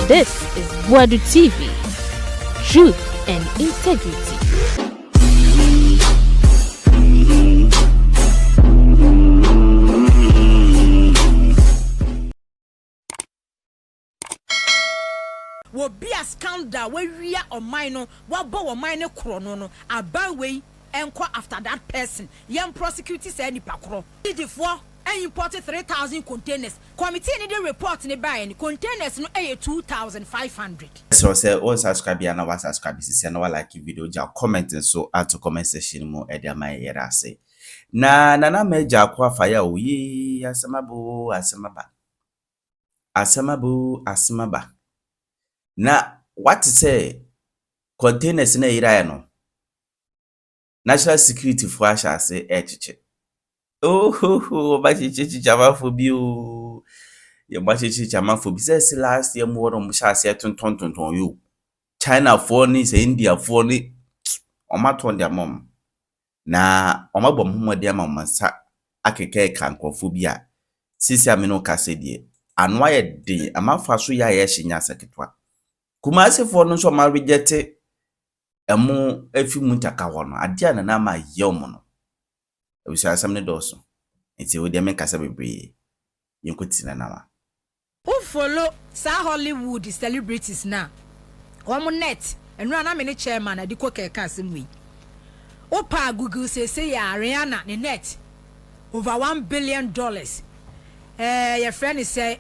This is Buadu TV, truth and integrity. Will be a scandal where we are on minor, what bow minor chrono, a byway, enquire after that person. Young prosecutors say any pacro. Did it for and imported 3,000 containers. Committee need a report in the buying containers no 2,500. So say all subscribe and our subscribe is and our like video just comment and so add to comment section more edia my era say. Nana AMA Agyarko fire we asamaba. Na what to say containers na ira no. National security for shall say echiche. Oh, bachichi jama phobia. Ye bachichi jama phobia. Say last year more on shall say ton you. China for ni say India for ni. Oma ton their mom. Na oma bom mo dia mama sa akeke kan phobia. Sisi amino kase die. Anwa ye de amafa so ya ye hyinya seketwa. Kumase for no so ma reject emu efi muntaka wono ade Nana AMA Agyarko no we say asam ne doso enti we de men kasa bebre yenkoti Nana AMA who follow sa Hollywood celebrities na omo net enu ana me ne chairman adiko keka asem wi opa Google say ya Ariana ne net over $1 billion your friend say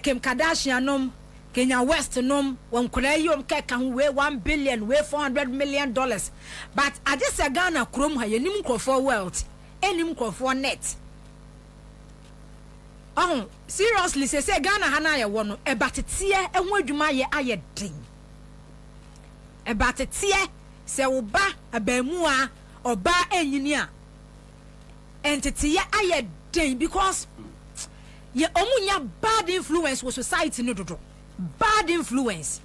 Kim Kardashian nom Kenya West nom won kura yom keka hu we 1 billion we $400 million but adisa Ghana krom ha yenim krofo wealth enim krofo net seriously say Ghana hana ye wo no ebatetie eho adwuma ye aye den ebatetie se wo ba abamu a oba enyini a entity ye aye den because ye omunya bad influence with society no dodo. Bad influence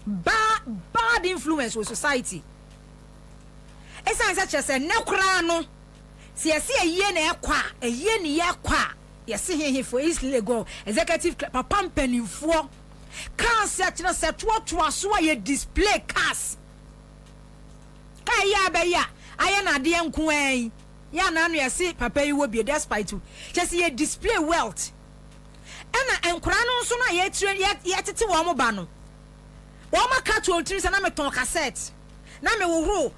with society. Esa such as a nekra no see a ye na ekwa a ye ni ekwa yesi he for his legal executive papa mpanimfo can set no set to so ye display cars kai ya be ya aye na de nko an ya na no yesi papa yi wo bi despite just ye display wealth. Ena enkura no nso na ye tete wo mo ba no wo maka to otiri se na me ton cassette na me wo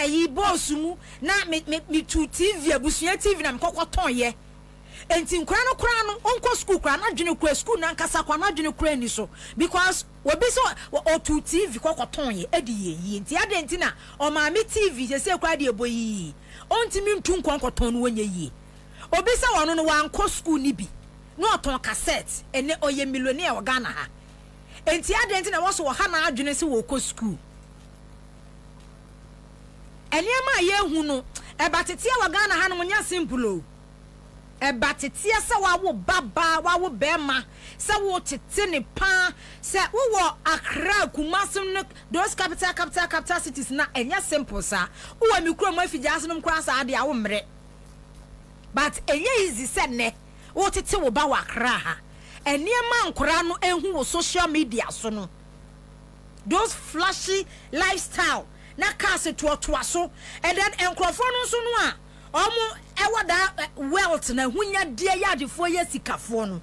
yi boss mu na me tu TV abusuya TV na me kokoton ye enti nkura no onko school kura na dwene kura school na nkasa kwa na dwene kura ni so because obi so o tu TV kokoton ye edi ye enti ade enti na o ma me TV se kura de eboyi onti mi ntu nkonkoton no wonye yi obi se wono no wanko school ni bi no ton cassette ene oye millionaire wa Ghana ha enti adenti na wo so wo ha na adwene se wo ko school eniema ye hu no ebatetia wa Ghana ha no nya simple o ebatetia se wa wo baba wa wo bema se wo tete ne pa se wo Accra Kumasi no those capital cities na enya simple sa wo mi kuro mo afija no mkura sa ade a wo mre but enye easy se ne what it will ba Accra ha eniema nkora no ehu wo social media so no those flashy lifestyle na cars to so and then enkrofo no so no a omo ewa da wealth na hunya dia yadefo ya sikafo no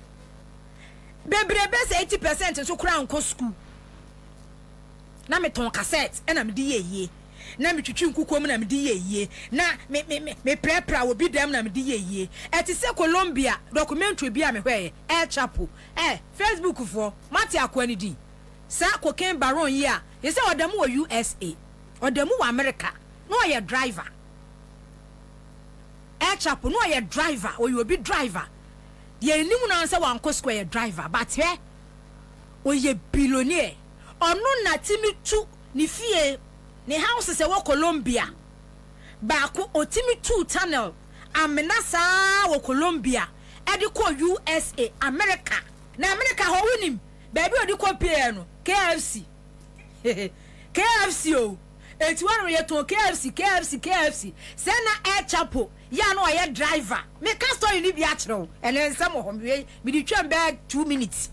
bebrebe se 80% so kura nko school na me ton cassette na me di yeye na me twitwi nkukom na me di yeye na me prepare obi dem na me di yeye eti se Colombia documentary bi a me hwe El Chapo Facebook for Mati Akwani di sa cocaine baron yi a ye se odam wo USA odam wo America no ye driver El Chapo no ye driver or you be driver ye nim na say wan ko square driver but he o ye billionaire onu na timi tu ni fie ni house se wo Colombia ba ko otimi tu tunnel amena sa wo Colombia e di ko USA America na America ho winim baby odi ko pay no KFC KFC o eti wanu ye ton KFC se na El Chapo ya no ye driver me ka story ni bi a kire o ene nsam ho me di twam bag 2 minutes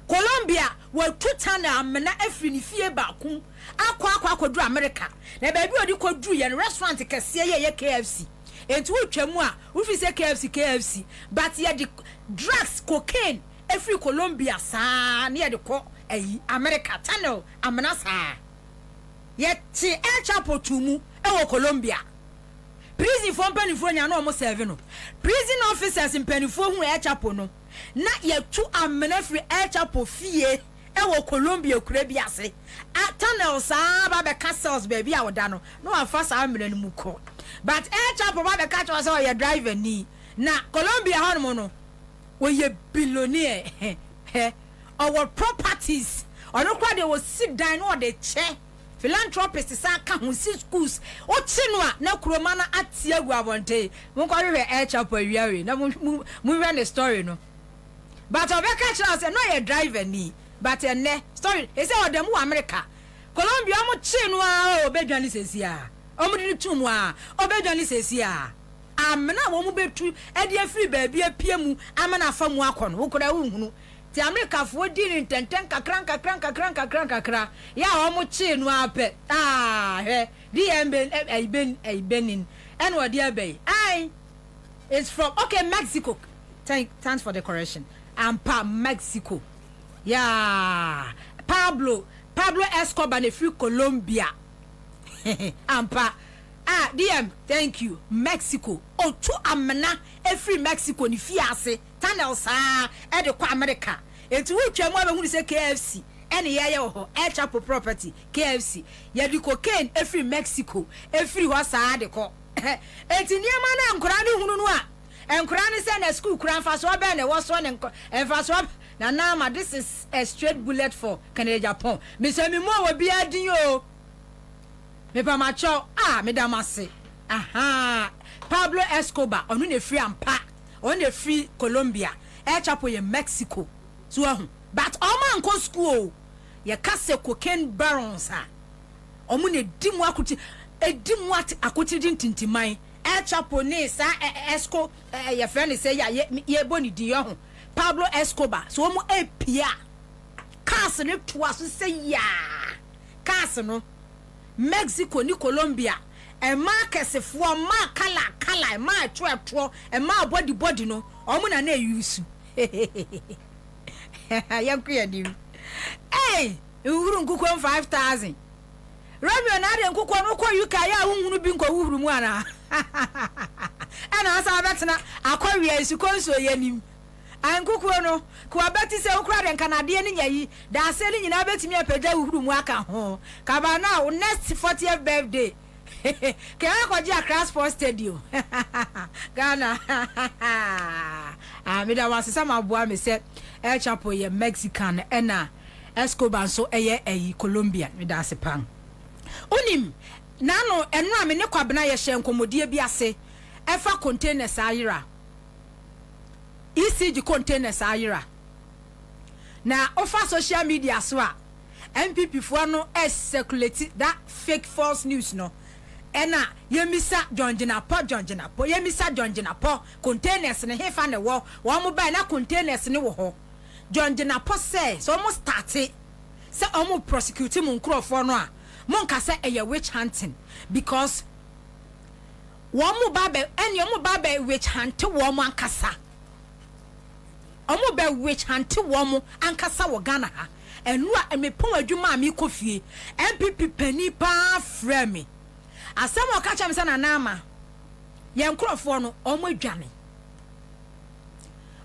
Colombia Colombia were 2 tana amena efri ni fie baako akwa do America na baby odi kodru ye restaurant kese ye KFC enti wo twam a wo fi se KFC but ye the drugs cocaine efri Colombia saa na ye de ko America tunnel amena saa ye ti El Chapo tumu e Colombia prison for mpanifo nya na o mo serve no prison officers mpanifo hu El Chapo no na ye tu amena free El Chapo fie e Colombia kura bi ase a tunnel saa ba be castles baby a woda no no afa saa amena no mu ko but El Chapo ba be catch us your driver ni na Colombia hono no we ye billionaire our properties ono kwa de wo sit down no de che philanthropist sa ka ho si schools o chi no a na kuroma na atia gu abonte mo kwa we El Chapo wiawe na mo we the story no but obeka catch us no your driver ni but enne story e say odem wo America Colombia mo chi no a obedwani sesia omudi tumu a obedwani sesia amena wo mu betu e de free baby apiemu amena afamu akono wo kura wo hunu ti America fo di ni tenten kakran ya wo mo chi no ape he di benin and what dia bay it's from okay Mexico. Thanks for the correction. Ampa Mexico. Yeah. Pablo Escobar ne free Colombia. Ampa. DM, thank you. Mexico. Oh, to amena e free Mexico ni fiase. Tunnel sa e de kwa America. Enti wo twam aba hu se KFC. Ene ye ho El Chapo property KFC. Ye di cocaine e free Mexico. E free ho sa de ko. Enti niam na nkora ni hunu no a. Enkora ni say na school kura fa so be na wo so ne enfa so Nana AMA, this is a straight bullet for Canada Japan. Me say me mo we bia din yo. Me pa ma cho me da mase. Aha. Pablo Escobar onu ne free ampa. On ne free Colombia. El Chapo ye Mexico. So but all man go school. Ye kase cocaine barons ha. Omu ne dimu akuti edimu akuti din tintimai. El Chapo ne sa Esco ye friend say ya ye boni di yo. Pablo Escobar so mo epia cars ne to aso say ya cars no Mexico ni Colombia e ma kesefo ma kala ma atwo e ma body no omo na use yanku ya di uhuru nkuko 5000 Romeo na de nkuko no ko UK ya hunhunu bi nko uhuru mu ana ana asa betena akwa isu konso yanim ankuku no kwa beti se ukura den kanade ni nyayi da se ni nyina betimi apeda uhuru mu aka ho kaba na next 40th birthday ke akoji Accra Sports Stadium Ghana me da wasesa maboa me se El Chapo ye Mexican ena Escobar so eye Colombian me da se pan onim nano eno a me ne kwabena ye hye nkomodie bi ase efa containers ayira ECG containers ayira na ofa social media so a NPP for no circulate that fake false news no ena yemisa John Jinapo yemisa John Jinapo containers ne hefa ne wo mo ba na containers ne wo ho John Jinapo say so almost started say almost prosecute mu nkrofo no a monka say eye witch hunting because wo mo ba be ene wo mo ba be witch hunt wo mo ankasa omo be witch hunt wo mo ankasa wo Ghana ha enu a emepon adwuma mi kofie NPP pani pa frame asem o ka cham se Nana AMA ye nkrofo no omo adwane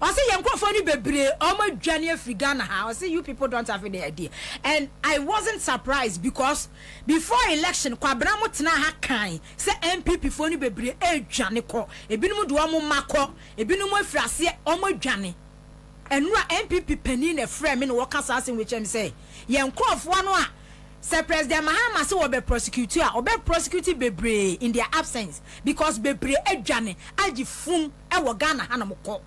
o say ye nkrofo ni bebre omo adwane afri Ghana ha o say you people don't have the idea and I wasn't surprised because before election kwabra mo tena ha kan say NPP fo ni bebre adwane ko ebinum do omo makọ ebinum afrase omo adwane enura NPP pani na frame no waka sasin which am say ye nkrofo no a say President Mahama say obe prosecutor obe prosecute bebre in their absence because bebre adwane agi fum e wo Ghana hanamko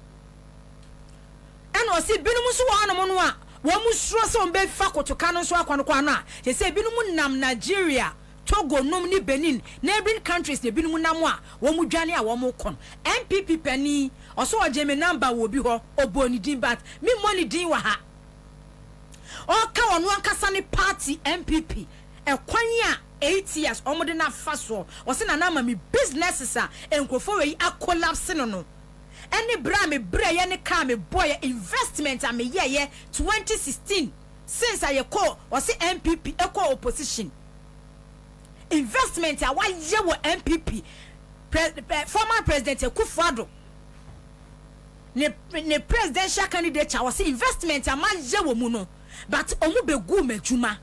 eno si binum so wo hanamo no a wo mu suro so mbe fa kotoka no so akwano kwano a ye say binum nam Nigeria Togo nom ni Benin neighboring countries de binum nam a wo mu dwane a wo mu kon NPP pani oso ojeme number wo bi ho oboni din but me money din wa ha Oka onu ankasa ne party NPP. Ekwanya 8 years omode na faso. Wose Nana AMA me businesses a enkrofo we a collapse no. Any bra me bra ye ne car me boy investment a me ye 2016 since I call wose NPP equal opposition. Investment a wa ye wo NPP former president Akufo-Addo ne presidential candidate was investment a man ye wo mu no but omu begu madwuma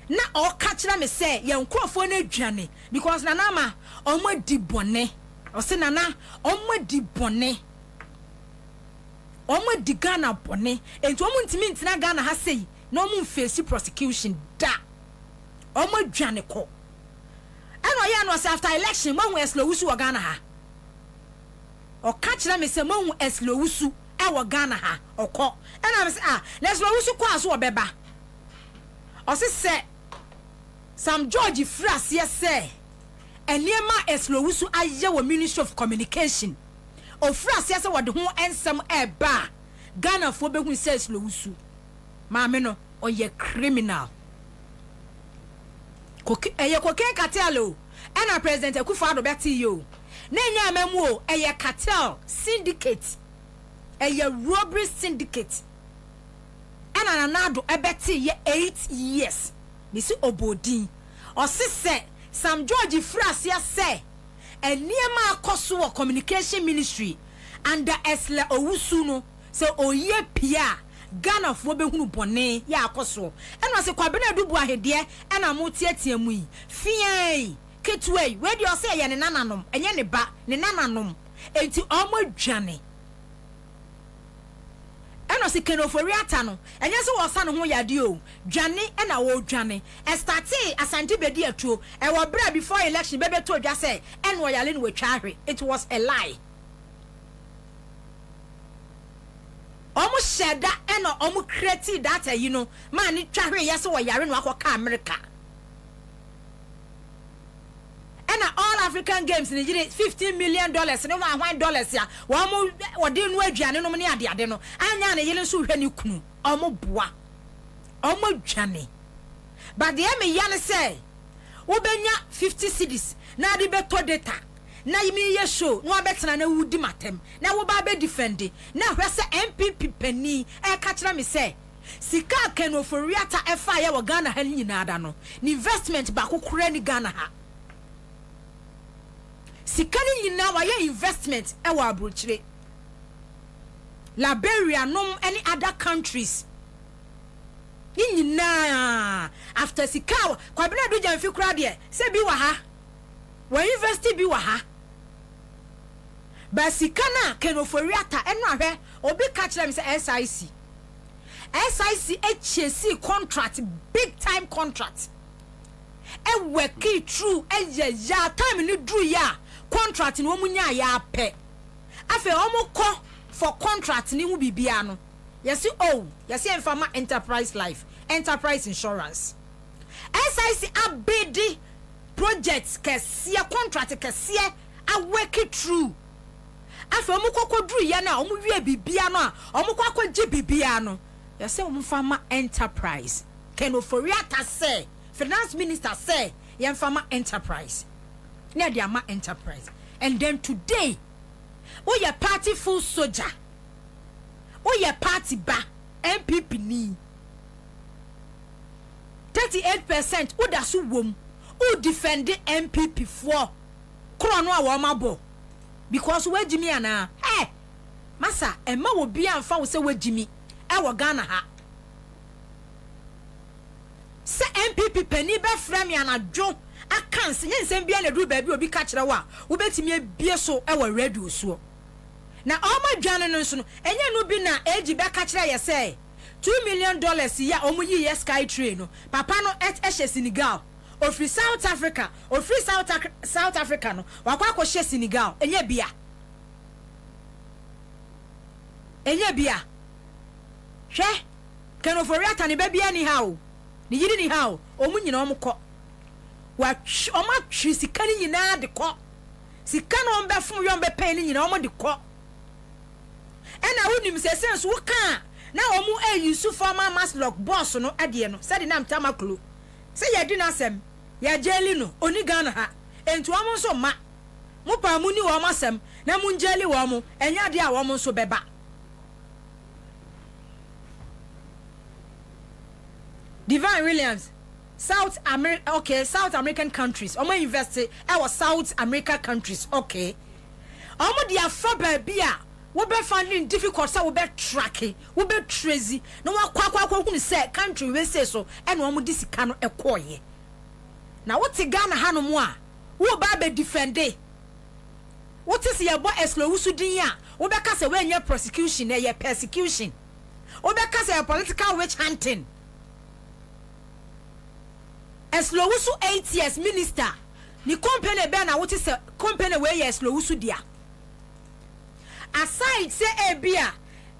na o catch me say ye nkrofo na aduane because Nana AMA omu di bone o se Nana omu di bone omu di Ghana bone enti omu ntimi ntina Ghana ha sei na omu face prosecution da omu aduane ko eno ye no say after election mahu eslowusu wa Ghana ha o catch me say mahu eslowusu e wa Ghana ha okọ ena me say na eslowusu ko aso obeba o se Sam George Fras yes say eniema eslowusu aye wo Ministry of Communication o Fras yes wo de ho ensem eba Ghana fo be hu say eslowusu ma me no o ye criminal eye koken cartel ena president Akufo-Addo beti yo na nya amemu o eye cartel syndicate eye robbery syndicate ena Nana ebeti ye 8 years nisi obodin o se Sam George Fras ya say eniema akoso wo communication ministry under Esle Owusu no se oye pia Ghana fo be hunu bone ya akoso ena se kwabena dubu ahede ena motiatia mu yi fiai ketwei we di o se ye ne nananom enye ne ba ne nananom enti omo dwane ena se kenofori ata no enye se wo sa no ho yade o dwane ena wo dwane estati asante bedi atuo e wo bra before election bebe to dwa se en wo yale no we twahwe. It was a lie. Omu sheda eno omu create data you know man ni twahwe yese wo yare no akoka America ena all African games in Nigeria $15 million ne $1 ya wo wode no aduane no ne ade no anya na yele so hwe ni kunu omu boa omu dwane but the me yane say wo benya 50 cedis na ade beto data na yimi ye show no abetena na wudi matem na wo ba be defend na hwese NPP pani e ka kira me say sika kenoforiata efa ye wo Ghana ha nyina ada no ni investment ba kokora ni Ghana ha sika ni nyina wa ye investment e wa abrochire Liberia nom any other countries ni nyina after sika kwa bina do jamfi kura de se bi wa ha wa university bi wa ha basikana kenoforiata eno ahwe obi ka kire me say SIC HC contract big time contract e work true e ya time ni dru ya contract ni omunya ya pe afa omuko for contract ni hu bibia no yesi enfama enterprise life enterprise insurance SIC abedi projects kesiye contract kesiye a work true afa omukoko dru ya na omuwie bibia no a omukoko je bibia no yesi omufama enterprise kenoforiata say finance minister say yemfama enterprise na dia ma enterprise and then today we your party full soldier we your party ba NPP ni 38% uda su wom u defend NPP for krono a wo mabo because we jimi ana masa emma wo bia amfa wo se we jimi e wo Ghana ha se NPP pani be frame anadwo akanse nyensem bia na duru ba bi obi ka kire wa wo betimi abie so e wo radio so na oma dwane no so no enye no bi na agi be ka kire ye say $2 million ya omu yi sky train no papa no ehye Senegal ofri South Africa ofri South Africa no wakwa akọ Senegal enye bia hwe kenoforiata ne ba bia ni ha o ni yiri ni ha o omu nyina omukọ wa oma twi sika ni nyina de kọ sika no ombe fun yo ombe pen ni nyina omo de kọ ena wonim se sense wo kan na omu use former maslok boss no ade no said na mtamaklo say ye di na asem ya jeli no oni Ghana ha entu omo so ma mo pa mu ni wo masem na mu njeli wo mo enya de a wo mo so beba Divine Williams South America, okay, South American countries. Omo invest our South America countries, okay. Omo dia for baby a we be finding difficult say we be tracking, we be trazy. No wa kwa hu say country we say so and omo di sika no ekoye. Na what Ghana ha no mo a wo ba be defend e. What is your boy eslo wusu din a wo be ka say we nya prosecution e ye persecution. Wo be ka say political witch hunting. Eslowusu 8 years minister ni company be na what is company where Eslowusu dia aside say ebia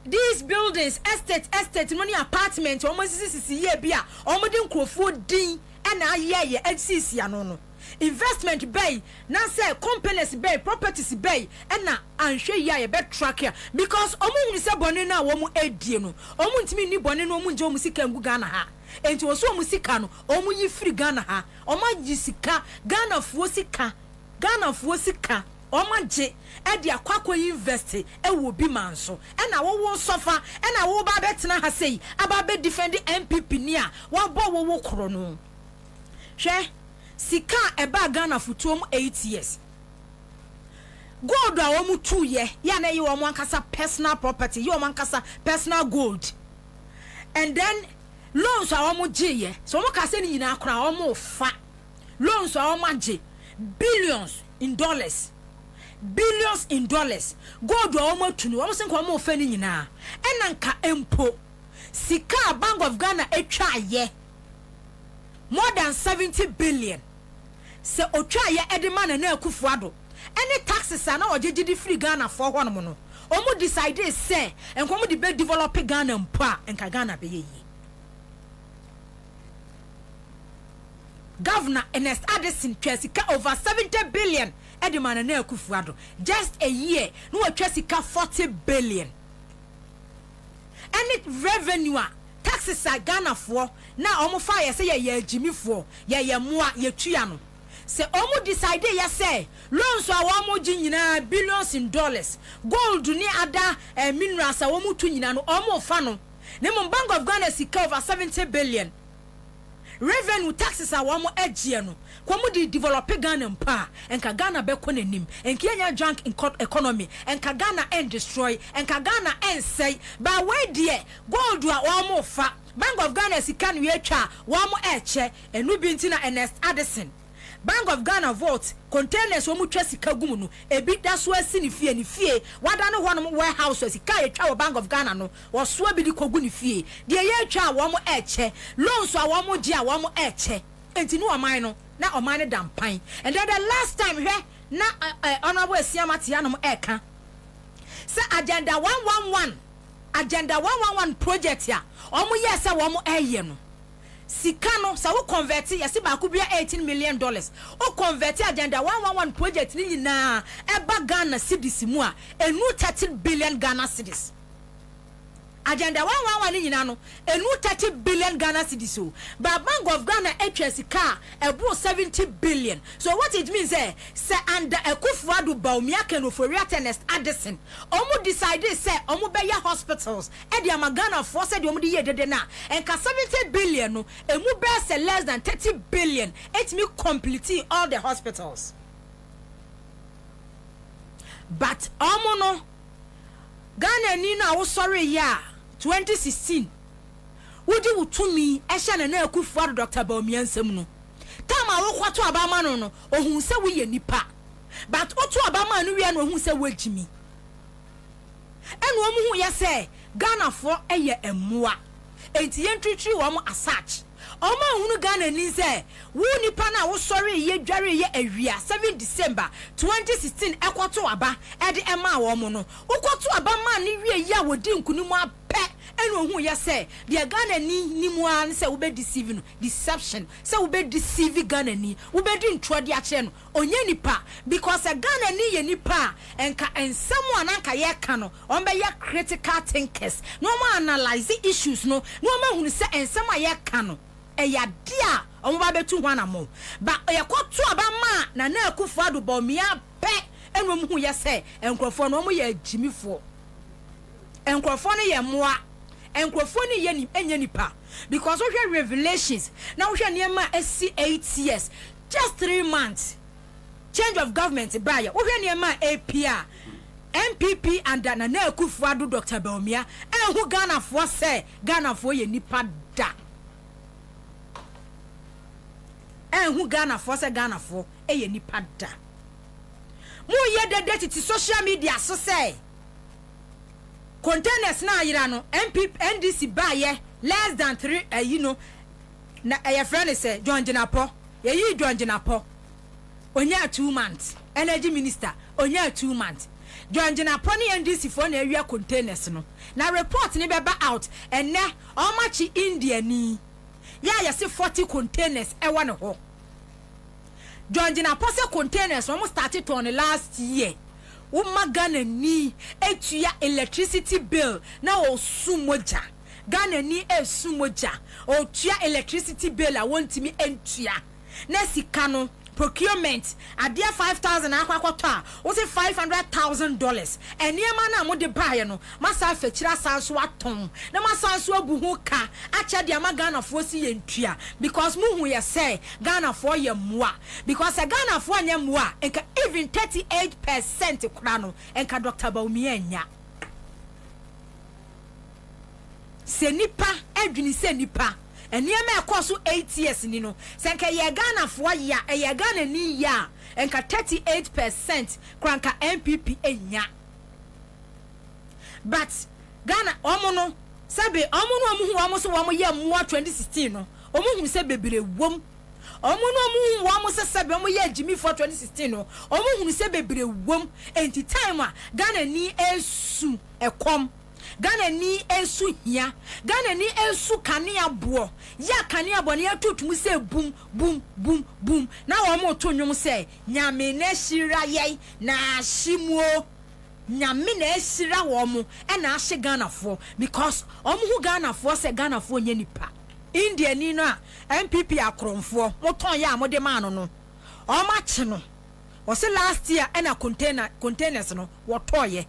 these buildings estate money apartment almost sisi ye bia omodi nkrofo din na ayeye HCC ano no investment bay na say companies bay properties bay na anhwe ya ye be track ya because omu ni se bone na wo mu edie no omu ntimi ni bone no omu nje omu sika ngu Ghana ha enti oso omu sika no omu yi free Ghana ha oma jisika Ghana fuo sika oma je e de akwakọ invest e wo bi manso e na wo sofa e na wo ba betena ha sei aba be defend NPP ni a wo bo wo kro no hwe sika eba Ghana futuom 8 years gold a wo mu 2 ye ya na yi wo ankasa personal property yi wo ankasa personal gold and then loans a wo mu je so mo ka se ni nyina akora wo mu fa loans a wo ma je billions in dollars gold a wo mu tunu wo se ko mo fa ni nyina enanka empo sika Bank of Ghana etwa ye more than 70 billion se otwa ye edema na akufuado any taxes are na ogegidi free Ghana for ho no no omo decide say enko mo de be develop Ghana mpa enka Ghana be ye Governor Arrêst Addison twasika over 70 billion edema na akufuado just a year no twasika 40 billion any revenue taxes are Ghana for na omo fa ye say ye agimi for ye moa ye tua no se omo decide ye say loans a omo gi nyina billions in dollars gold ni ada minerals a omo tu nyina no omo fa no ne mo Bank of Ghana sika over 70 billion revenue taxes a omo agie no komo di develop Ghana mpa enka Ghana be ko nanim enka nya junk in economy enka Ghana and destroy enka Ghana and say ba we die gold a omo fa Bank of Ghana sika no ye twa omo eche enu bi nti na Arrêst Addison Bank of Ghana vote containers omu twa sika gumu no ebi da so asi ni fie wada no hono warehouse sika ye twa Bank of Ghana no wo so bi di kogu ni fie de ye twa wo mo eche loans a wo mo gi a wo mo eche enti no oman no na oman ne dampan and then the last time hwe na honorable Esiamati ya no mo eka se agenda 111 project ya omo ye se wo mo eye no sika no sa wo convert yesi ba ku bia $18 million o convert agenda 111 project ni nyina eba Ghana cedis mu a enu 30 billion Ghana cedis agenda 111 ni nyina no enu 30 billion Ghana cedis o ba Bank of Ghana etwa sika ebro 70 billion so what it means say under Akufuado Bawumia no for Arrêst Addison omo decide say omo be ya hospitals e dia Ghana for say omo de ye dede na enka 70 billion no emu be say less than 30 billion it me complete all the hospitals but omo no Ghana ni na wo sorry ya 2016 wodi wutumi ehye na Akufuado Dr. Bawumia nsem no tama wo kwato abama no ohun se wo ye nipa but oto abama no wi na ohun se wo agimi enu omu hu ye se Ghana for eye emmoa enti ye ntwitwi wo mo asach Oma hunu Ghana ni say wo nipa na wo sorry ye dware ye awia 7 December 2016 ekwoto aba e de ema wo mo no ukwoto aba ma ni wie ya wodi nkunimu apɛ enu ohun ye say de Ghana ni mu an say wo be deceive no deception say wo be deceive Ghana ni wo be di ntro de akye no onye nipa because Ghana ni ye nipa enka ensemu ananka ye ka no on be ye critical thinkers no ma analyze issues no ma hunu say ensemu ye ka no eya dia omo ba betu ho anamo ba yekoto aba ma Nana Akufo-Addo bo mia pe enu mu hu ye say enkrofo no mo ye agimifo enkrofo no ye moa enkrofo no ye ni enya nipa because we hear revelations now we hear niema esi 8 years just 3 months change of government by we hear niema APR NPP and Nana Akufo-Addo Dr. Baumia and who Ghana for say Ghana for ye nipa da and who Ghana for say Ghana for ye nipa da mu ye de dirty social media so say containers na ayira no NPP NDC buy less than 3 na your friend say John Jinapo ye John Jinapo onya 2 months energy minister onya 2 months John Jinapo ni NDC for na area containers no na report ni be out and na how much India ni ya say 40 containers e wa no ho John Jinapo say containers almost started on last year Ghana ni etua electricity bill na osumoja Ghana ni esumoja o tua electricity bill a wontimi entua na sika no procurement adia 5,000 akwakoto a wo say $500,000 eniema na mo de bae no masa afechira sanso aton na masa sanso abu hu ka acha de ama Ghana fo si yentua because mu hu ye say Ghana fo ye moa because Ghana fo anya moa enka even 38% kura no enka Dr. Baumia nya se nipa adwini se nipa eniema ekoso 8 years ni no senka ye Ghana fo ya ye Ghana ni ya enka 38% kranka NPP enya but Ghana omo no sebe omo no omo hu omo so omo ye mo 2016 no omo hu se bebere wom omo no omo hu omo se sebe omo ye Jimmy for 2016 no omo hu se bebere wom enti time a Ghana ni esu ekom Ghana ni ensu hia Ghana ni ensu kanea bo ya kanea bo ne atutum se boom boom boom boom na wo mo to nwum se nyame na shira ye na ahyimuo nyame na ashira wo mo e na ahye Ghana fo because omo hu Ghana fo se Ghana fo nya nipa India ni no a NPP akromfo mo ton ya mo de ma no no o ma che no o se last year e na containers no wo toye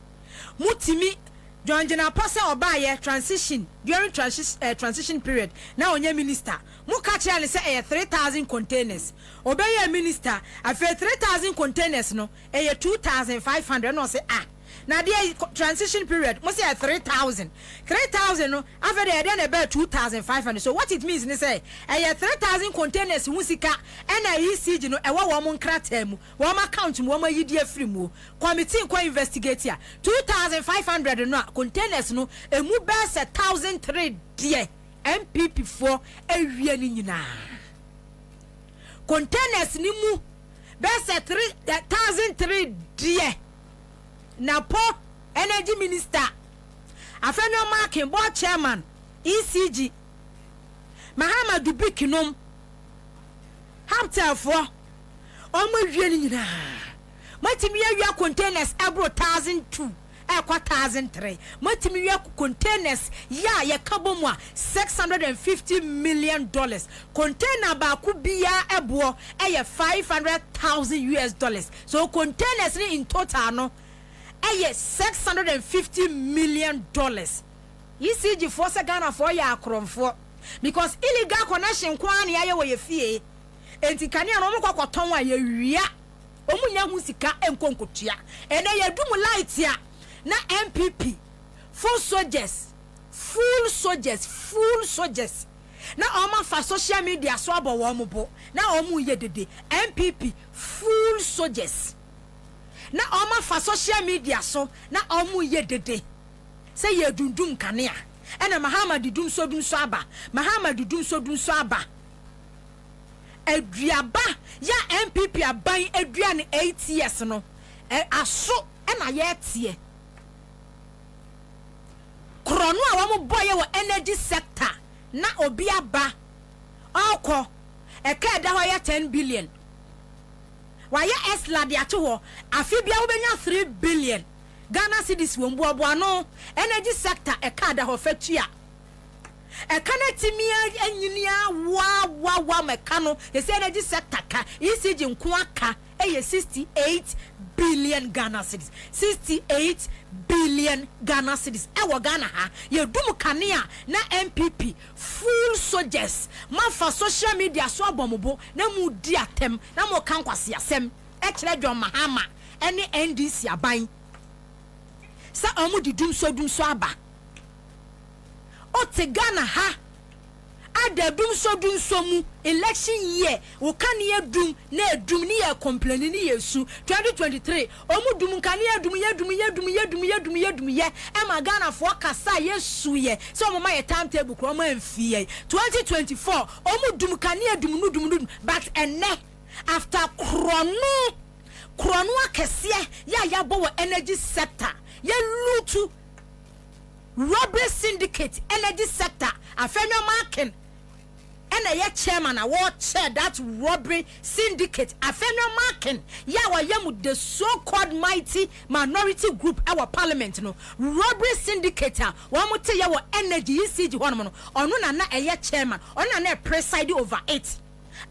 mutimi John Jinapo say obaye transition during transition period na onye minister mu ka che say 3,000 containers obaye minister afa 3,000 containers no 2,500 no say na the transition period mo say 3,000 no afa dey na be 2,500 so what it means ni say 3,000 containers hu sika na ECG no ewa wo mo nkrata mu wo ma account mu wo ma yidi afiri mu committee ko investigate ya 2,500 no containers no emu be 1,003 die MPP for ewie ni nyina containers ni mu be 3,003 die na po energy minister afeno marking board chairman ECG Mahamadu Bikinom Hamtelfo omo wie ni nyina matimi awia containers abro 1,002 1,003 matimi awia containers ya ye kabomu $650 million container ba ku bia ebo $500,000 so containers ni in total no $650 million ECG for Ghana for ya akromfo because illegal connection kwan ya ye wo ye fie enti kania no mo kokoton wa ye wia omunya hu sika enkonkotua ene ye dum light ya na MPP full soldiers na oma fa social media so abowo mo bo na omu ye dede MPP full soldiers na oma fa social media so na omu ye dede say ye dundum kanea ena Mahamadu dum so aba aduaba ya NPP aban adua ne 8 years no aso na ye tie krono a wo boye wo energy sector na obi aba okọ eka da ho ya 10 billion wa ya esla de ato ho afi bia wo benya 3 billion Ghana cedis wo mboabo ano energy sector eka da ho fatua eka na timia anyinia wa meka no ye say energy sector ka ECG nko aka eye 68 billion Ghana cedis 68 billion Ghana cedis ewo Ghana ha ye dum kanea na NPP full soldiers man for social media so abomobo na mu di atem na mo kan kwase asem e kire John Mahama ene NDC aban sa omu di dum so aba o te Ghana ha ada dum so mu election year wo kan ye dum na dum ni ye complain ni yesu 2023 omu dum kan ye dum ye e ma Ghana fo kasa yesu ye so omu ma ye timetable kro ma mfie 2024 omu dum kan ye dum but ene after krono akese ya bo wo energy sector ye lutu robbery syndicate energy sector afenyo marking ena ye chairman a what chair that robbery syndicate afenyo marking ya wa yemu the so called mighty minority group our parliament no robbery syndicate wa mote ya wo energy ECG hono no onu na eye chairman onu na preside over it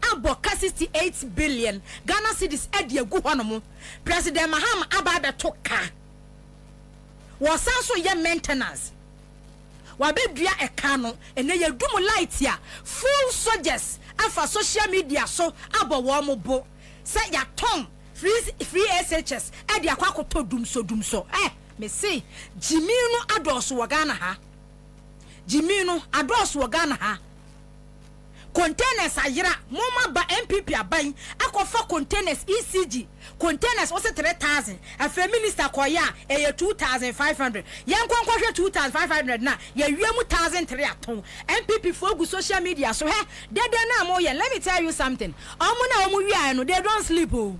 aboka 68 billion Ghana cedis edi egu hono mo President Mahama ababa toka wasanso ye maintenance wabedua ekano ene ye dum light ya full soldiers afa social media so abo wo mo bo se ya tom free SHS e dia kwakoto dum so me say jiminu adoso wo Ghana ha jiminu adoso wo Ghana ha containers ayira moma ba NPP aban akofa containers ECG containers was 3,000 a minister koya 2,500 yankwankwa 2,500 na ya wiemu 1,300 aton NPP for social media so he dede na mo ye let me tell you something omo na omo wi no they don't sleep o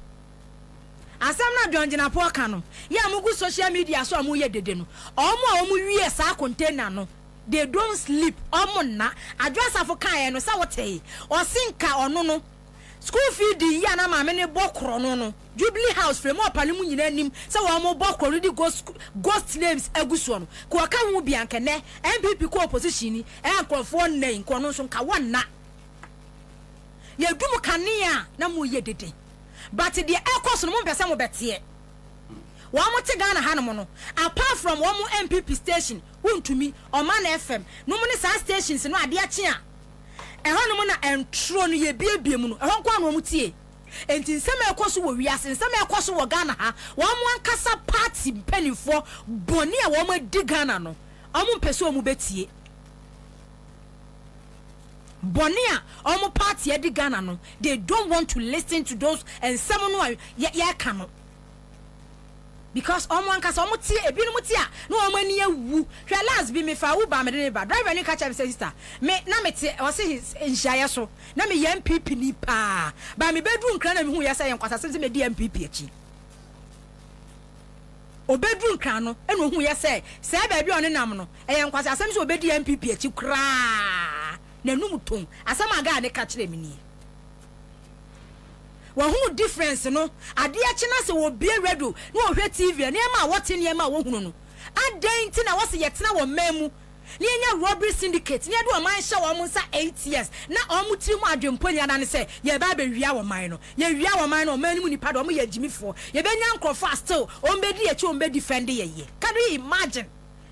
asam na dwonjina po ka no ya mugu social media so omo ye dede no omo wi sa container no they don't sleep na address afokan no sa wote o sinka ono no school fee di ya na ma me ne bokro no Jubilee House frame opalemu nyina nim se wo mo bokro di ghost names aguso no ko ka hu bia nkene NPP ko opposition ni enkrofo nnan ko no so nka wonna ye dum kanea na mo ye dede but the ekos no mo pese mo betie wo mo te Ghana ha no apart from wo mo NPP station wuntumi Oman FM no mo ne sa stations no ade ache a ehon mo na entro no ye biebie mu no ehon kwa no mo tie enti nsem ekoso wo wiase nsem ekoso wo Ghana ha wo mo ankasa party penifo boni a wo mo di Ghana no omo pese o mo betie boni a omo party e di Ghana no they don't want to listen to those and some no ya ka because omo ankasa omo tie ebi no mutie a no omo ani awu hwe last bi me fa wo ba me de ba driver ni catch am say sister me na me tie o say nhaya so na me ye MPP ni pa ba me bedru nkran na me hu ya say enkwasa se me di MPP achi obedru nkran no eno hu ya say ba bi one nam no e enkwasa asem se obedi MPP achi kra na num ton asem aga ne catch me ni who difference no ade a chena se wo bie radio no wo hwe TV ne ma wote ne ma wo hunu no adan ti na wo se yetena wo mamu ne nya robbery syndicate ne do o man hye wo mo sa 8 years na o mo tiri mu adwempo ne ana ne se ye ba be wia wo man no ye wia wo man no o man mu nipa do o mo ye jimifo ye be nya nkrofo still o mbedi e chi o mbedi defend ye can you imagine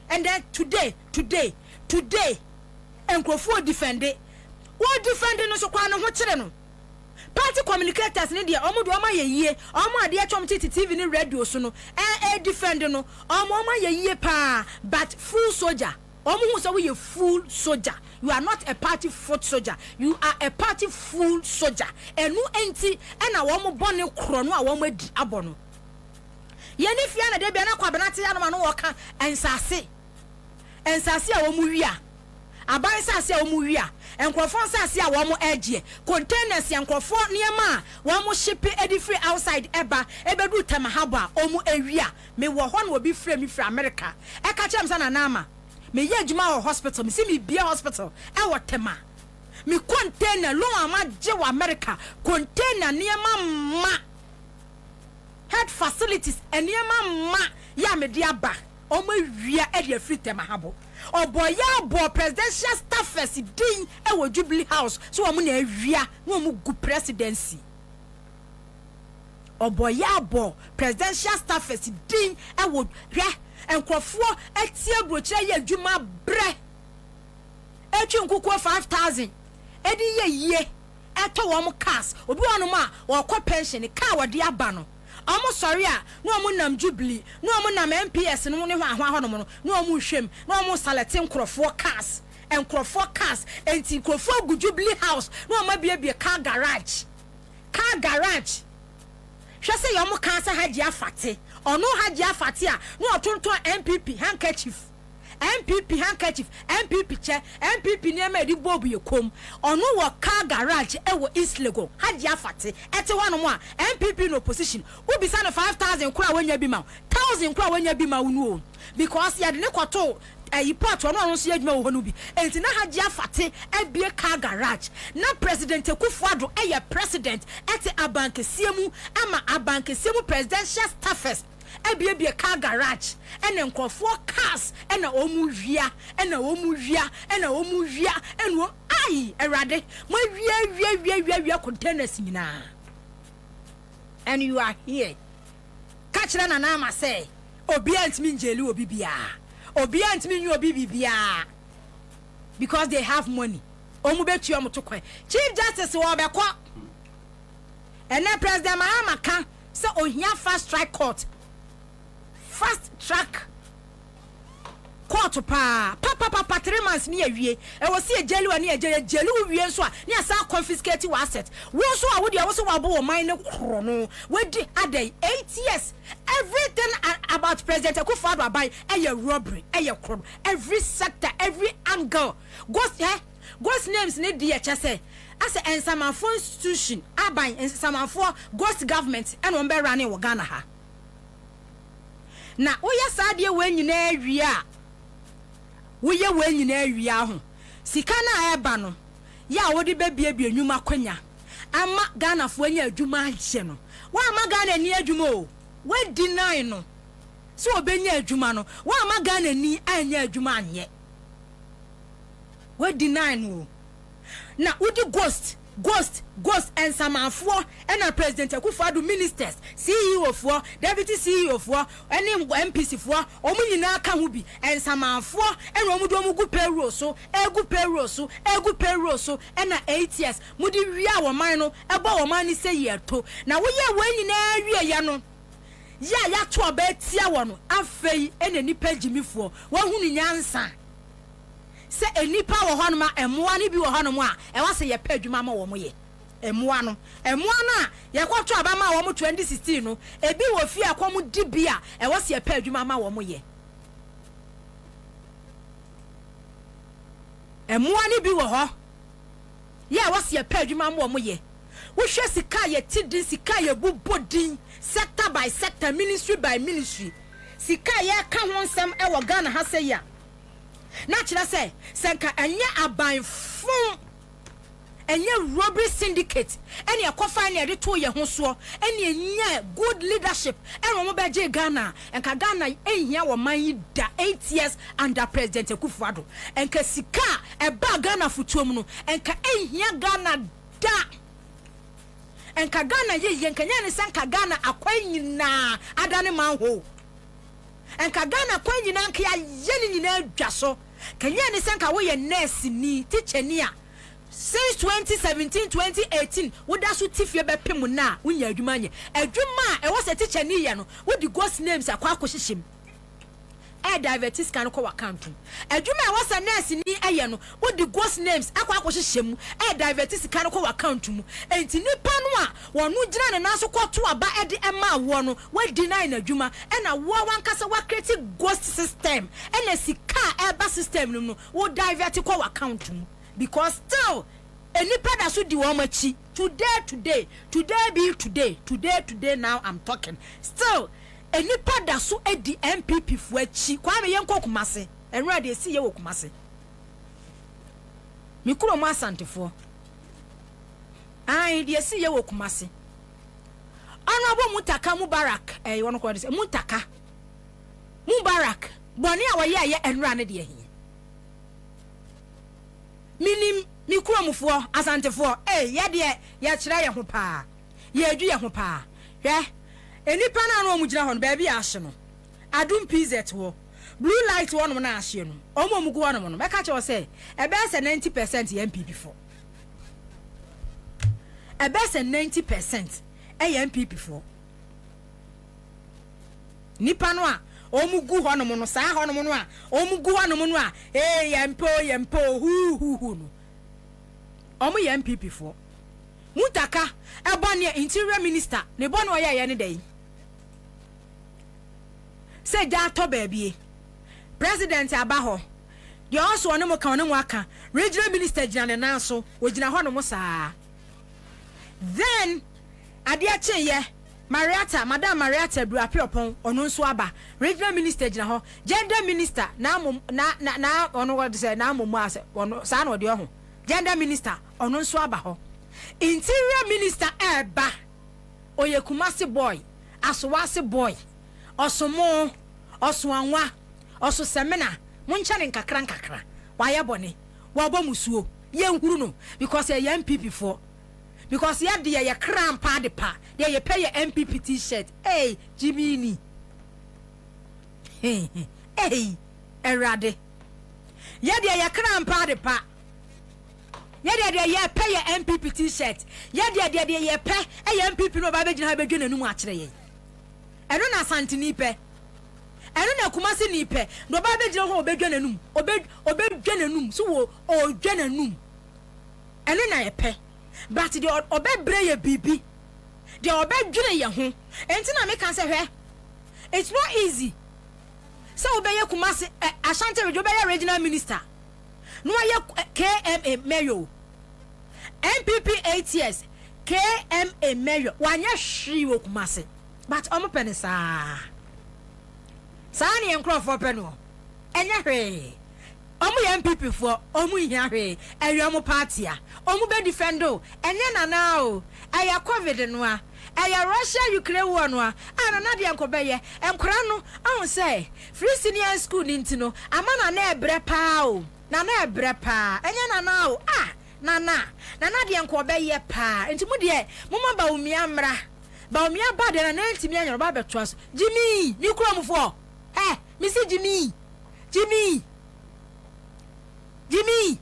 and then today nkrofo defend wo defend no so kwa no ho kire no party communicators ni dia omo do oma ye omo ade atwom TV ni radio so no defend no omo ye pa but full soldier omo hu so we full soldier you are not a party foot soldier you are a party full soldier enu enti na wo bone kro no a wo adi abono ye ni fia na de bia na kwabenate ya no ma no wo ka ensase a wo mu wi aban sase a omu wia enkrofo sase a wo mo agye containers enkrofo niema wo mo ship edi free outside eba ebedu temahabo a omu awia me wo ho na obi free me free America e ka chem sa Nana AMA me ye adwuma ho hospital me si me bia hospital e wo tema me container lo ama je wo America container niema ma head facilities eniema ma ya me dia ba omo wia e dia free temahabo oboya bo presidential staffers din e wo Jubilee House so omo na awia no omo gu presidency oboya bo presidential staffers din e wo hwe enkrofo etie brochire ye adwuma bre etwi nkuku 5000 edi ye eto wo mo cars obi wonu ma wo kɔ pension ka wo de aba no omo sorry a no omo nam Jubilee no omo nam MPS no ne ho ahwa no no omo hwem no omo salete nkrofo cars enkrofo cars enti nkrofo gu Jubilee House no omo bia car garage hwese yo mo kan sa haji afate ono haji afate a no otonton NPP handkerchief NPP che NPP niema edi bobu yekom ono wo car garage e wo East Lagos haji afate ete wano mo a NPP no opposition ubi sa no 5000 kura wanya bi ma 1000 kura wanya bi ma unu because ya de ne kwato report ono so yadwuma wo no bi enti na haji afate ebie car garage na president Akufo-Addo eye president ete abankesiemu ama abankesiemu presidential staffers ebie car garage ene nkofo cars ena omu wia eno ai erade mo wia containers nyina and you are here catch na Nana AMA say obi antimi njeli obi bia obi antimi nyu obi bia because they have money omu betu omu to kwan Chief Justice wo be ko ene President Mahama kan say ohia fast track court pa 3 months ni awie e wo se ejeli wa ni ejeli wie so a ni asa confiscate wa asset wo so a wo de wo so wa bo wo man ne kro no we di adai 8 years everything about President Akufo-Addo abai eye robbery eye kro every sector every angle ghost names ni di chese as ensamafo institution abai ensamafo ghost government and on be running wo Ghana ha na oya saade we nyina awia woye we nyina awia ho sika na eba no ya wodi bebiebie nwuma kwanya ama Ghana fo anya adwuma ahye no wa ama Ghana ni adwuma o we deny no so obenya adwuma no wa ama Ghana ni anya adwuma anye we deny no na wodi ghost and samafo and President Akufo-Addo ministers CEO for deputy CEO for any MPC for omu nyina ka ho bi and samafo and omu do omu gu payroll so and 8 years mudi wia wo man no eba wo man ni say yeto na wo ye we nyina wie ya no ya to oba tia wo no afei ene nipa gimifo wo hunu nyansa se enipa wo hono ma emoa ne bi wo hono mo a e wase ye pa adwuma ma wo mo ye emoa na ye kwato aba ma wo mo 2016 no ebi wo fi akomu dibia e wase ye pa adwuma ma wo mo ye emoa ne bi wo ho ye wase ye pa adwuma ma wo mo ye wo hwe sika ye tidin sika ye bubodin sector by sector ministry by ministry sika ye ka ho nsem e wo Ghana ha se ya na chira say senka enye abanfun enye robbery syndicate ene akofa ne de to ye ho so ene enye good leadership ene mo beje Ghana enka Ghana ehia wo man da 8 years under President Akufo-Addo enka sika eba Ghana futuom no enka ehia Ghana da enka Ghana ye enka nya ne senka Ghana akwanyina adane man ho enka Ghana kwanyina nka ye nyina adwaso kanya ne senka wo ye nurse ni teacher ni a since 2017 2018 wo da so tifie be pem na wo nya adwuma nye adwuma e wo se teacher ni ye no wo di ghost names akwa akoshishim divertis kan ko account adwuma e wasa nurse ni eye no wo the ghost names akwa hyehyem divertis kan ko account mu enti nipa no a wonu gina ne naso kwoto aba e de ema wo no we deny na adwuma e na wo wankasa wa create ghost system e na sika eba system no wo divert ko account mu because still enipa da so di wo machi today be today now I'm talking still enipa da so edi NPP fu achi kwa me yenko kumase enra de esi ye wo kumase mi kuro mo asantefo ai de esi ye wo kumase anabo mutaka mubarak wono ko de se mutaka mubarak boni a wo ye enra ne de hi minim mi kuro mufo asantefo ye de ye kire ye ho pa ye adu ye ho pa hwe enipa na no mu gina hon ba bia ahye no adum pz wo blue light wo no na ahye no omo gu wo no no meka che wo se e be se 90% NPP for e be se 90% NPP for nipa no a omu gu ho no no sa ho no no a omu gu ho no no a yempo hu no omu NPP for mutaka ebone interior minister ne bone wo ye ne dai say ja to baby president abaho de also one mo kan no aka regional minister gina ne nanso wo gina ho no mo saa then ade a cheye madam Mariata Duapiopon ono nso aba regional minister gina ho gender minister na ono what say na momu ase ono saa na ode ho gender minister ono nso aba ho interior minister eba oye Kumasi boy asowase boy osomo osoanwa oso semina muncha ne nkakra waya bone wa bo musuo ye nhuru no because ye NPP for because ye de ye kram pa de pa ye pay ye NPP t-shirt Jimmy erade ye de ye kram pa de pa ye pay ye NPP t-shirt ye pay NPP no ba be gina be dwena num a kire ye eno na santini pe eno na Kumasi ni pe no ba be gina ho obedwana num obedwana num so wo odwana num eno na ye pe but the obebre ye bibi the obedwana ye ho enti na me kan se hwe it's not easy so obeye Kumasi Ashanti obeye regional minister no ye KMA mayor NPP 8 years KMA mayor wanya hwi wo Kumasi but omo penisa Sani encroft penu enya hwe omu NPP for omu hia hwe eyomo party a omu be defendo enye nana o aya covid no a aya Russia Ukraine war no a ana de enkobe ye enkora no ahun say free senior school ni ntino amana na ebre pa o na ebre pa enye nana o nana de enkobe ye pa entimu de mama ba umia mra ba umia ba de na ntimi anya ba beto so Jimmy ni kuro mfo Missy Jimmy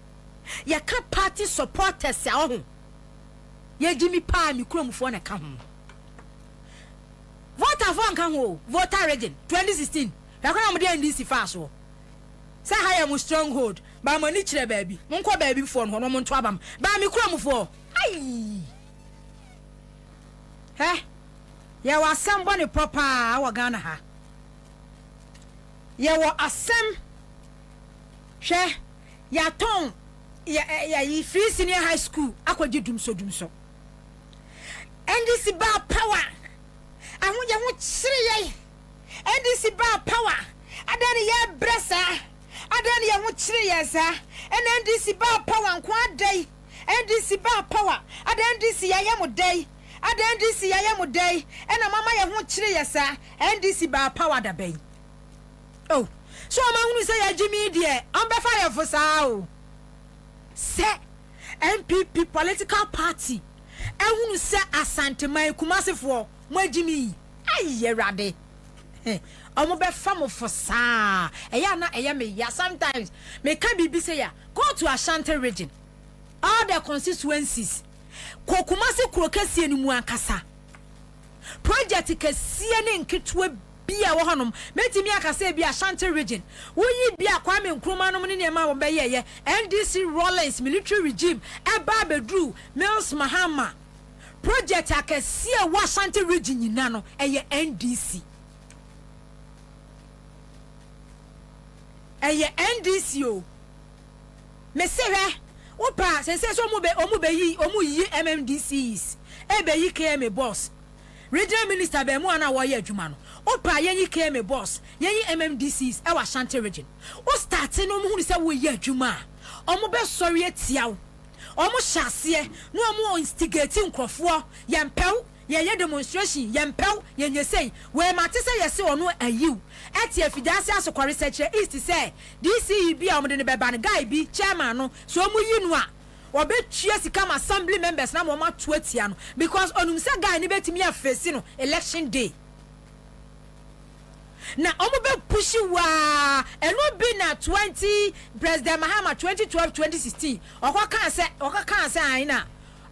ya ka party supporters ya ohu ya Jimmy pa mi kuro mfo na ka ho voter for nka ho voter region 2016 ya kwa mo de NDC fa so say higher mu stronghold ba mo ni kire baabi mo nko baabi fo no mo nto abam ba mi kuro mfo ai ya wa somebody proper wa Ghana ha ye wo asem hwe ya ton ya free senior high school akwaje dumso NDC ba power ahunje ho kire ye NDC ba power adani ye bresa adani ye ho kire ye sa NDC ba power nko adai NDC ba power adani NDC ya mo dai adani NDC ya mo dai ena mama ye ho kire ye sa NDC ba power da bai. Oh, so amahunu say ya Jimmy there, be fire for sao. Say NPP political party. Ehunu say Asante man Kumasi for mo Jimmy. Aye rade. Omo be fam for sa. Eya na eya me ya sometimes me can be say ya go to Ashanti region. All the constituencies. Ko Kumasi kuro kese ni mu ankasa. Project kese ne nketwe bia wo honom metimi aka say bia Ashanti region woyi bia Kwame Nkrumah no ne nema wo beye NDC Rollins military regime eba bedru Mills Mahama project akasie wa Ashanti region nyina no eye NDC o me se hwe opa sense so omu yi MMDCs ebe yi KM boss regional minister be mu ana wo ye adwuma no opa yenyi KM boss yenyi MMDCs e wa Ashanti region o start no mu hu se wo ye adwuma omu be sori atia wo omu hyase no omu instigate nkrofo yempew ye demonstration yempew yenye sei we mate se yese ono ayiw ati afidase asokore seche east say DCE bi omo de ne beba ne guy bi chairman no so omu yi no a obetua sika ma assembly members na mo ma to atia no because onum se guy ne betimi afesi no election day na omo be pushi wa eno bi na 20 President Mahama 2012 2016 okaka se aina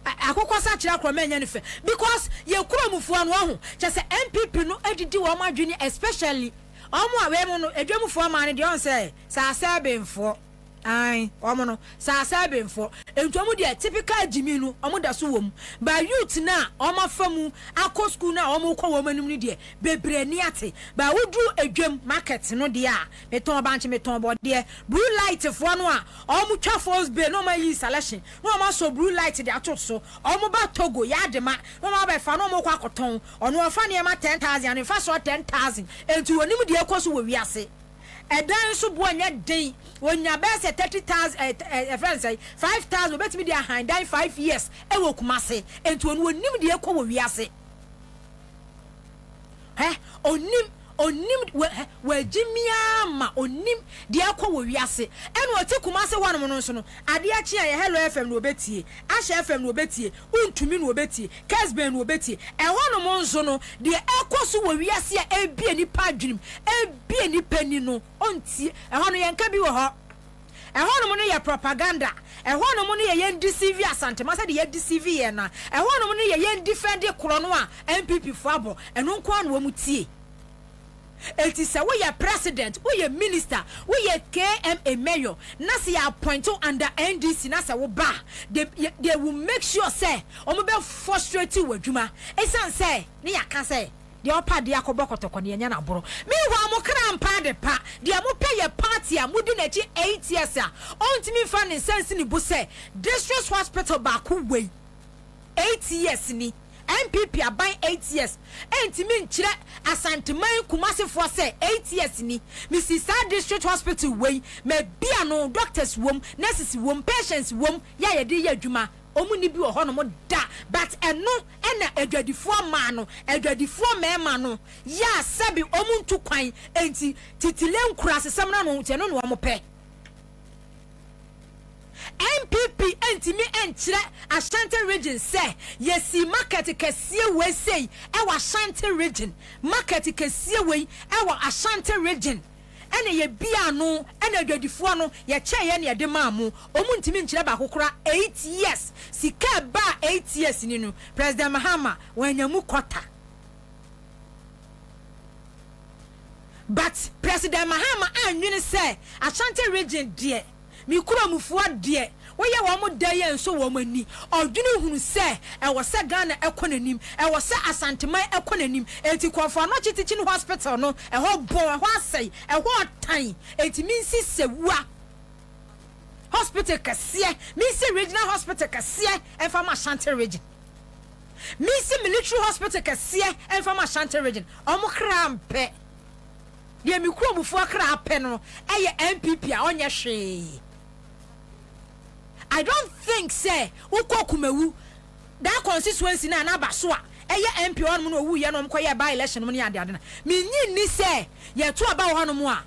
akokosa kira kroma nya ne fe because ye kuromufu anu ho che se NPP no adidi wo ma adwini especially omo awe mu no adwamufu ama ne de on say sa sebemfo ai omo no sa sebemfo entomu de typical jimi no omo da so wom ba youth na omo famu akọ school na omo kọ wom anum ni de bebre ni ate ba wodu adwam market no de a meton banche meton bo de blue light fo no a omo twa force be no ma yi selection no omo so blue light de ato so omo ba Togo ya de ma no ma ba fa no omo kwa akoton ono ofa ne ma 10,000 and fa so 10,000 entu onim de ekoso wo wiase edan so bo anya den wonya be se 30,000 friends say 5,000 betimi dia hand dan 5 years e wo kumase entu onu onim de ekọ wo wiase onim we jimia ma onim de ekọ wo wiase enu oti kumase wanom no so no ade a chi ya Hello FM no obetie Asha FM no obetie untumi no obetie Kesben no obetie ehonom nso no de ekọ so wo wiase a ebie ni padwunim ebie ni pani no ontie ehono yenka bi wo ho ehonom no ye propaganda ehonom no ye NDCV asante ma se de ye DCV ye na ehonom no ye defend kro no a NPP fo abo eno nko an wo mutie eti se we ye president we ye minister we ye KMA mayor na se ya appoint under NDC na se wo ba they will make sure say omo be frustrate wadwuma esan say ne yaka say de opa de akobokotoko ne nya na boro me wa mo krampa de pa de mo pay ye party a mudi na chi 8 years a ontimi fa ne sense ni bo say district hospital ba ku we 8 years ni NPP aban 8 years entimi nchire asanteman kumase fo say 8 years ni Mrs. District Hospital wey me bia no doctors wom nurses wom patients wom ya ye de adwuma omu ni bi wo ho no mo da but eno na adwadifo ma no adwadifo mema no ya sabi omu ntu kwan enti titile nkura sesam na no te no no mo pe NPP entimi enchire Ashanti region say yesi market kesie we say e wa Ashanti region market kesie we e wa Ashanti region ene ye bia no ene adwadifo no ye che ye ne de maamu omu ntimi enchire ba kokora 8 years sika ba 8 years ni no President Mahama wanyamu kwata but President Mahama anwene say Ashanti region de mi kura mufuwa de woye wo mo daye nso wo mani odwene hunu se e wo se Ghana ekononim e wo se asanteman ekononim enti kwafo no chitichi hospital no e ho bo e ho asai e ho tan enti minsi sewua hospital kase minsi regional hospital kase e fa ma Ashanti region minsi military hospital kase e fa ma Ashanti region omo krampe de mi kura mufuwa krampe no eye NPP a onye hwe I don't think say ukokumewu that constituency na na baso a eye MP on no wu ye no mkoye by election no ne ade ade na menyi ni say ye to aba wo no mu a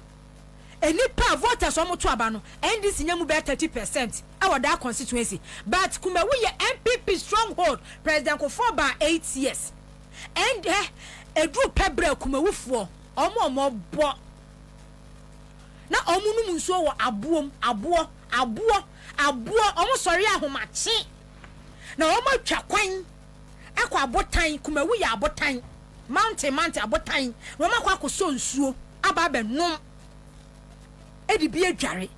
enipa voters o mo to aba no NDC nyamu be 30% our that constituency but kumewu ye MPP stronghold President Kofo ba 8 years and edu pebre kumewu fo omo bo na omu nu nso wo abo omo sori ahomache na omo twa kwan akwa abotan kumawu ya abotan mountain abotan wo makwa akoso nsuo aba benom edi bi adware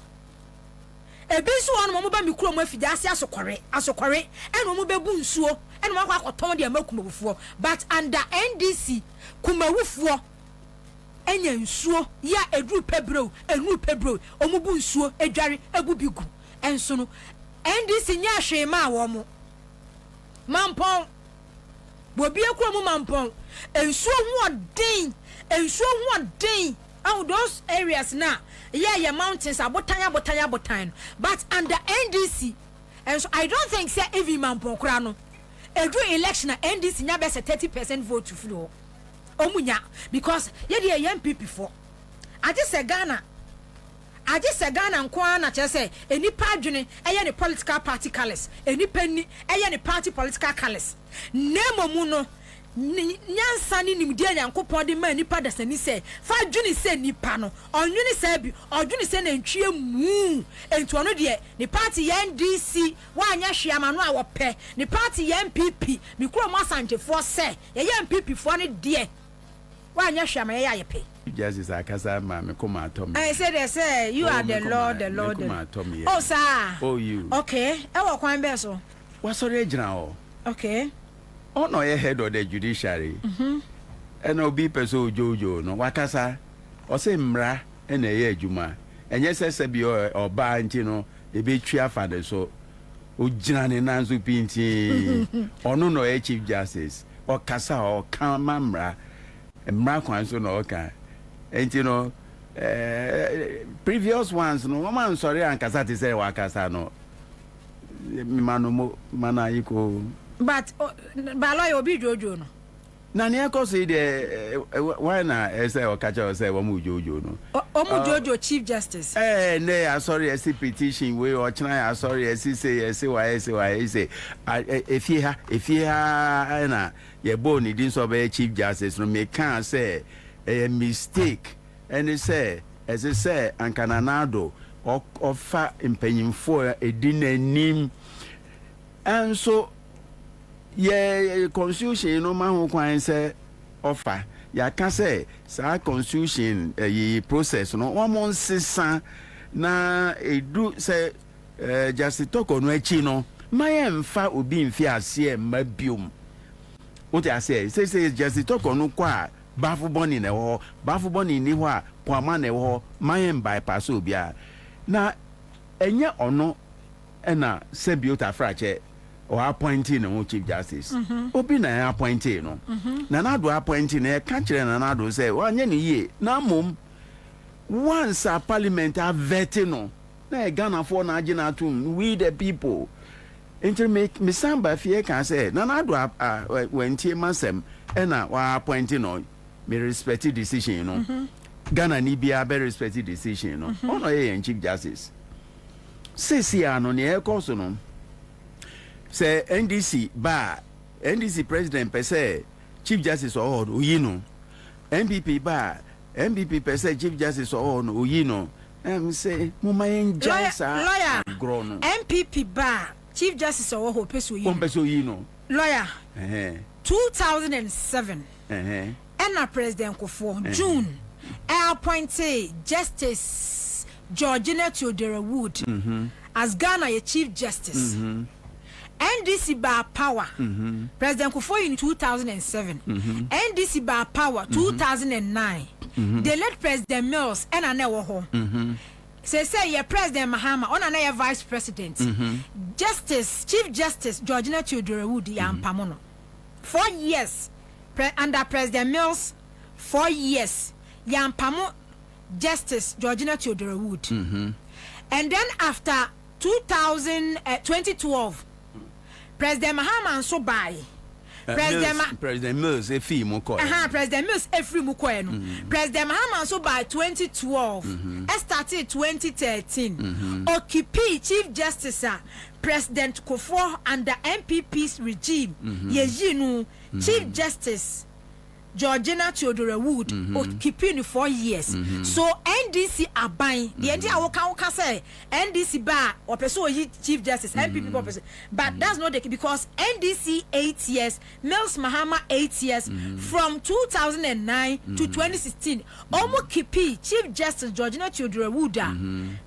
ebi so won mo ba mi kuro mo afija ase asokore eno mo bebu nsuo eno makwa akoton de makumawufo but under NDC kumawufo enya nsuo ya edru pebro omubu nsuo adware egu bigu enso no NDC nya hwema wo mo mampon bobi ekuro mu mampon ensuo hu odin out those areas now yeah mountains abotan but under NDC and so I don't think say every mampon kura no edu election NDC nya be 30% vote to flow omunya because ye dey NPP for I just say Ghana nko na che say enipa adwene eye ne political party colors enipa ni eye ne party political colors nemo mu no nyansa ni nimdia nyankopon de ma nipa dasani se fa adwene se nipa no onwene se bi odwene se na ntwie mu ento no de ni party NDC wa anya hwiama no a wo pe ni party NPP mi kuro mo asanjefo se ye NPP fo ne de wa anya hwiama ye ya pe Justice akasa ma me come atom. I said they say you are the Lord. Oh sir. Oh you. Okay. E wo kwan be so. What sorry gina o? Okay. Oh no, you head of the judiciary. And obi person jojo no wakasa. O say mra e na ye adwuma. Enye se bi o ba nti no e be twia fade so. O gina ne nanzo pinti. Ono no e chief justice. O kasa o kan mamra. Mra kwan so no ka. And you know, previous ones, no woman sorry and Kasati say wakasa no. Mana iko. But lawyer obi jojo no. Na ne ko say the why na say okacha say womu jojo no. Omu jojo chief justice. Ne sorry see petition we or china sorry say why say if you na ye bo ni din so be chief justice no me can say a mistake and it say as I say ankananado offer impanyimfo edinanim and so ye constitution no ma ho kwan say offer ya ka say sa constitution ye process no one mon sesa na edu say just talk on achi no mayemfa obi mfi ase mabiom what I say just talk on kwa bafu boni ne ho bafu boni ni ho a poama ne ho mayem bypass obia na enye ono na sebiota frache o appointing no chief justice obi na appointing no na do appointing na ka kire na do say wanye ne ye na mom once a parliament a vetting no na Ghana for na agina tum we the people enter make me samba fie can say na do when tie masem na wa appointing no me respect decision no Ghana ni bia be respect decision no ono ye chief justice sesi ano ne e course no say NDC president per se chief justice or oyino NPP per se chief justice or oyino say mama enjasa lawyer grown NPP chief justice or ho peso oyino lawyer 2007 Ena President Kofo June appointed Justice Georgina Theodore Wood as Ghana a Chief Justice. NDC by power. President Kofo in 2007. NDC by power 2009. They let President Mills and Anewo home. Say your President Mahama on another Vice President. Chief Justice Georgina Theodore Wood Yampamono. 4 years. Under President Mills, 4 years. Yampamo Justice Georgina Theodore Wood. And then after 2012, President Mahama and so by President Mills a fee mo President Mills a free mukoeno. President Mahama and so by 2012. Started 2013. Occupy Chief Justice President Kofo under MPP's regime. Yejinu Chief Justice Georgina Theodore Wood keeping 4 years. So NDC aban the idea I say NDC bar or person Chief Justice NPP person, but that's not the case because NDC 8 years, Mills Mahama 8 years from 2009 to 2016. Almost keep Chief Justice Georgina Theodore Wood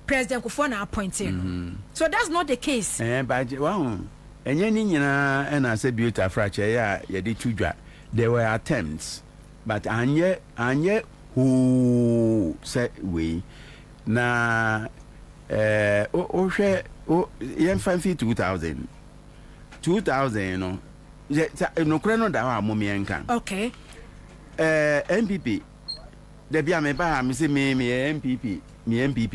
President Kufona appointing. So that's not the case. But wow, and and I said beauty fracture, yeah, did two drag. There were attempts, but anye who said we na yen 2000 no no kreno da wa mo mienka. Okay. NPP de bia me ba me say me NPP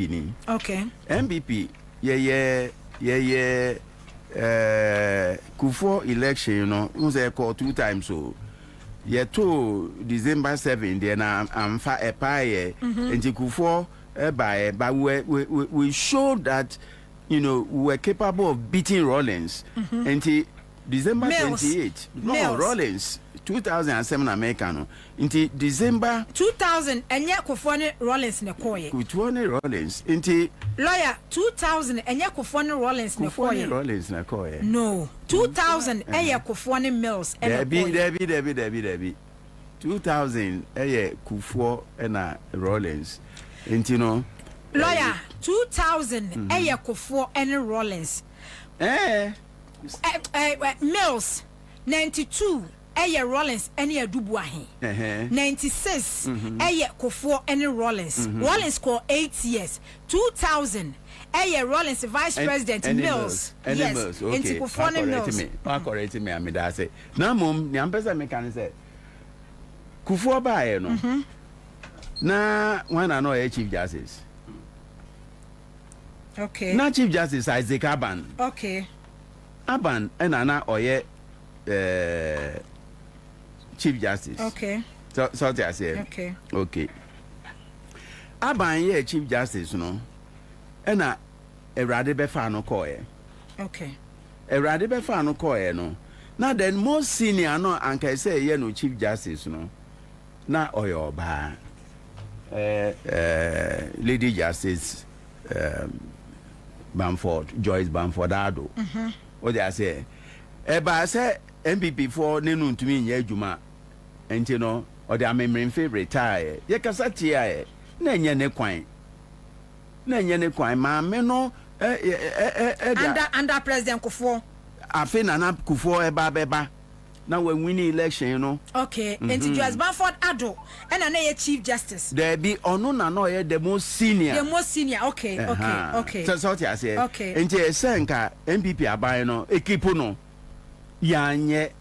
ni. Okay. NPP ye Kufo election no say call 2 times so ye to December 7 then I'm fa a pie and Kufo but we showed that we were capable of beating Rollins and December 28 Rollins 2007 American into December 2000 and yet Kufone Rollins ne koye Kufone Rollins into lawyer 2000 and yet Kufone Rollins ne koye no 2000 and yet Kufone Mills Debbie 2000 Kufo and Rollins into lawyer 2000 and yet Kufo and Rollins Mills 92 Rollins any Dubuahi 96 Kofo any Rollins Rollins score 8 years 2000 Rollins vice president Mills yes okay correct me I mean that say now mom ni ampesa me can say Kufo ba no na when I know chief justice okay na chief justice Isaac Aban okay Aban and Nana Oye Chief Justice. Okay. So I say. Okay. Aban ye Chief Justice no. And Erade befa no koye. Okay. Erade befa no koye no. Now then most senior no anka say ye no Chief Justice no. Na oyo ba. Lady Justice Bamford, Joyce Bamford Ado. What they say? Eba say MPP for nenu ntumi nye adwuma enti no or the amemrin favorite tie ye kasa tie na enye ne kwan ma me no under president Kufo afi Nana Kufo eba na we win election no okay enti Joyce Bamford Ado and na ye chief justice there be ono na no ye the most senior okay so what I say okay enti esenka MPP aban no ekipo no yanye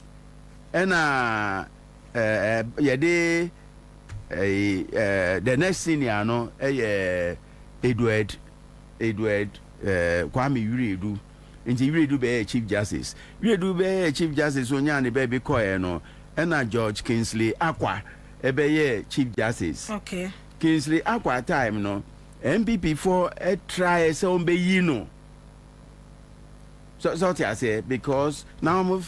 ena yede the next senior no Edward Kwame Yuridu nti Yuridu be chief justice chief justice onya ne be koye no ena George Kingsley Akwa ebe chief justice okay Kingsley Akwa time no MPP for try say on be yi no so I say because now we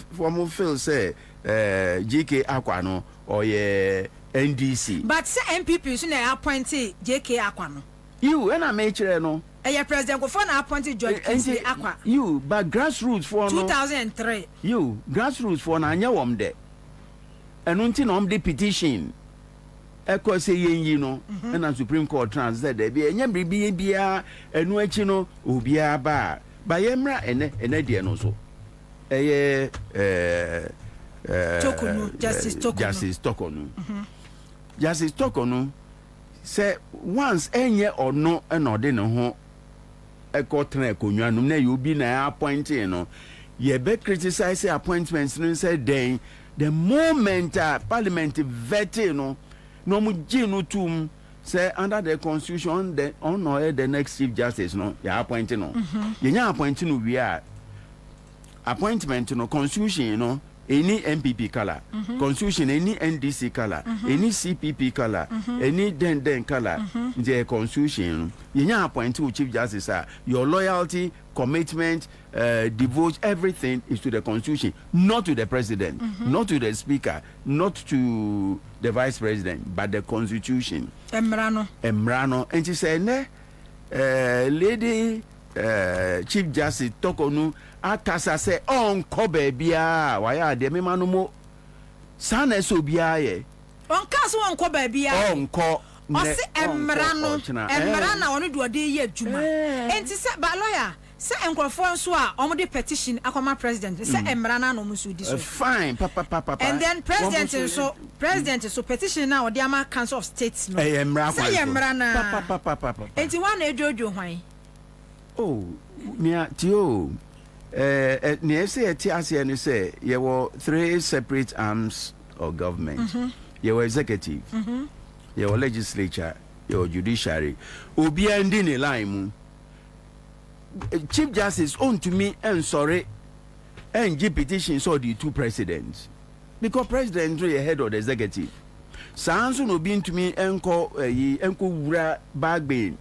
feel say GK Akwa no or NDC but say MPP so na appointed JK Akwa no you and I make sure no president Kufo na appointed George Kingsley Akwa you but grassroots for 2003 you grassroots for na anya wom de enunti na the petition eko say yen no na Supreme Court trans said there be enya bribi bia enu achi no obia ba yemra ene de no so Justice Tokonu Justice Tokonu say once enye or no de no ho ekotra ekonwanum na you be na appointing no ye be criticize appointments no say then the moment parliament vetting no mu ginu tum say under the constitution the honor the next chief justice no ya appointing no ye nya appointing no we are appointment no constitution no any NPP color, constitution any NDC color, any CPP color, any den color, the constitution. You appoint to Chief Justice, your loyalty, commitment, devote everything is to the constitution, not to the president, not to the speaker, not to the vice president, but the constitution. Emrano. And she said, lady Chief Justice Tokonu akasa se on kobe bia waya de me manumo sana so bia ye on kaso on kobe bia on ko o se emra na onu do de ye adwuma enti se ba lawyer se enkrofo nso a omo de petition akoma president se emra na no musu di so fine papa and then president so petition na odi ama council of states no emra se emra na papa enti one ejojo hwan oh mia tio near say TRC say you were 3 separate arms of government. You were executive, you were legislature, you were judiciary. Obi endi ne line Chief Justice on to me and sorry and petition saw the 2 presidents because president is head of the executive. Sounds no be to me enko wura bagbe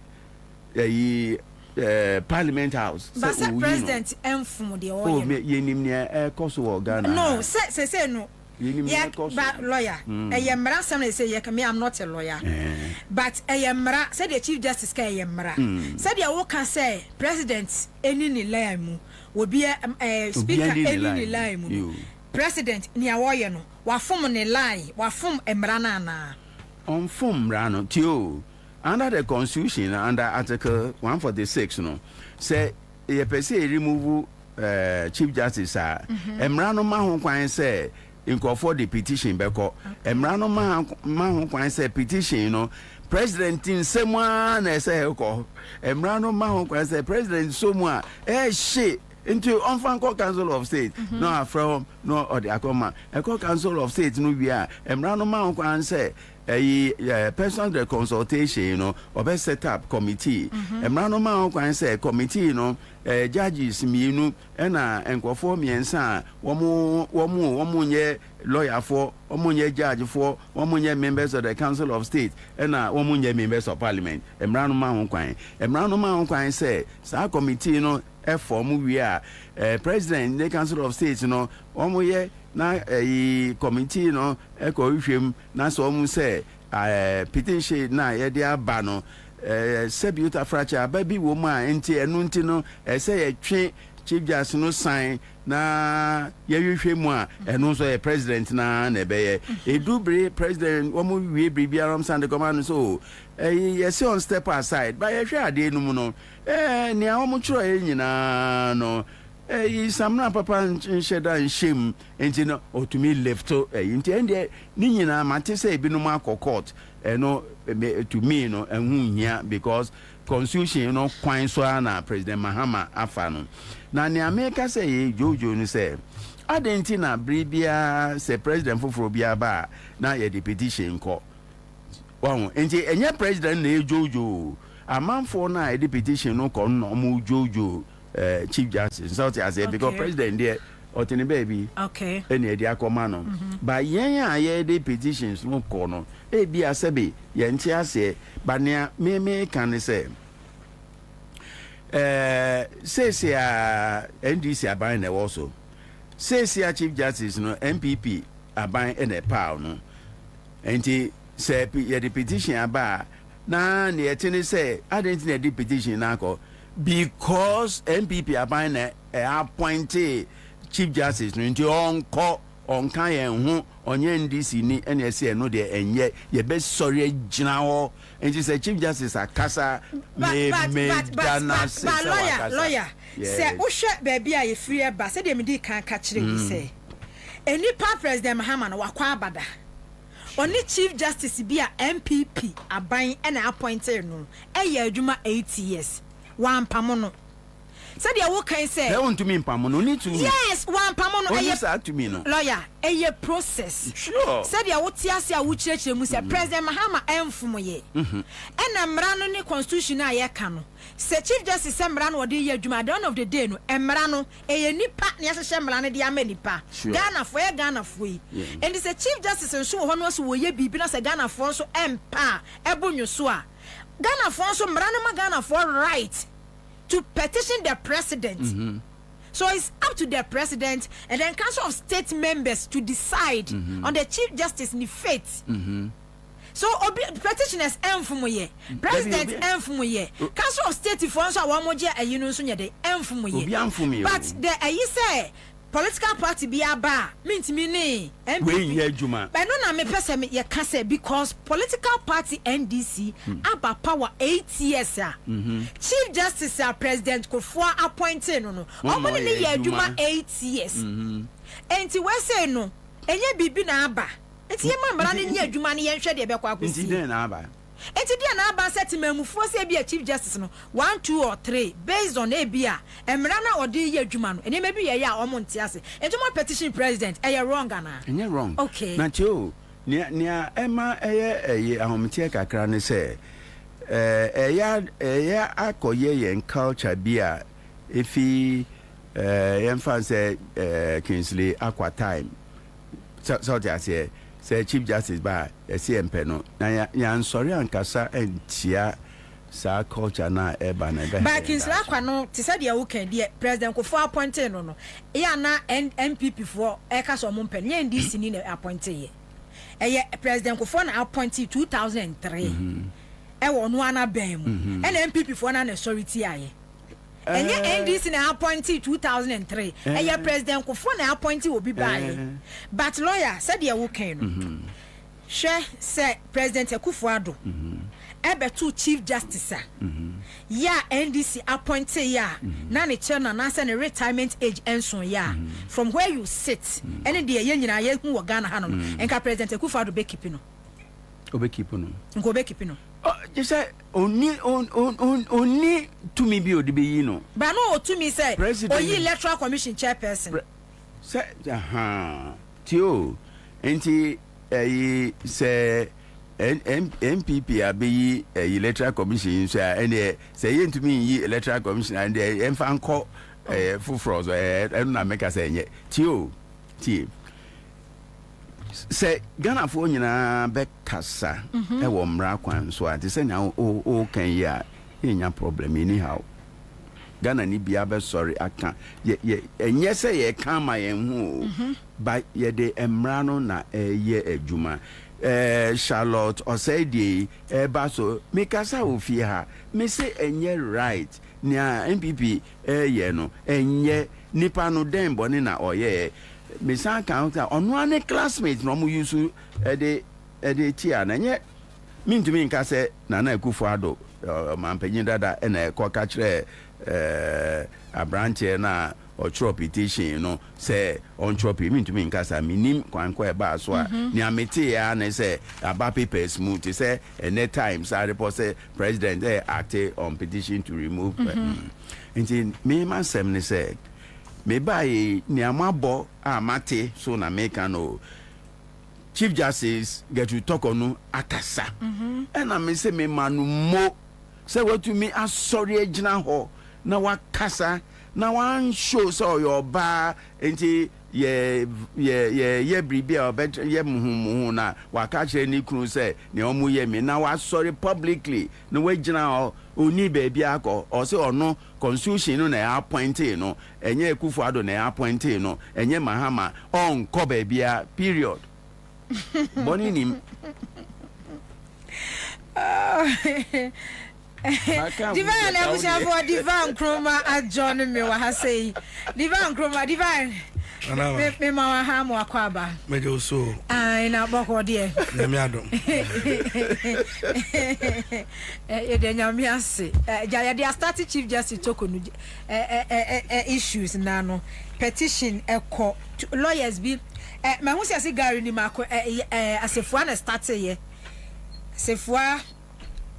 Parliament House. But say president enfum de oye. Oh, me yenim ne koso Ghana. No, say no. Yeah, but lawyer. Mra some say I'm not a lawyer. But mra say the Chief Justice ka mra. Say the wo can say president eni ni lie mu will be speaker eni ni lie mu. President ni awoye no wa form ni lie wa form mra na on form rano tio. Under the constitution, under Article 146, no, say ye per se remove Chief Justice. Emrano mahon kwan say in call for the petition beko. Emrano mahon kwan say petition, no. President in someone say ko. Emrano mahon kwan say president someone shit. Into Unfanko Council of State, no from no or the Akoma, Eco Council of State, no we are, Emrano Mahon say a personal consultation, or best set up committee. Emrano Mahon say committee, judges, me, and conform me and son, one more year lawyer for, 1 year judge for, 1 year members of the Council of State, and 1 year members of Parliament. Emrano Mahon say, Sir committee, form we are president the Council of States omo ye na committee eko hwem na so omo say petition na ye de aba no sebuta fracture baby woman enti enu nti no say ye twe Chief Justice no sign na ye hwehwemu a enu so ye president na be ye edubre president omo wie bribiaram sande command so ye say on step aside but ye hwe ade no mu no ni a omo churo ye nyina no samna papa nsheda nshim enti no otumi lefto enti ende ni nyina mate say ebinom akọ court no to me no enhu hia because constitution no kwan so na President Mahama afa no na ni America say jojo ni say adenti na bribia say president foforo bia ba na ye the petition ko won enti enye president na jojo amanfo na ye the petition no ko no mo jojo Chief Justice so I say because president there otini baby okay eni e dia akoma no ba yen a ye the petitions no ko no e bia sebe ye nti ase ba ne me kan say say NDC aban na also say Chief Justice no NPP aban e power no enti say ye the petition aba na ne etini say identity na the petition na ko because NPP aban na appointed Chief Justice no nti on kan yen ho onye NDC ni NSC no de enye ye be sorry gina ho nti say Chief Justice akasa me dana lawyer say wo hwe baby a ye free e ba say de me di kan ka kire yi say enipa President Mahama no wakwa abada oni Chief Justice bi a NPP aban na appointed no e ye adwuma 8 years one pamono Said you wo kan say. They want to me pamo no need to. Yes, one pamo no aye to me no. Lawyer, a process. Sure. Said you wo tiase a wo chirechire mu say President Mahama emfom ye. Na mmara no ne constitution a ye ka no. Say Chief Justice mmara no de ye adwuma at the end of the day no mmara no eye nipa ne ahyehyɛ mmara no de ama nipa. Ghana for ye Ghana for yi. And the Chief Justice nso ho no so wo ye bibi na say Ghana for so empa ebunyo so a. Ghana for so mmara no ma Ghana for right to petition the president. So it's up to the president and then Council of State members to decide on the Chief Justice ni fate. So petitioners emfumoye, president emfumoye, Council of State for so awamoje ayinu so nyede emfumoye. But the ayi say political party be aba means me ne NPP. But no na me pese me ye ka say because political party NDC aba power 8 years Chief Justice President Kofo appointed no omo ne ye adwuma 8 years enti we say no enye bibi na aba enti ye mambra ne nye adwuma ne ye hwe de be kwa akosi enti den na aba enti dia na aba set mamufo se bia Chief Justice no 1 2 or 3 based on e bia emra na odi ye adwuma no ene mebi ye ya omo ntia ase enti mo petition president e wrong ana enye wrong okay na tio nia ema eye ahomtie kakra ne se eya akoye yen culture bia efi yemfa se Kingsley Aqua time so they say Chief Justice ba CMP no na ya sorry ankasa entia sa culture na eba na ebe ba Kingsley Aqua no ti said ya weekend there President Kofo appointed no ya na NPP for e ka so mo mpen ye NDC ni na appointed ye President Kofo na appointed 2003 e wo no ana ben mu e na NPP for na authority aye enye NDC na appointed 2003 President Kofo na appointed obi bae but lawyer said ya weekend no she say President Akufo-Addo ebe to Chief Justice ya NDC appointed ya na ne chairman na say retirement age enso ya from where you sit any dey ye nyina ye hu wo Ghana ha no enka President Akufo-Addo be keep no obekeep no nko be keep no just say oni to me be odibe no but no to me say oyi electoral commission chairperson say tio enti say NPP abeyi electoral commission so and say ye to me yi electoral commission and emfa anko fufro so na make say nye tio say Ghana for nyina be kasa e wo mra kwan so ati say na o kan ya nya problem anyhow Ghana ni bia be sorry aka ye enye say ye kan ma ye hu ba ye de emra no na ye adwuma Charlotte or say di ba so me kasa ofie ha me say enye right nia NPP ye no enye nipa no den bone na oye me san kan onu ane classmate no mu use de tia na nye mintumi nka se Nana Akufo-Addo mampanyin dada na ko ka kire abranche na ochro petition no se on chop mintumi nka sa minim kwanko e ba so a ni amete ya na se aba papers mu to say any times I report say president acted on petition to remove nti me man sem ni say me buy ni amabo amate so na make no Chief Justice get to talk on akasa and I me say me manu mo say what to me as sorry ejina ho na wakasa na wan show so your ba enti ye bribia obet ye muhu na waka kire ni kunu say ne omu ye me na wa sorry publicly na we gina oni baby akọ o say ono constitution no na appoint no enye Akufo-Addo na appoint no enye Mahama on ko baby period boni nim Divine ebusia for Divine Kroma adjourn me wa ha say Divine Kroma Divine me ma ha mo akwaba me do so ai na boko de na me adom de nyame ase ja they start Chief Justice tokonu issues na no petition eko lawyers be ma hu se gari ni mako asefua na start ye asefua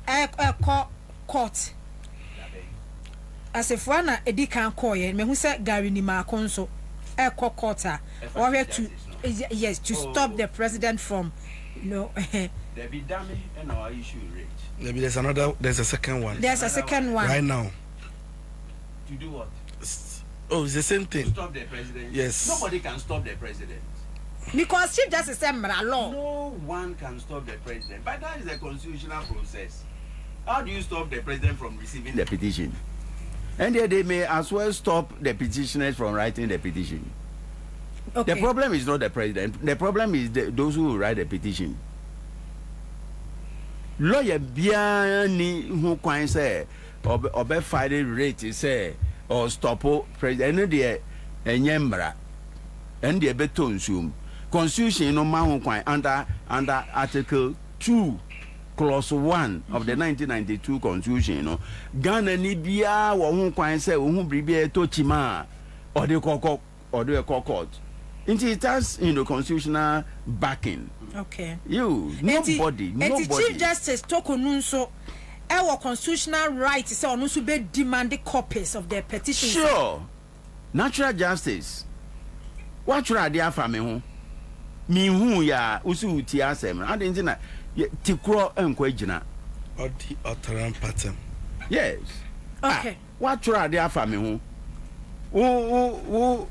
eko court as if one edi kan koye me hu say Gary ni ma konso e kokota or to yes to stop the president from there be damage and our issue rate. Maybe there's a second one. There's a second one right now. To do what? Oh, it's the same thing. To stop the president. Yes. Nobody can stop the president. because Chief Justice said law. No one can stop the president. But that is a constitutional process. How do you stop the president from receiving the petition? And they may as well stop the petitioners from writing the petition. Okay. The problem is not the president. The problem is those who write the petition. Lawyer biani who can say or fighting rate say or stop president and the enyembra and the beton constitution no man under Article 2 Clause 1 of the 1992 Constitution, no Ghana ni bia wo hu kwan say wo hu bribe to chima or the court. It has constitutional backing. Okay. Nobody. Chief Justice Tokonunso our constitutional right say onu so be demand copies of their petitions. Sure. Natural justice. What should I do for me ho? Me hu ya usu ti asem. I didn't na tikro enkwagina. Odi otaran pattern. Yes. Okay. What should I do for me ho?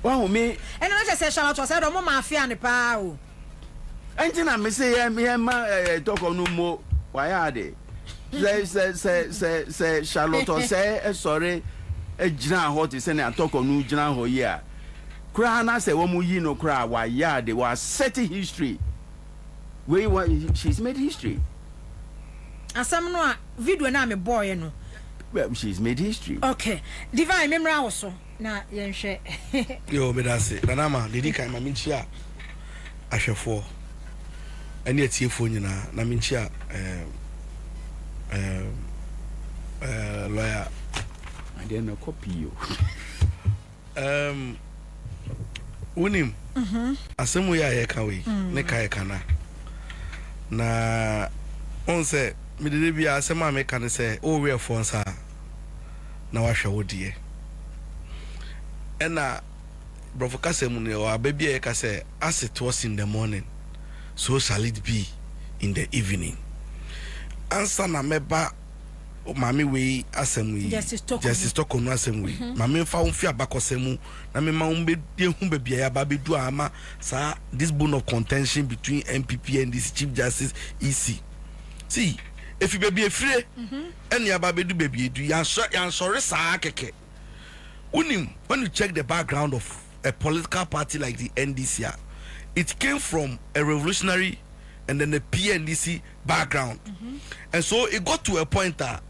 Wow me. And I just say shout out say do mafia ne pa o. Entina me say me ma talk on no mo why are they? Say Charlotte say sorry ejina ho ti say na talk on no jina ho yi a. Kra na say wo mu yi no kra why are they was setting history. She's made history. Asam no a video na me boy no. Well, she's made history. Okay. Divine memory also. Na yenhwe. Yo me da say Nana AMA lady kan ma minchia ahwefo ene atiefo nyina na minchia lawyer and then a copy you. Unim asemu ya ye kan we ne kai kana na on say me de bia asema me kan say o we fon sa na wa hwe wodie ena brofo kasemu ne o ababi e ka say as it was in the morning so shall it be in the evening answer na meba mami we asem we justice talk on asem we mami fa unfi abakosemu na me ma umbe de hu bebia ya ba bedu ama sa this bone of contention between NPP and this Chief Justice EC. See if you be free and ya ba bedu bebia du yan sorry sa keke unim when you check the background of a political party like the NDC, it came from a revolutionary and then a PNDC background. And so it got to a point that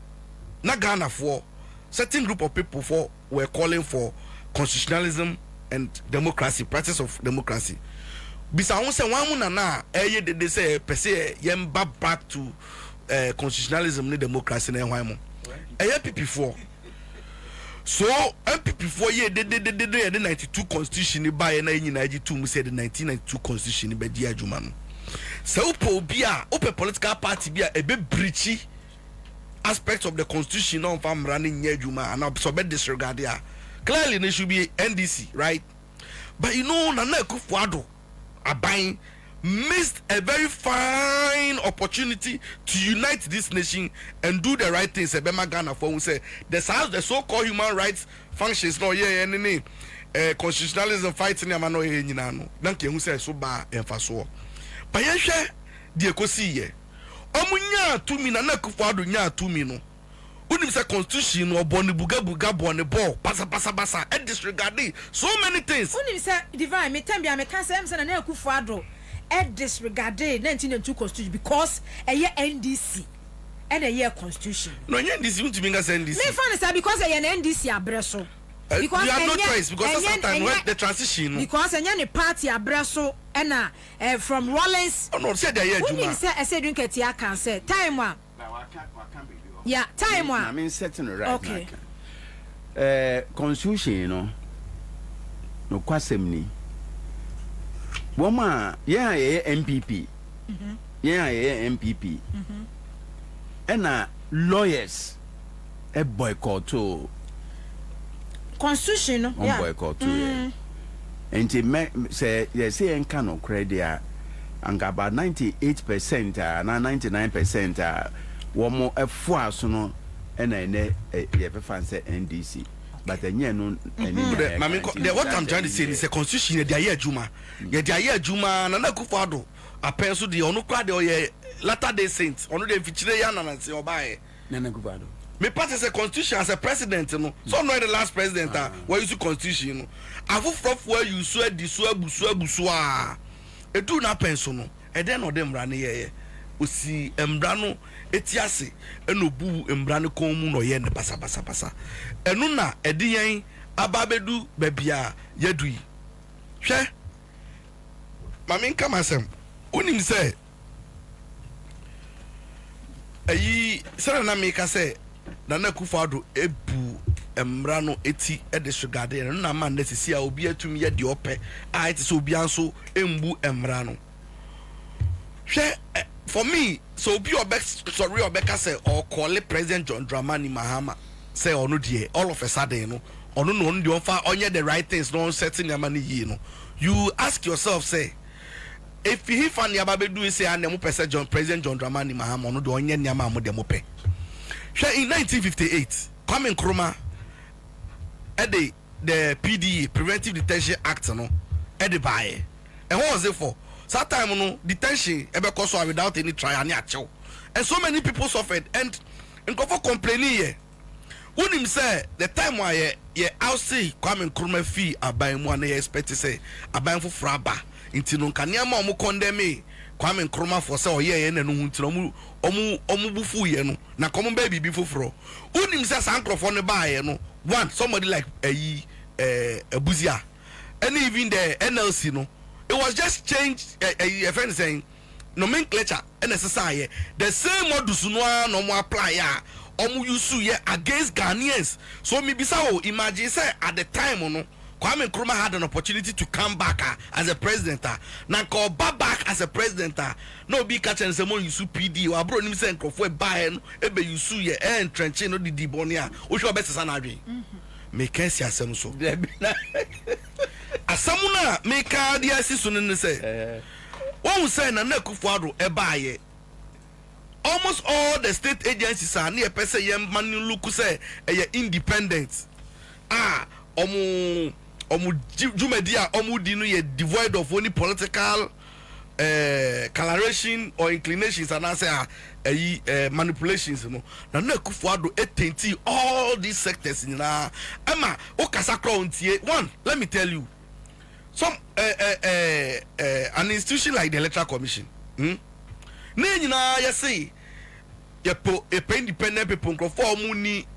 na Ghana for certain group of people were calling for constitutionalism and democracy, practice of democracy. Bisa won say wan mu na they say per se yem back to constitutionalism and democracy na hwan mo. PP4. So MPP4 ye the 92 constitution by na nyina agi tu mu say the 1992 constitution be di adwuma no. So open political party be a be breachy aspects of the constitution on farm running near Juma and absorb disregard there. Clearly there should be NDC, right? But you know Nana Akufo-Addo Aban missed a very fine opportunity to unite this nation and do the right things. Ebema Ghana for say the so-called human rights functions no any constitutionalism fighting no nyina no. Danke hu say so ba emfaso. But yehwe de ekosi ye. Omunya tumi Nana Akufo-Addo nya tumi no. Unim say constitution no boni buga boni ball basa and disregard so many things. Unim say divine me time bia me kan say em say Nana Akufo-Addo disregarded 1992 constitution because a year NDC and a year constitution. No, NDC won't be NDC. Me find say because a year NDC abreso. Because you have no choice because sometimes when the transition. Because any party abreso and from Rollins. Oh no, say the year Juma. When say I say drink it here can say time one. Yeah, time one. I mean setting right. Okay. Constitution, you know. No kwasemni. Woma yeah MPP. Yeah MPP. And lawyers a boycott to constitution no yeah boycott too enti me say enka no credit and about 98% na 99% womo efo aso no ene ye befa say NDC but enye no what I'm trying to say is a constitution dey aye adwuma ye dey aye adwuma na Akufo-Addo apen so dey onu kwa dey oye Latter Day Saints onu dey fichire ya na nse obae Nana Akufo-Addo me part as a constitution as a president no so no the last president where you constitution no afufrofo you so adiso abusu a edu na penso no e den no dem rane ye osi embra no etiase enobu embra no konmu no ye ne basa enu na ediyen ababedu babia yadui hwe mami nka masem unim se ayi sere na me ka se Nana Akufo-Addo ebu embra no eti edisregard no na man nesisi a obi atum ye de ope a it so obi anso embu embra no hwe for me so obi obeka say or call President John Dramani Mahama say ono die all of a sudden no ono no ndi onfa onye the right things no setting amani yi no you ask yourself say if he fan ya babedu say anemu President John Dramani Mahama ono do onye nyama amode mo pe. In 1958, Kwame Nkrumah, the PDA, Preventive Detention Act, no, buy. And what was it for? That time, no, detention, without any trial, and so many people suffered. And go complaining here. When him say the time why I'll say Kwame Nkrumah fee abaying one expect to say abaying for fraba. Inti no kanyama omu condemn Kwame Nkrumah for say oye ye na no hunti omu bufu ye no na komo baby bi foforo unim say sankrofo ne ba ye no one somebody like Abuzia and even the NLC no it was just changed a friend saying nomenclature necessary the same modus no mo apply ya omu use ye against Ghanaians so me bisa o imagine say at the time no Kwame Nkrumah had an opportunity to come back as a president. Now call back as a president. No be catch and someone you su PD or bro him say Nkrofo buy ebe you su ye entrench no di dibonia. O sure best sanadwe. Me can see asem so. Asamuna me ka dia sisu ne say. One say na Akufo-Addo e buy almost all the state agencies are near person yem manu look say independent. Jumedia omudinu ye devoid of any political coloration or inclinations and answer manipulations no na Akufo-Addo etenti all these sectors na ama okasakra ontie one let me tell you some an institution like the Electoral Commission na nyina ya say ye po independent people nko for muni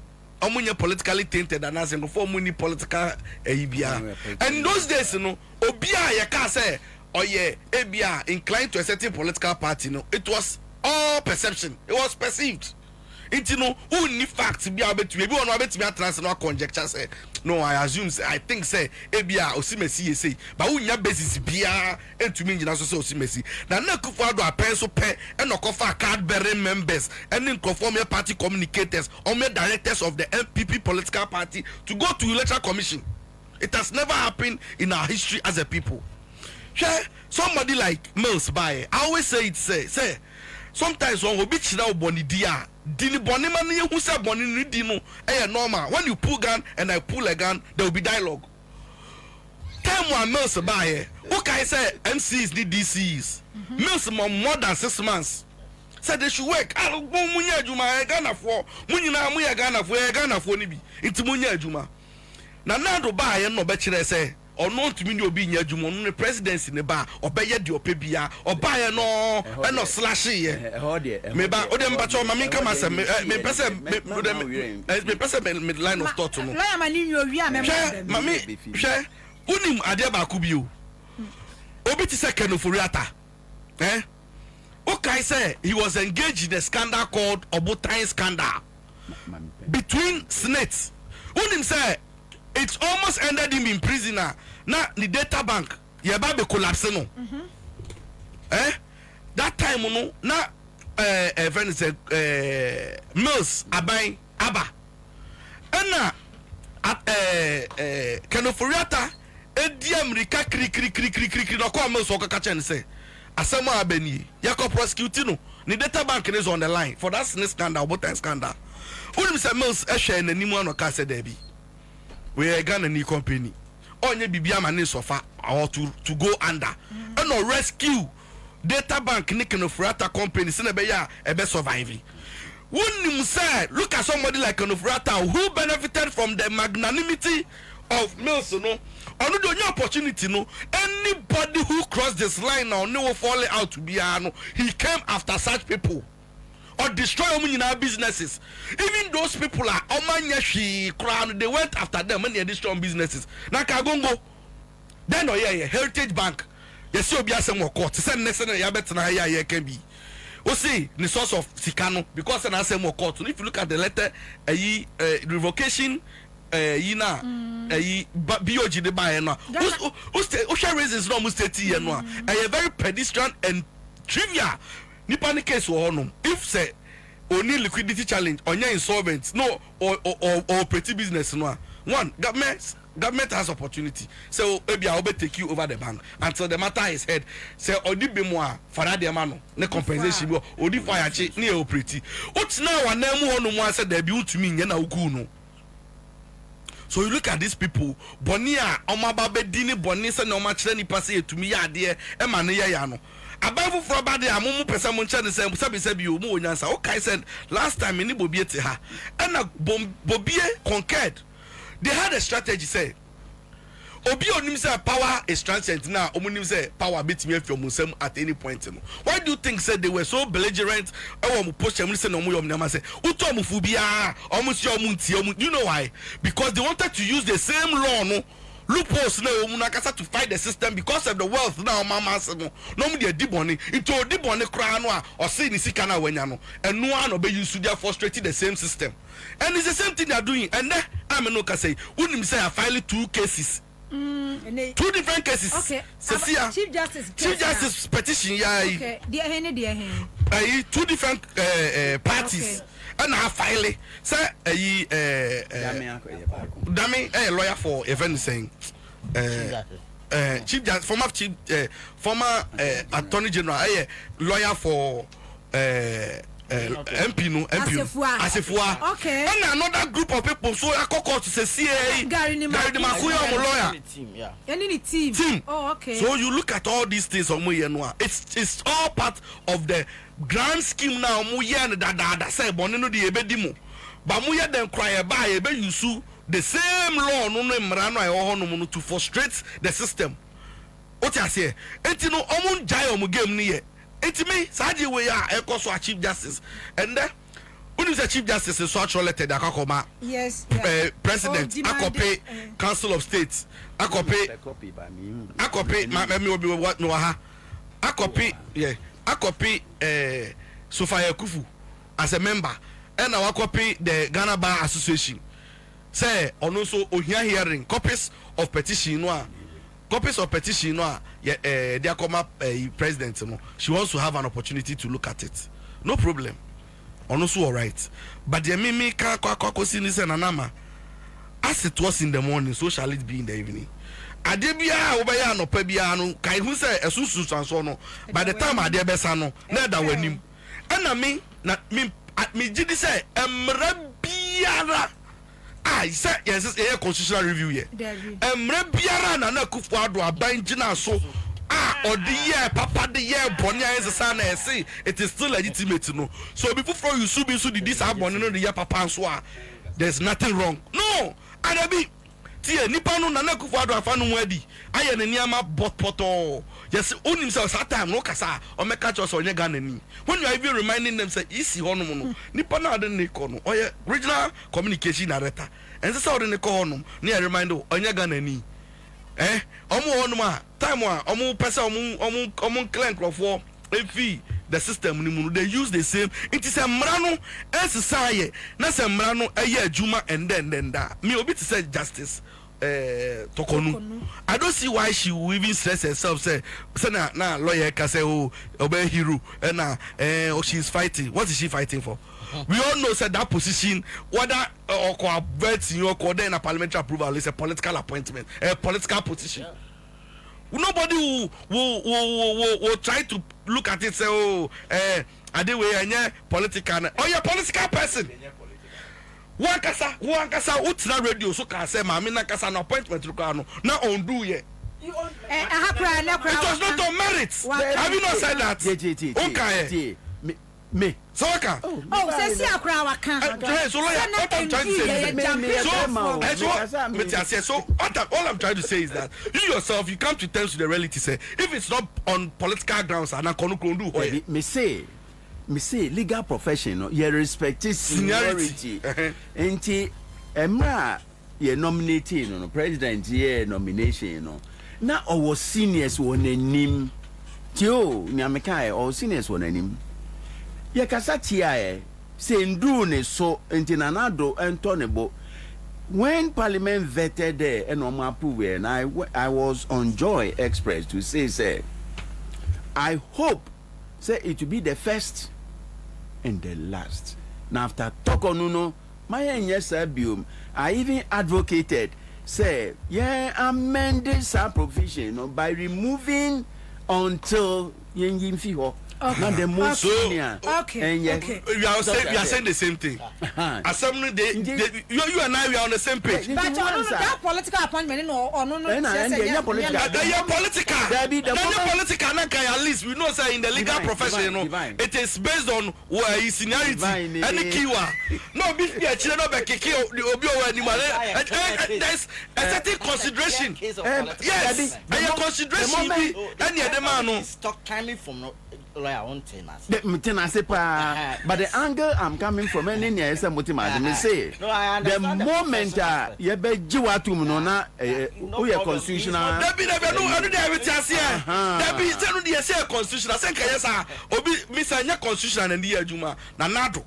omunye politically tainted and as in for muni political ebia and those days no obia ye ka say oye ebia inclined to a certain political party no it was all perception, it was perceived. It's no only facts be able to maybe one bet me trans no conjecture say no I assume say I think say ebia osimesi say but unya basis bia entumi ngina so say osimesi na Akufo-Addo apen so pe e no kofa card bearing members and in conform party communicators or directors of the NPP political party to go to Electoral Commission. It has never happened in our history as a people. Somebody like Mills by I always say it say sometimes when we beach now boni dia dini boni man who say boni ni dino normal. When you pull gun and I pull a gun, there will be dialogue. Time one Mills by okay say MCs need DCs. Mills more than 6 months. Said they should work. I don't go munya juma Ghana for munya muya Ghana for nibi. It's munya juma. Na do buy no betchere say or not to mean you be near Jumon presidency in the bar or by your pebia or buy no slashy. Maybe Odem Bacho Mamika Massa me person line of thought. Mammy, share Unim Adeba Kubio Obiti second of Furiata. Okay, say he was engaged in a scandal called Obotain scandal between Senates. Unim say it's almost ended him in prison now. The data bank, ye ba be collapse no. That time no na friend said Mills abai aba. And Kanoforiata America kri no kwa mills oka kacha say asema abeni yako prosecute no ni data bank is on the line for that scandal but scandal unim say mills ehwe na nimu ano ka say debi we are Ghana ni company onye bibia ma ne sofa or to go under and no rescue data bank ni Kanoforiata company se na be ya e be survive. Unim say look at somebody like Kanoforiata who benefited from the magnanimity of mills no ono do any opportunity no anybody who crossed this line now no will fall out to be no he came after such people or destroy our businesses. Even those people are omanya crown they went after them and they destroy businesses na kagongo then oh yeah Heritage Bank yes you be asem court send next ya betina ya can be we see the source of sikano because na asem court if you look at the letter revocation yina BOG de buy no who share reasons no must say no a very pedestrian and trivial nipa ne case wo no if say only liquidity challenge onya insolvent no or petty business no one government has opportunity so maybe I will take you over the bank until the matter is heard say odi be mo a fara de ma no ne compensation bi odi fire chi ne operate what now anam ho no mo say there be utumi nye na uku no. So you look at these people, Bonia, Omaba Bedini, Boni, and Omacheni Passy to me, dear, Emma Yano. Above for body, a mumu pesamunchan, and Sabi said you more answer. Okay, said last time in Bobiete ha, and a Bobie conquered. They had a strategy, say. Obio nimsa power is transient now. Omunim say power beat me from Musem at any point. Why do you think said they were so belligerent? Push them listen say utomufubia almost your munti. You know why? Because they wanted to use the same law no loopholes now munakasa to fight the system because of the wealth now mama no me dey diboni into diboni kra no or say ni sika na wanya no and no one obey you they frustrating the same system. And it's the same thing they are doing. And then I'm no ka say unim say I filed 2 cases. Two different cases. Okay. Chief Justice petition. Yeah. Okay. Two different parties. Okay. And I file it. Say Dami lawyer for event saying Chief Justice former Attorney General lawyer for MP no Asefua. Okay. And another group of people so I call to say CA Gary Makuya lawyer. Any team. Oh, okay. So you look at all these things it's all part of the grand scheme now muye and da say bonino di ebedimu. But muye them cry by ebe yusu the same law no mrano no to frustrate the system. What I say? Etino omun jai omu game ni ye. It's me, Saji we are a Chief Justice. And then when is the Chief Justice is so actually elected Akakoma? Yes. President, Akope, Council of State, Akope what no ha. Akope Sofia Kufu as a member. And I copy the Ghana Bar Association. Say on also hearing copies of petition copies of petition they come up president she wants to have an opportunity to look at it. No problem. Also all right. But the mimi can Nana AMA as it was in the morning, so shall it be in the evening. Adebia obaya no pebia no kai hu say esusu sanso no by the time adebesa no na da wanim. Ana me na me gidi say emra biara I said yes, it's a constitutional review here. Biara na Kufuado abanjina so or the year papa the year bonya is the son say it is still legitimate no. So before you sue this abon the year papa so there's nothing wrong. No, and be tie nipa no na Kufuado afanu wedi aye ne niama bot poto. Yes, own himself that time no kasa or make catch us on your gun. When you are even reminding them, say, easy honum, Nipa na den Nicono, or your regional communication narrator, and this out in the corner near reminder on your gun. Omo time one, Omo Pesa, Omo Clank of war, the system, they use the same. It is a Mrano, as a Saye, not a Mrano, a year Juma, and then that. Me obit said justice. Tokonu. I don't see why she will even stress herself. Say na lawyer can say obey hero and she's fighting. What is she fighting for? We all know that position, whether or convert in your code in a parliamentary approval is a political appointment, a political position. Yeah. Nobody will try to look at it say, are they way political? Oh, you're a political person. One kasa, what's that radio? So can say, Mamina Kasa, an appointment now undo ye. It was not on merit. Have you not said that? Okay. Me. So I can. Say see a crowd can. So what I'm trying to say. So all I'm trying to say is that you yourself, you come to terms with the reality. Say if it's not on political grounds, and I can't do. Me say legal profession. You respect seniority. Enti emra ye nominating no president ye nomination no. Na our seniors won anim. Tio nyameka our seniors won anim. Ye kasatia say ndu ne so enti nanado entonebo when parliament vetted there and on approve and I was on Joy Express to say I hope say it will be the first and the last. Now after Tokonuno my yes I even advocated say amended some provision by removing until yen fiho. Okay. Not the most senior. Okay. We are saying the same thing. Assembly, you and I, we are on the same page. But that political appointment, no. Political. At least we know, say in the legal profession, it is based on seniority. Any keyword. No, be children of a there's a certain consideration. Yes, and your consideration be any other man. Stop coming from lawyer on tenants. But the angle I'm coming from any near some me say the moment you be jiwatum no na we constitutional there be no everything here there be say constitutional say kayesa obi misanya constitutional and the adwuma na nado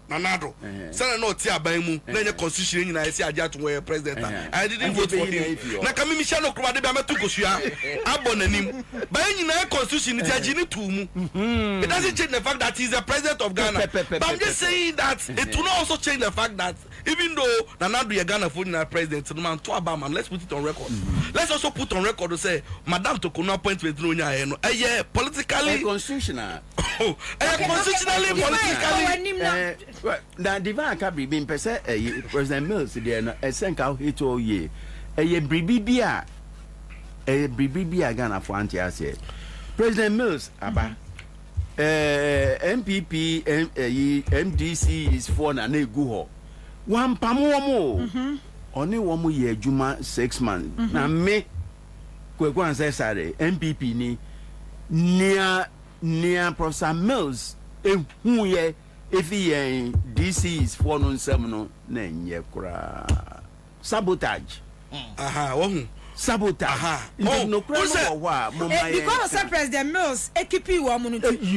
say na oti aban mu na nya constitution nyina say Agyarko we president I didn't vote for him na kami mission no kroma de be ametu kosua abonanim ba nyina constitution ti agini tu mu. It doesn't change the fact that he's the president of Ghana. But I'm just saying that it will not also change the fact that even though Nana Ghana for the president, let's put it on record. Let's also put on record to say, Madame Tokono appointment politically constitutional. Constitutionally, politically. Now, Divine can be President Mills, a sent out hit all year. A bribibia Ghana for anti President Mills, Abba. NPP MDC is for na egu one pamomo only one more year juma 6 months na me kwekwan say sare NPP ni near Professor Mills ehu ye efi DC is for no 7 no na nye kura sabotage sabotage. No because of President Mills, equipi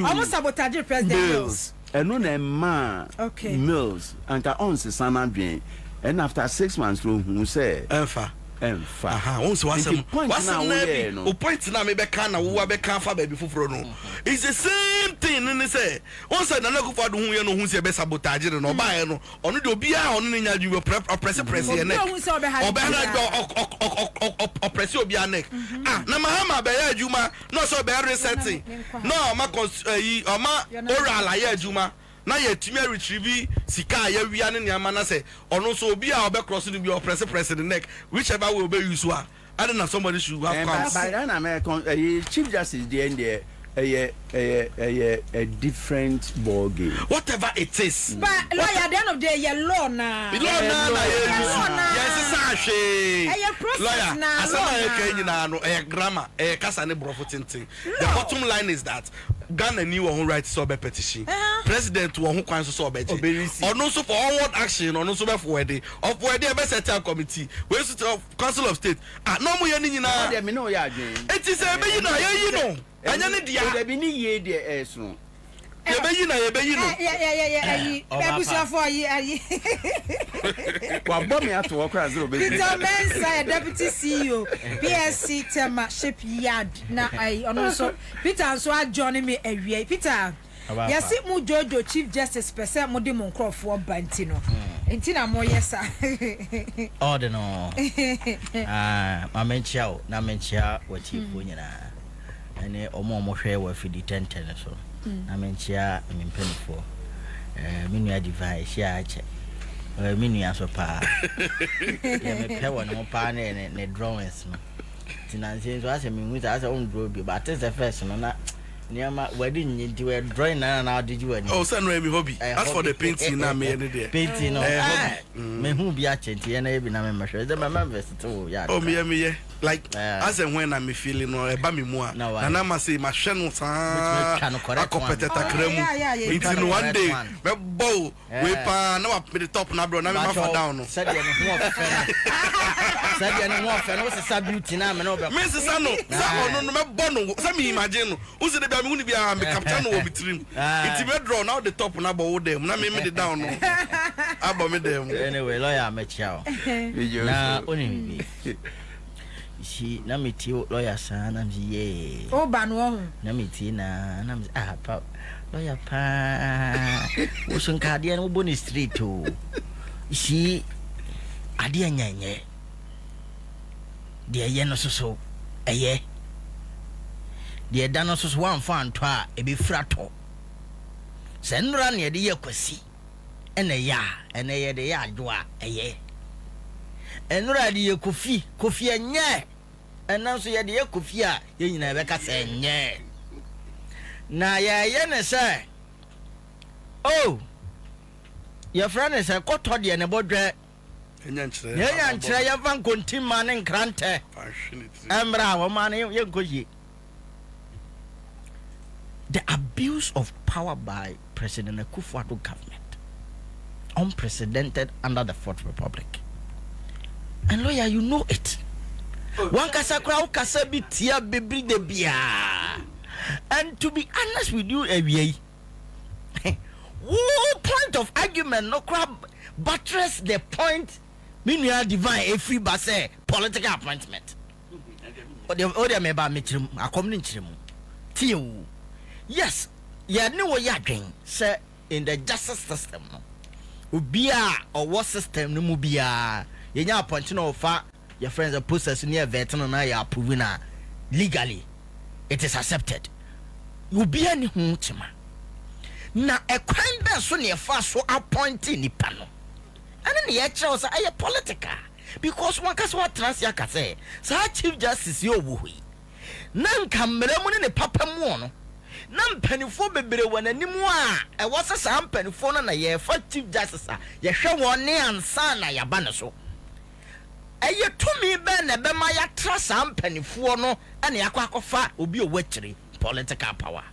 almost sabotage President Mills. And no man Mills and ka on se sanadwen and after 6 months who say Enfa. Once point na me be kan na wo be kan fa baby foforo no. It's the same thing ni say. Once na na kufa do hu ye no hu se be sabotage no ba ye no. Ono de obi a ono nya ju press ye neck. Obe na press obi a neck. Na mahama be ya adwuma no so be resetting. No ma ma ora ala ya adwuma. Na ye timi retrieve sika ya wia ne niam na say ono so obi a obe cross no bi o press the neck whichever way obe use wa I don't know somebody should have come by then American Chief Justice the end a different ball game whatever it is but lawyer at the end of the day you law na yes lawyer asama no grammar kasa ne brofo tintin the bottom line is that Ghana knew one right to sub petition. President who can sub or no so for onward action or no so for wedding of where they best settle committee. Where of Council of State. No more it is a you know. And then there be ni ye there so. for ye. Well, Bobby had to walk around zero. Peter Mensa, Deputy CEO, PSC Tema Shipyard. Now I also Peter so I joining me every Peter. Yes, it mu Jojo Chief Justice percent mo demon crop for Bantino. Entina mo yesa. Oh no. Ma menchia na menchia what you punyana. Ene omo mo hwe wa fidi 10 so. Na menchia mpenfo. Minu device ya ache. Minu aso pa. Ya me pe won mo pa ne drawings no. Tinanse so ase minhu ase on draw bi but is the first no na Niama wedding you were drawing now did you? Oh, son, my hobby. As for the painting, now me any day. Painting, me who be a chanty and I be na me sure. The members too, yeah. Oh, me, like as and when I'm feeling or a bammy more. And I must say, my channel, a competitor creme. It's in one day. Bow, we pan up with the top number, never down. Said you more fan, what's a subduty now? Mrs. Sano, no, Bono, some imagine who's the Bamundi be a captain over between. It's a draw now the top number of them. Not me down. About me them. Anyway, lawyer, met chow. Now, only she namiti lawyer son and ye. Oh, Banwong. Namitina, and I'm lawyer pa. Ocean Cardian Bonnie Street too. She Adia Nye. Dear Yenoso, a ye. Dear Danosus one fan twa a be frato. Send run ye dear Quasi. And a ya, and a de ya dwa a ye. And ready your coffee and ye. And now so ye dear coffee, you never can say ye. Na ya yena sir. Oh, your friend is a cotody and a bodre. Yeah, and try your van contim man and crante. Ambra, woman, you go ye. The abuse of power by President Akufo-Addo government, unprecedented under the Fourth Republic. And lawyer, you know it. One kasa crowd kasa bi tia bebri de bia. And to be honest with you, point of argument no crab buttress the point. Meanwhile, divine a free basse political appointment. Odia meba mitrim a community. Yes, ya know what you're doing, sir, in the justice system. Ubia or what system no mubia. You're appointing of your friends are process near veteran and I are proving legally. It is accepted. Ubia ni huntima. Na a crime best when you're fast so appointing the panel. And then the actual say a political. Because one case what Transiaka say, so Chief Justice yo wuhi. Nan kamera in the papa mono. Nam penifo bebere wana ni mwa e wasa sa penifo na ye fa Chief Justice ye hwe woni ansa na ya ba ne so eye tumi be na be ma ya tra sa penifo no ene yakwakofa obi owachiri political power.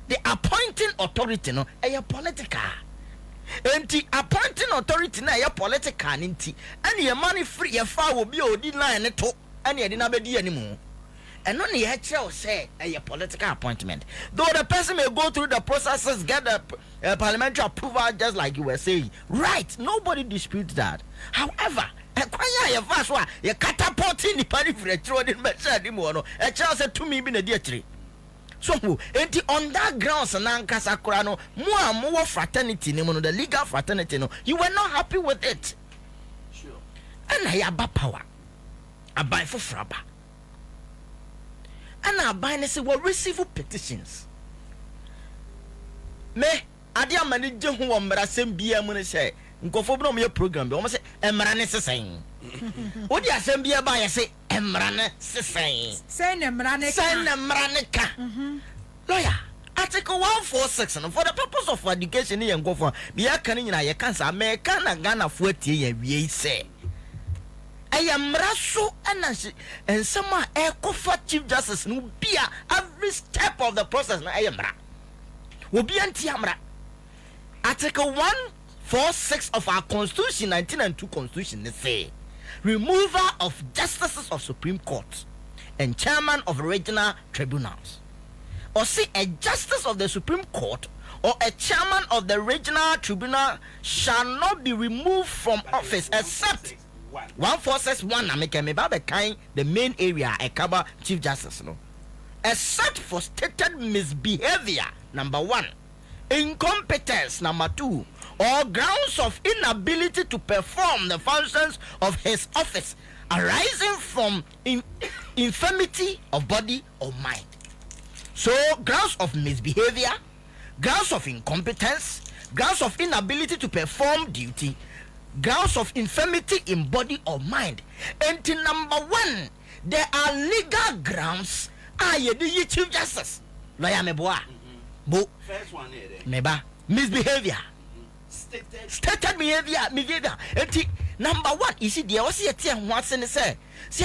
The appointing authority no eye political. Enti appointing authority na eye political nti ene ye money free ye fa obi odi line ne to ene ye di na be di animu. And only a child say a political appointment. Though the person may go through the processes, get the parliamentary approval, just like you were saying. Right, nobody disputes that. However, a catapulting the party for a throne in a child said to me, been a dear tree. So, on that grounds, and Ancasakurano, more fraternity, the legal fraternity, you were not happy with it. Sure. And I have power. I buy for frabba. And our binary will receive petitions. Me, Adia manager who am Brasem Bia Munise, Nkofobno your program, but almost Emrane saying. What the assembly by I say Emrane saying. Send Emraneka. Lawyer, Article 146 for the purpose of education and go for Bia Canina, your cancer, American and Ghana 40 we say. I am Rasso and someone for Chief Justice no be every step of the process. I am Ra. Will be anti-Amra. Article 146 of our Constitution, 1902 Constitution, say removal of justices of Supreme Court and chairman of regional tribunals. or say a justice of the Supreme Court or a chairman of the regional tribunal shall not be removed from office except 146(1). I make a kind the main area a cover Chief Justice no, except for stated misbehavior number 1, incompetence number 2, or grounds of inability to perform the functions of his office arising from infirmity of body or mind. So grounds of misbehavior, grounds of incompetence, grounds of inability to perform duty, grounds of infirmity in body or mind. And number 1, there are legal grounds. The Chief Justice lawyer meboa bo first one meba misbehavior, stated behavior. And number 1, you see there was a thing once in the say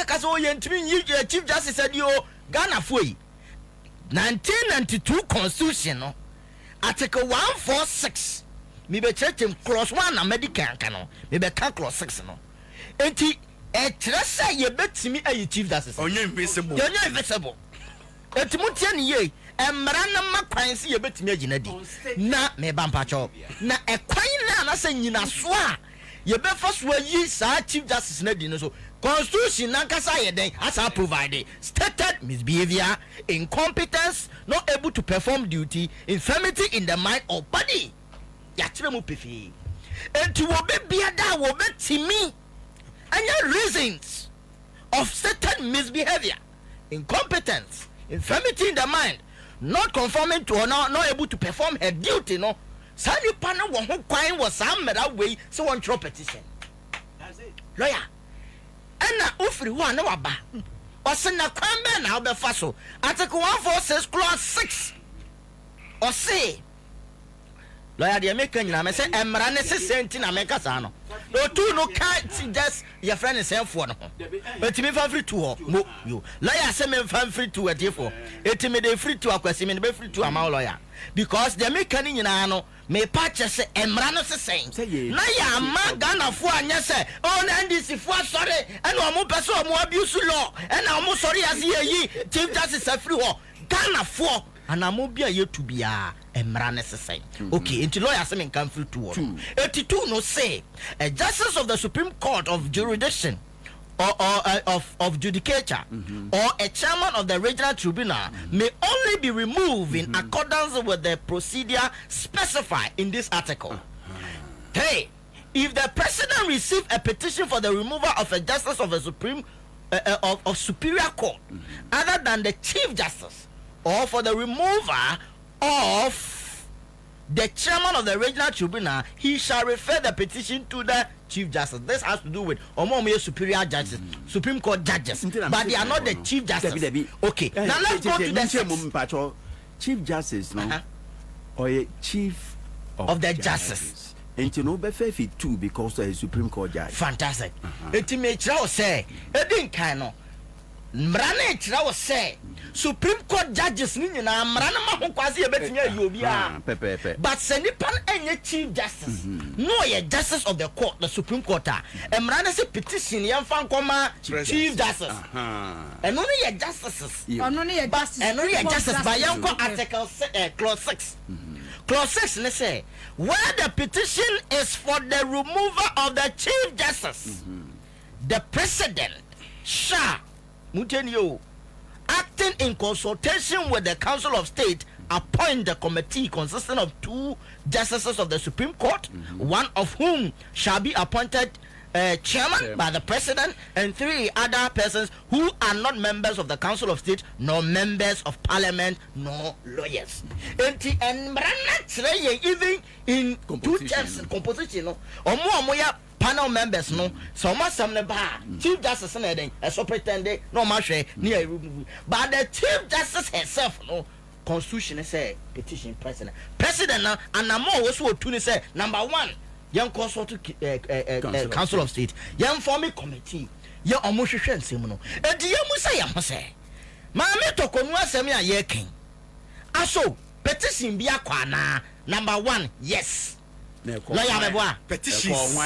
kaso yentimi Chief Justice said yo Ghana foi 1992 constitution no article 146 me be check him clause 1 na medical no me be can clause 6 no enti e tresa ye betimi ayi Chief Justice onye invisible enti mutie ne ye emra na makwan se ye betimi agina di na me ba mpacho na ekwan na se nyina so a ye be fa so yi sa Chief Justice na di no so constitution na kasa ye den asa provide stated misbehavior, incompetence, not able to perform duty, infirmity in the mind or body. Ya chire mu pefi enti wo be biada wo be timi anya reasons of stated misbehavior, incompetence, infirmity in the mind, not conforming to or not able to perform her duty no sani pana wo ho kwan wo sam mera we so one throw petition. That's it. Lawyer ena ofri ho na waba ose na kwan be na obefa so article 146 clause 6 ose lawyer dey make nyina me say emra ne se senti na me kasa no no tu no can't just your friend is senfo no but me fa free to ho mo yo lawyer say me fa free to e dey for etime dey free to akwasi me dey free to ama lawyer because dey make nyina no me patch say emra no se sen na ya ma Ghana fo anya say oh na ndisi fo sorry and omo person omo abuse law and omo sorry as yi Chief Justice free ho Ghana fo anamo bia yetu bia emra ne se sen okay into lawyer say me can free to ho 82 no say a justice of the Supreme Court of Jurisdiction or of judicature or a chairman of the regional tribunal may only be removed in accordance with the procedure specified in this article. Hey, if the president receive a petition for the removal of a justice of a Supreme of Superior Court other than the Chief Justice, or for the removal of the chairman of the regional tribunal, he shall refer the petition to the Chief Justice. This has to do with superior judges, Supreme Court judges, but they are not the Chief Justice. Okay, now let's go to the Chief Justice, no, or a Chief of the Justice. And you know, be 52 because of a Supreme Court judge. Fantastic. Ultimate say, Edin Kano. Mrane tira wo say Supreme Court judges ni nyina mrane ma ho kwase ebetimi ayobia but senipan enye Chief Justice no ye justice of the court, the Supreme Court mrane se petition ye fan koma Chief Justice and no ye justices no ye justice and no ye justice by yanko article clause 6 clause 6 let's say where the petition is for the removal of the Chief Justice the president shall acting in consultation with the Council of State, appoint the committee consisting of 2 justices of the Supreme Court, one of whom shall be appointed chairman by the president, and 3 other persons who are not members of the Council of State, nor members of Parliament, nor lawyers. And even in 2 terms composition, panel members no so much some Chief Justice na den so pretend no ma hwe near but the Chief Justice herself no constitution say petition president na anamo we so tu ni say number 1 yan consult Council of State yan form a committee ya omo hwehwe nsem no edi ya mu say ya ho say ma me tokonu asem ya ye ken aso petition bi akwa na number 1 yes petitions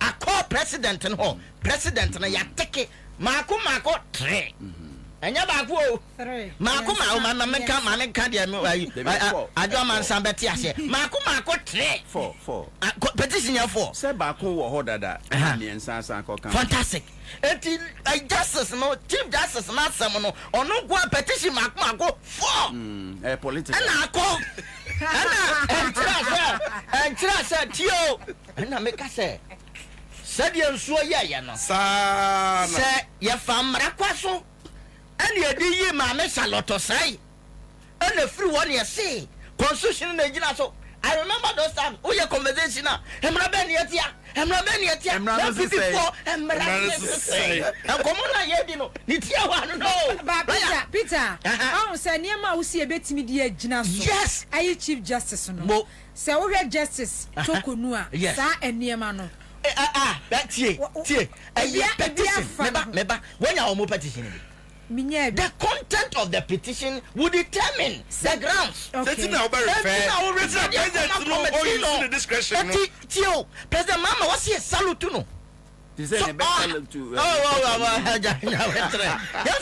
I call president and president na ya take mako 3 anya ba ko maako ma meka dia adwa man san beti ase maako 3 4 petition ya 4 se ba ko wo ho dada ni ensan ko kan fantastic enti justice no chief justice na asem no ono go petition maako 4 political ana ako ana entra se tio ana meka se sadia nsuo ye no sa se ye famra kwaso ani edi yi ma me saloto sai ana free one ye say constitution na gina so I remember those times we your conversation na emra be ne etia na 54 emra say and come na ye di no ni tia wa no Peter say niam wo sie betimi di agina so yes ayi chief justice no say wo hwe justice tokonu a sa eniema no tie petition meba when you omo petition the content of the petition will determine the grounds. Okay. President Mama was here salute no. This is the best salute to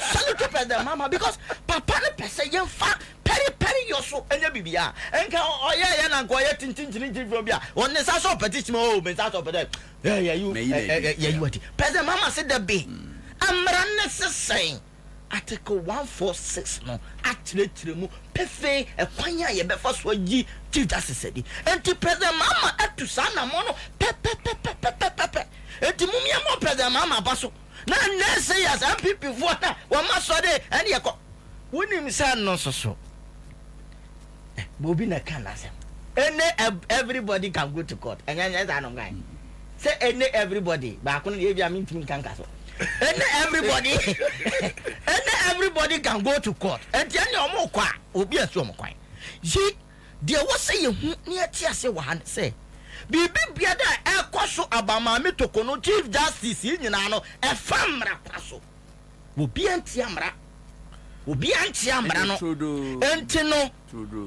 salute to President Mama because papa ne pese yen fa peri yo so enya bibia enka oya na nko ya tintin from bia on ne sa so petition o me sa so petition you President Mama said the be amra necessary Article 146 no atire mu pefe ekwanya ye befa so gi chief justice edi enti President Mama etu sana mo no pepe enti mumia mo President Mama baso na say as NPP vo na wa maso de ene ye ko wonim say no so bobi na kan asem everybody can go to court enya that no guy say everybody ba ko no ye bia mintim kan kaso everybody can go to court and then your mo kwa obi aso mo kwan ji there was say you near tia say wa say bibi bia da e kwaso abama me tokono chief justice nyina no e famra kwaso obi antia mra no enti no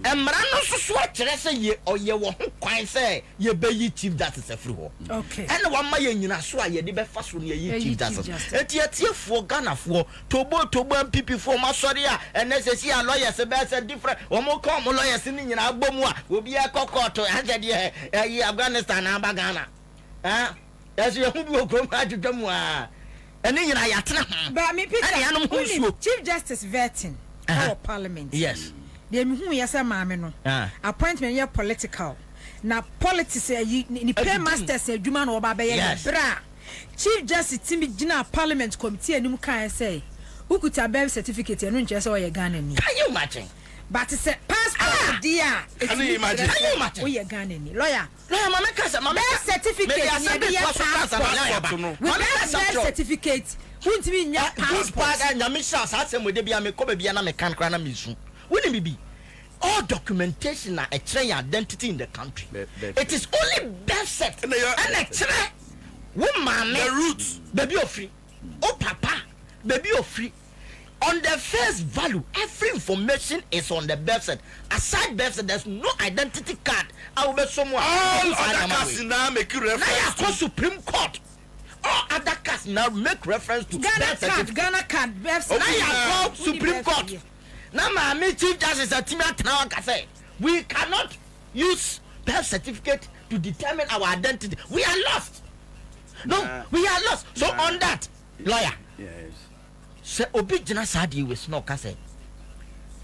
emra no so akere say ye oye wo ho kwan say ye be yi chief justice afri ho okay ene wa ma ye nyina so a ye de be fa so ne ye chief justice enti atiefo Ghana-fo tobo MPP fo ma sori a ene sesi a lawyers be say different wo mo come lawyers ni nyina agbomu a obi e kokoto agade e Afghanistan na ba Ghana yeso ye hu bi okrom adwodwamu a ene nyina ya tena ba me Peter chief justice vetting our parliament yes de me hu yesa maame no appointment ye political na politics ni pay masters adwuma na oba be ye bra chief justice timi gina parliament committee anim kan say ukuta birth certificate enu nche say o ye Ghana ni can you imagine but say passport dia can you imagine o ye Ghana ni lawyer mama kasa birth certificate ni passport no birth certificate wuntimi nya passport nya me sha sa asem de bia me ko ba bia na me kan kra na me su woni bibi all documentation na a train identity in the country it is only birth cert and a train woman the roots baby of free oh papa baby of free on the face value every information is on the birth cert aside birth cert there's no identity card I will be someone all other cards now make reference to Supreme Court. All other cards now make reference to Ghana card birth cert now Supreme Court. Now my chief justice say we cannot use birth certificate to determine our identity. We are lost. We are lost. So on that, lawyer. Yes. So obi jina sadi we sno ka say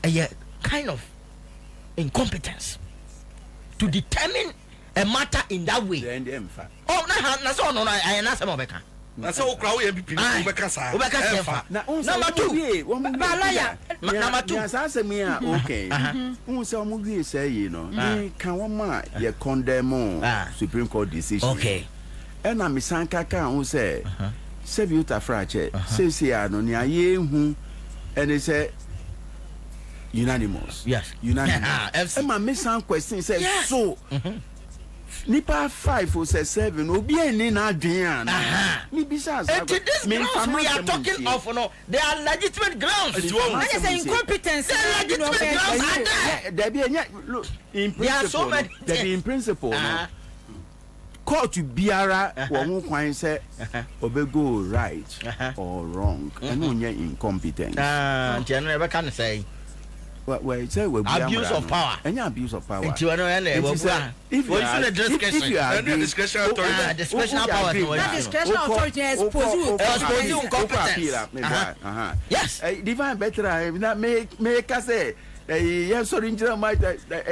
a kind of incompetence to determine a matter in that way. Oh na so no I na say mo beka. Na say okra wo MPP wo beka sa. Wo beka sa. Number 2. Ba lawyer. Number 2. Ya sa say me okay. Who say omo gwe say you know. Kan wo ma ye condemn Supreme Court decision. Okay. And I'm sanka kan who say Sebiuta Frache say no ni aye hu and they say unanimous. Yes. Unanimous. And my misan question say so nipa 5 or say 7 obi eni na adwen ni bisa sa this grounds we are talking of no they are legitimate grounds. I say incompetence. They are legitimate grounds. There be look in principle. There are so many. There be in principle. court biara wo kwan say obego right or wrong and no incompetent nti no e be kan say say we abuse of power. Any abuse of power. If you are discretionary authority, discretionary power. That discretionary authority is incompetence. Yes. Divine better. That make us say. Yes, sorry, my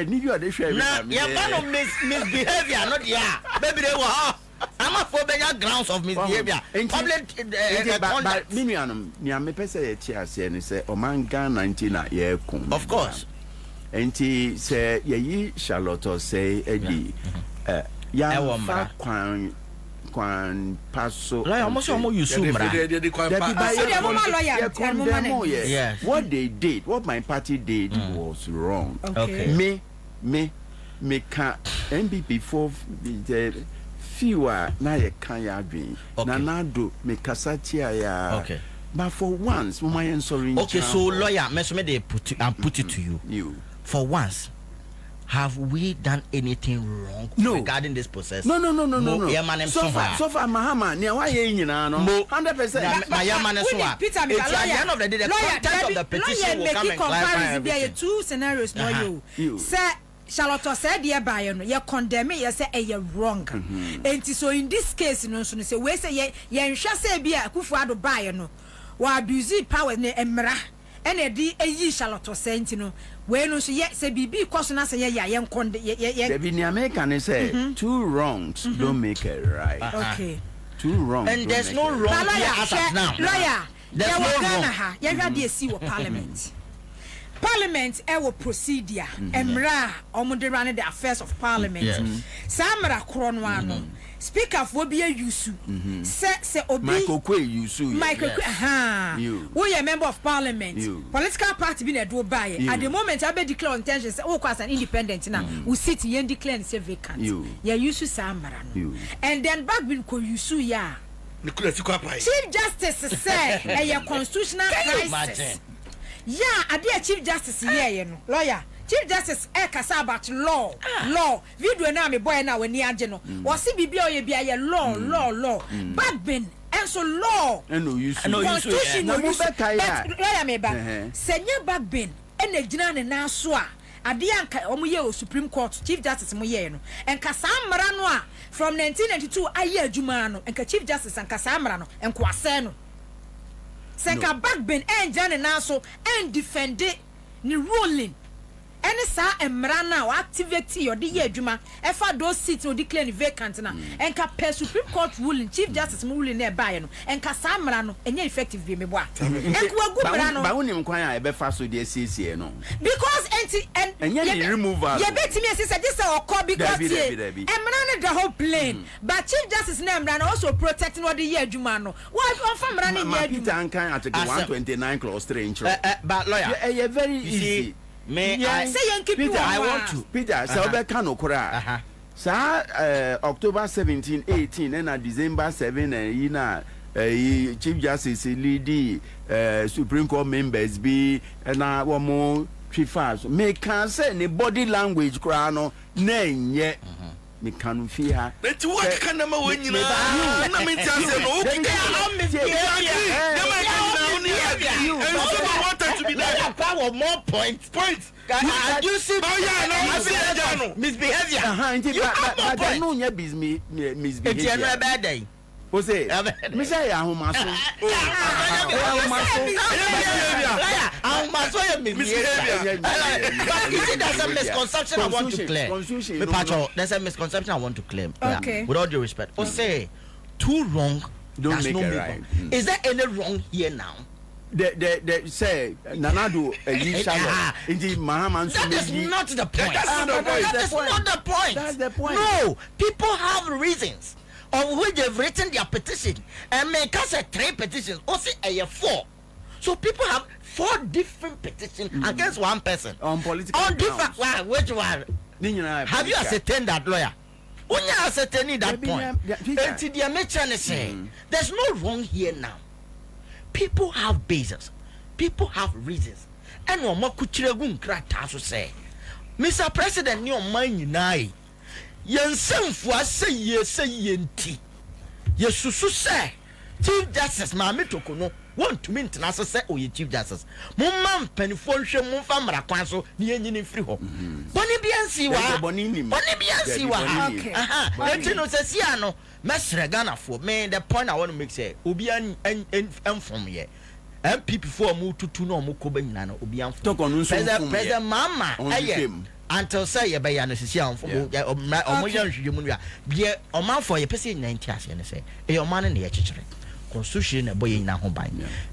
need you are the share. Now, your man of misbehavior, not baby. They were. I'm a phobia grounds of misbehavior. Public conduct. Minianum, near me pesa chiasi and say, Omanga 19 year kum. Of course. And he say, ye Charlotte say, Eddie, ya Quan Paso. Almost you soon. What they did, what my party did was wrong. Okay. Me can't NPP for the fewer na ye kan ya adwen na nado me kasatia ya okay but for once my sorry okay so lawyer me they put it to you for once have we done anything wrong regarding this process? No. So far Mahama near why ye nyina no 100% my man is what Peter at the end of the day the content of the petition will come and clarify there are two scenarios no you say Charlotte said ye buy no ye condemn ye say e wrong enti so in this case no so say we say ye nhwa say bia Akufo-Addo buy no wa abuse power ne emra ene di eyi Charlotte say enti no we no so ye say bibi koso na say ye nkonde ye the be American say two wrongs don't make it right. Okay, two wrongs and there's no wrong here as of now. Lawyer there's no wrong ye hwa de si wo parliament will proceed ya emra omodera the affairs of parliament samra kronwano speaker for be yusu say obi Michael Kwe yusu we a member of parliament political party be na do buy at the moment I be declare intention say oh as an independent now we sit here declare say vacant ya yusu samra no and then back bin ko yusu ya Chief Justice say a constitutional crisis. Yeah, I be a Chief Justice here, you know. Lawyer, Chief Justice kasa about law. Video na me boy na we ni age no. Was bibi o ye bia ye law. Back ben and so law. No you constitution no you lawyer me ba. Senya back ben and e gina ne na so a ade anka omo ye o Supreme Court Chief Justice mo ye no. Enka samra no a from 1992 aye adwuma no. Enka Chief Justice enka samra no enko ase no. Senka back ben jane na so and defend ni ruling any sa emra na o activate your de adwuma e fa those seats o declare vacant na enka per Supreme Court ruling Chief Justice mo ruling na buy no enka sa mra no enye effective be me bo a enko agu mra no ba wonim kwan a e be fa so de CCA no because and enye removal ye betimi say this o call because emra na the whole plane but Chief Justice na emra na also protecting what the adwuma no what on fa mra na ye adwuma Peter Ankan article 129 clause 3 intro but lawyer very easy may I say Peter, I want to Peter so be kan okura October 17 18 and December 7 and na Chief Justice lead Supreme Court members be na wo mo twifas me can say ne body language kra no na nye me kan fi ha but what can na we nyina na me tell say no okay to be there power more points you see misbehavior but no nya misbehavior it's a bad day o say me say ahomaso misbehavior there's a misconception I want to clear there's a misconception I want to claim with all due respect o say too wrong don't make it right is there any wrong here now? The say Nanado Judicial indeed Mahaman. That is not the point. That's the point. No, people have reasons of which they've written their petition and make us 3 petitions or say 4. So people have 4 different petitions against one person on political different. Which one? Have you ascertained that, lawyer? When you ascertain that point, until the nature say there's no wrong here now. People have bases. People have reasons. And no more kuchiregun krata so say. Mr. President, ni o man nyinai. Yensemfo say yenti. Yesusu say Chief Justice Mami Tokono want to mean to say oh ye Chief Justice. Mumma penifo hwe mumfa mra kwan so ne yenyini free ho. Boni biansi wa. Boni biansi wa. Aha. Enti no sesia no mesre Ghana for me the point I want to make say obi an from here. NPP for mu tutu no mu ko banyina no obi an from. President Mama aye until say ye be ya no sesia on for omo yan hwehwe mu no ya. Be oman for ye pese 90 ase ne say e oman ne ye kyekere. Constitution na boy na ho ban.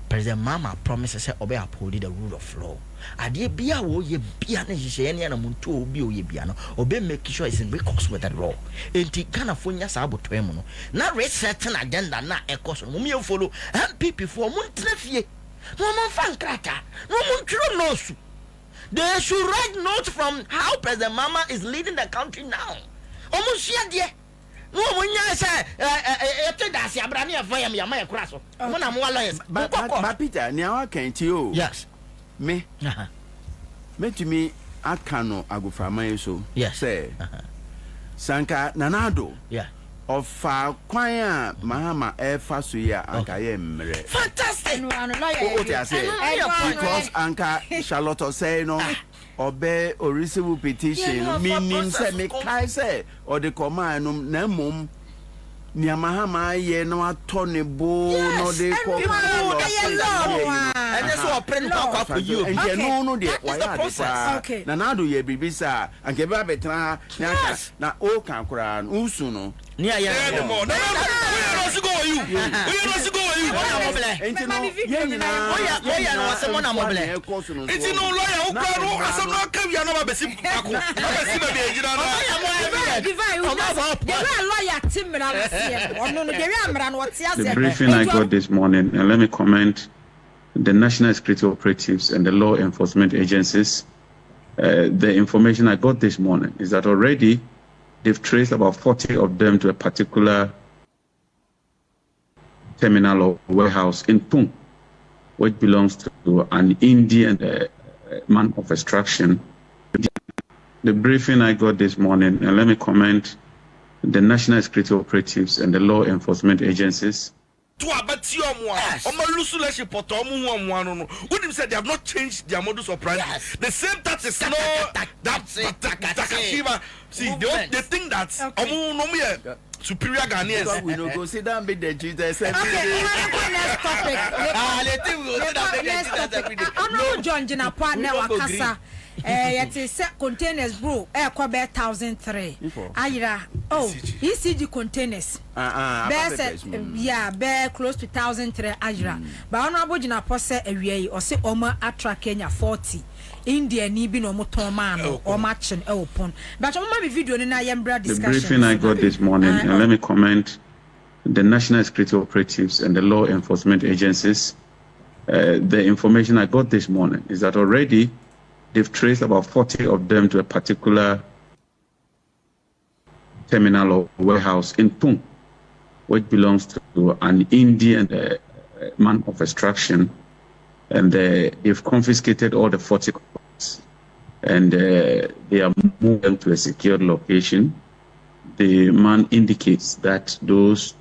President Mama promises say obey uphold the rule of law. Ade bia wo ye bia na hihye ne na muntu obi o ye bia no obey make sure is in recourse with the law. Enti Ghana fo nya sa aboto emu no na resetting agenda na ekoso mo me follow MPP for mo ntena fie no mo fan krata no mo ntwiro no su. They should write notes from how President Mama is leading the country now. Omo sia de no munya say to das abra ne afọ yam ya kraso mo na mo lawyers but Peter ni awa kan ti o yes me to me akano agoframa yeso say sanka nanado yeah ofa kwan a mahama efa so ya anka ye mmere fantastic no lawyer because anka Charlotte say no obe o receive petition meaning say me kai say or the command na mum ni amahama ye no atonebo no de ko and so open kwa for you and no de why are na na do ye bibisa anke ba betra na o kan kura nsu no ni aye no we go you enti no ye nyina oya no wase mo na mobile enti no lawyer wo kwa no asem no ka wia no ba besi ako ba besi ba be ejira no The briefing I got this morning, and let me comment the national security operatives and the law enforcement agencies. The information I got this morning is that already they've traced about 40 of them to a particular terminal or warehouse in Pung, which belongs to an Indian man of extraction. The briefing I got this morning, and let me comment the national security operatives and the law enforcement agencies. To abati omwa omalusu leshi poto omu omwa no unim said they have not changed their modus operandi. The same tactics no that see they think that omu no me superior Ghanaians. We no go sit down be the Jesus every day. Next topic. Let's go sit down be the Jesus every day. No John Jina Partner Wakasa. Yet is containers bro. Kwa be 1,003. Ayira. Oh, ECG containers. Yeah, be close to 1,003 Ayira. But honorable Jina Pose ewie or say Oma Atra Kenya 40. India ni bi no moton no or matching open. But on my video na yembra discussion. The briefing I got this morning, and let me comment the national security operatives and the law enforcement agencies. The information I got this morning is that already they've traced about 40 of them to a particular terminal or warehouse in Pung, which belongs to an Indian man of extraction. And they've confiscated all the 40 cars, and they are moving them to a secured location. The man indicates that those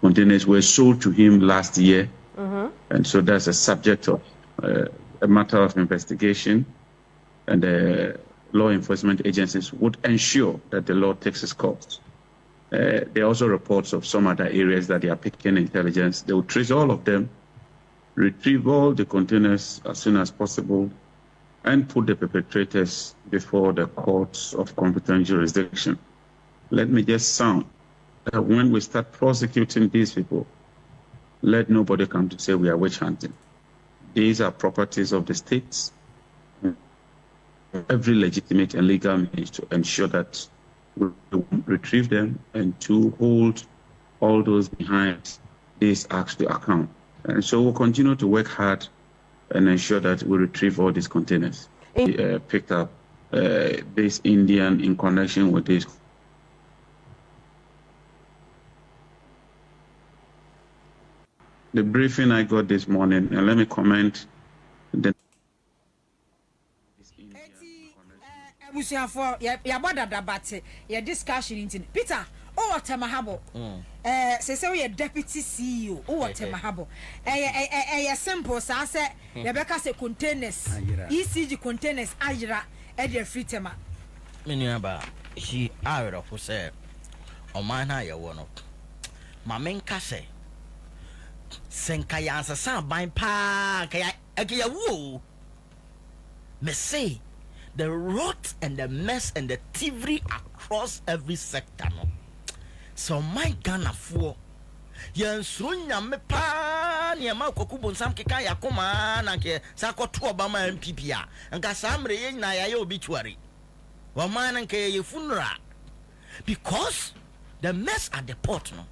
containers were sold to him last year, and so that's a subject of a matter of investigation, and law enforcement agencies would ensure that the law takes its course. There are also reports of some other areas that they are picking intelligence. They will trace all of them, retrieve all the containers as soon as possible, and put the perpetrators before the courts of competent jurisdiction. Let me just sound that when we start prosecuting these people, let nobody come to say we are witch hunting. These are properties of the states. Every legitimate and legal means to ensure that we retrieve them and to hold all those behind these acts to account. And so we'll continue to work hard and ensure that we retrieve all these containers. Picked up this Indian in connection with this. The briefing I got this morning, and let me comment the is Indian connection. Abusiafo ya bodada bate ya discussion into Peter o watemahabo say we deputy CEO o watemahabo simple sa say ya beka say containers ECG containers ajira e dey free tema menuaba he awere for say o man na ye wo no ma menka say senka ya ansasa ban pa kaya ya wo me say the rot and the mess and the thievery across every sector no so my Ghana for yansuro nyame pa ne ma kokubo nsam keka yakoma na ke sakoto obama NPP a nka samre ye na ya obituary wa man nka ye funeral because the mess at the port no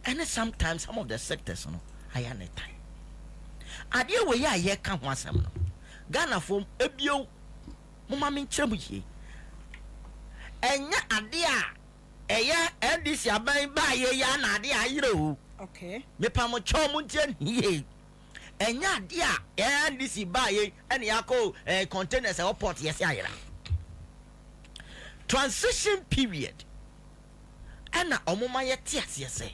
and sometimes some of the sectors no aya ne time ade we ya ye ka ho asem no Ghana for ebio mama min kyeremu ye enya ade a eya ndc aban ba ye ya na ade a yire o okay me pa mo cho mo ntie ye enya ade a ndc ba ye ene yakọ containers airport yes ayira transition period ana omoma ye tiase say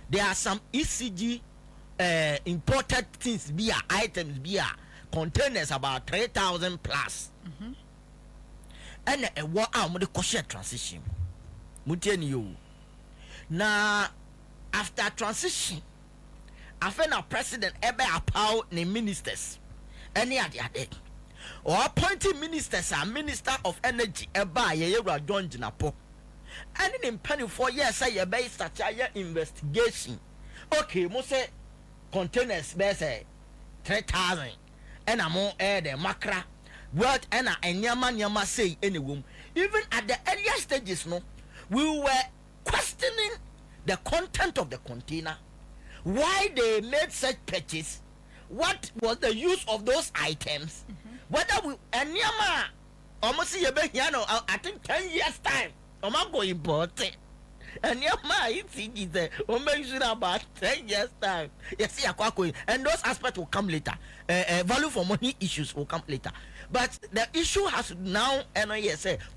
there are some ECG imported things bia items bia containers about 3,000 plus and a war out the kosher transition mutieni yo na after transition after president ebe appoint the ministers any ade or appointing ministers are minister of energy eba ye John Jinapo and in penny 4 years say ye be start your investigation okay mo say containers be say 3,000 and among the makra what and nyama say anyway even at the earlier stages no we were questioning the content of the container, why they made such purchase, what was the use of those items, whether we nyama almost see I think 10 years time I'm going import it. And it's about 10 years time. Yes, and those aspects will come later. Value for money issues will come later. But the issue has now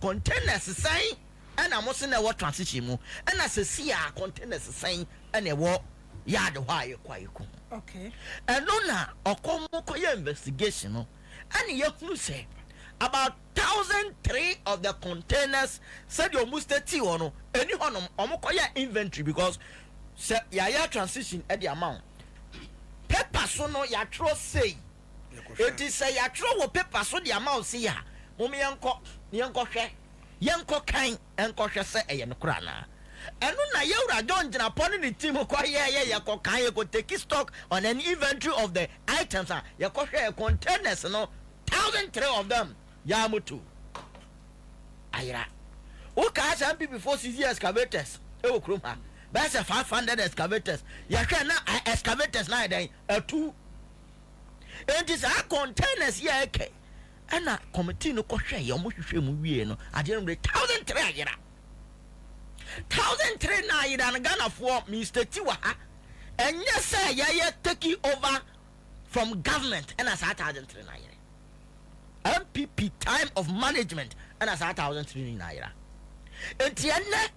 containers saying and I'm also in what transition and as a see containers saying and a war yard why okay and no na okomo investigation and you say about 1,003 of the containers said you must take on any one omokoya inventory because ya transition at the amount paper so no ya tro say it is say ya tro paper so the amount see ya mumi yanko hwe kan enko hwe say e no kra na enu na yewra John Jinapo ni team ko ye ko kan ye ko take stock on an inventory of the items ya ko hwe containers no 1,003 of them Yamutu Ayra. Who cash NPP before 6 years excavators? Oh, Kruma. That's a 500 excavators. You can excavators now, then 2. And it's our containers here. And a committee no koshe your movie no. I didn't read 1,003 Ayra. 1,003 na Ayra Ghana for Mr. Tiwa. And yes, sir, yeah, taking over from government and as 1,003 Ayra. NPP time of management and as 1,003 naira. And tienne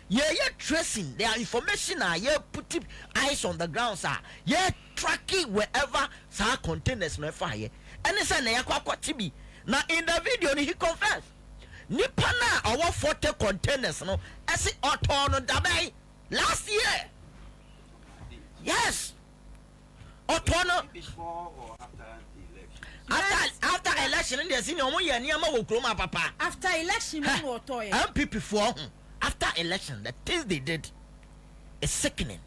ye tracing their information ye put eyes on the ground sir. Ye tracking wherever sir containers no fire. And it's an tibi. Now in the video he confessed. Nipana our 40 containers no as it auto dabai last year. Yes. Auto before or after election. After election, they see no more papa. After election, MPP for after election, the things they did is sickening.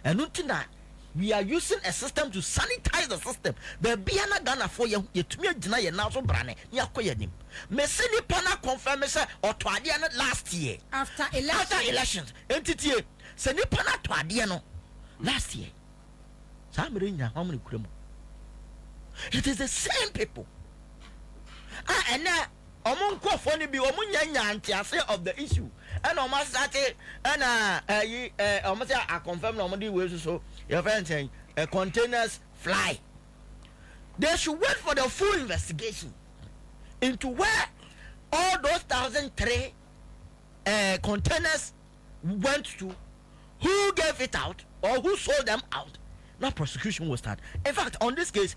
And nothing that we are using a system to sanitize the system. The Biana Ghana for you to me deny now so brane. Yakoyanim. Messini Pana confirmation or Twadiana last year. After elections. Entity Senipana Twadiano last year. Samrinya, how many criminals? It is the same people. And now, among Kofoni be Omunya say of the issue. And almost that and almost I confirm normally will so your friend saying containers fly. They should wait for the full investigation. into where all those 1,003 containers went to, who gave it out or who sold them out. Now prosecution will start. In fact, on this case,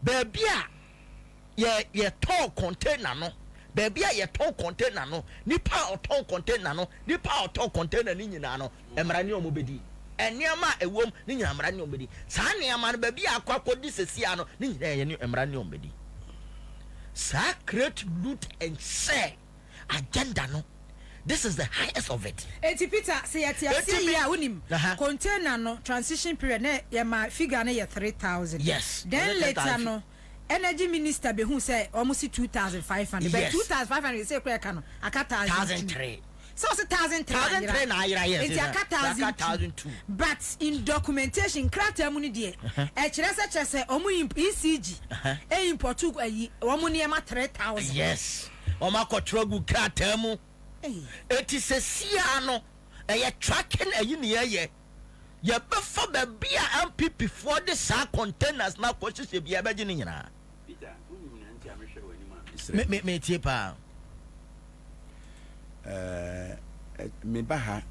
baby, yeah, tall container no. Baby, ye ton container no, nipa or ton container no, nipa or ton container ni nyina no, emrani omobedi. Enyama ewom ni nyina emrani omobedi. Sa nyama no baby akwa di sesia no, ni nyina ye ni emrani omobedi. Sa create loot and share agenda no. This is the highest of it. Eti Peter, say at ya unim container no transition period na ya ma figure na ya 3,000. Yes. Then later no energy minister be who say almost 2,500. But 2,500 say kwe kano aka 1,003. So 1,003 na ayira yes. It's aka 1,002. But in documentation krata mu ni de e kire se omu ECG e import omu ne ma 3,000. Yes. Oma kotrogu krata mu. It is a siano a tracking a ye. Ya before baby MPP for the sa containers now questions you be imagining na. Peter, me tipa. Me baha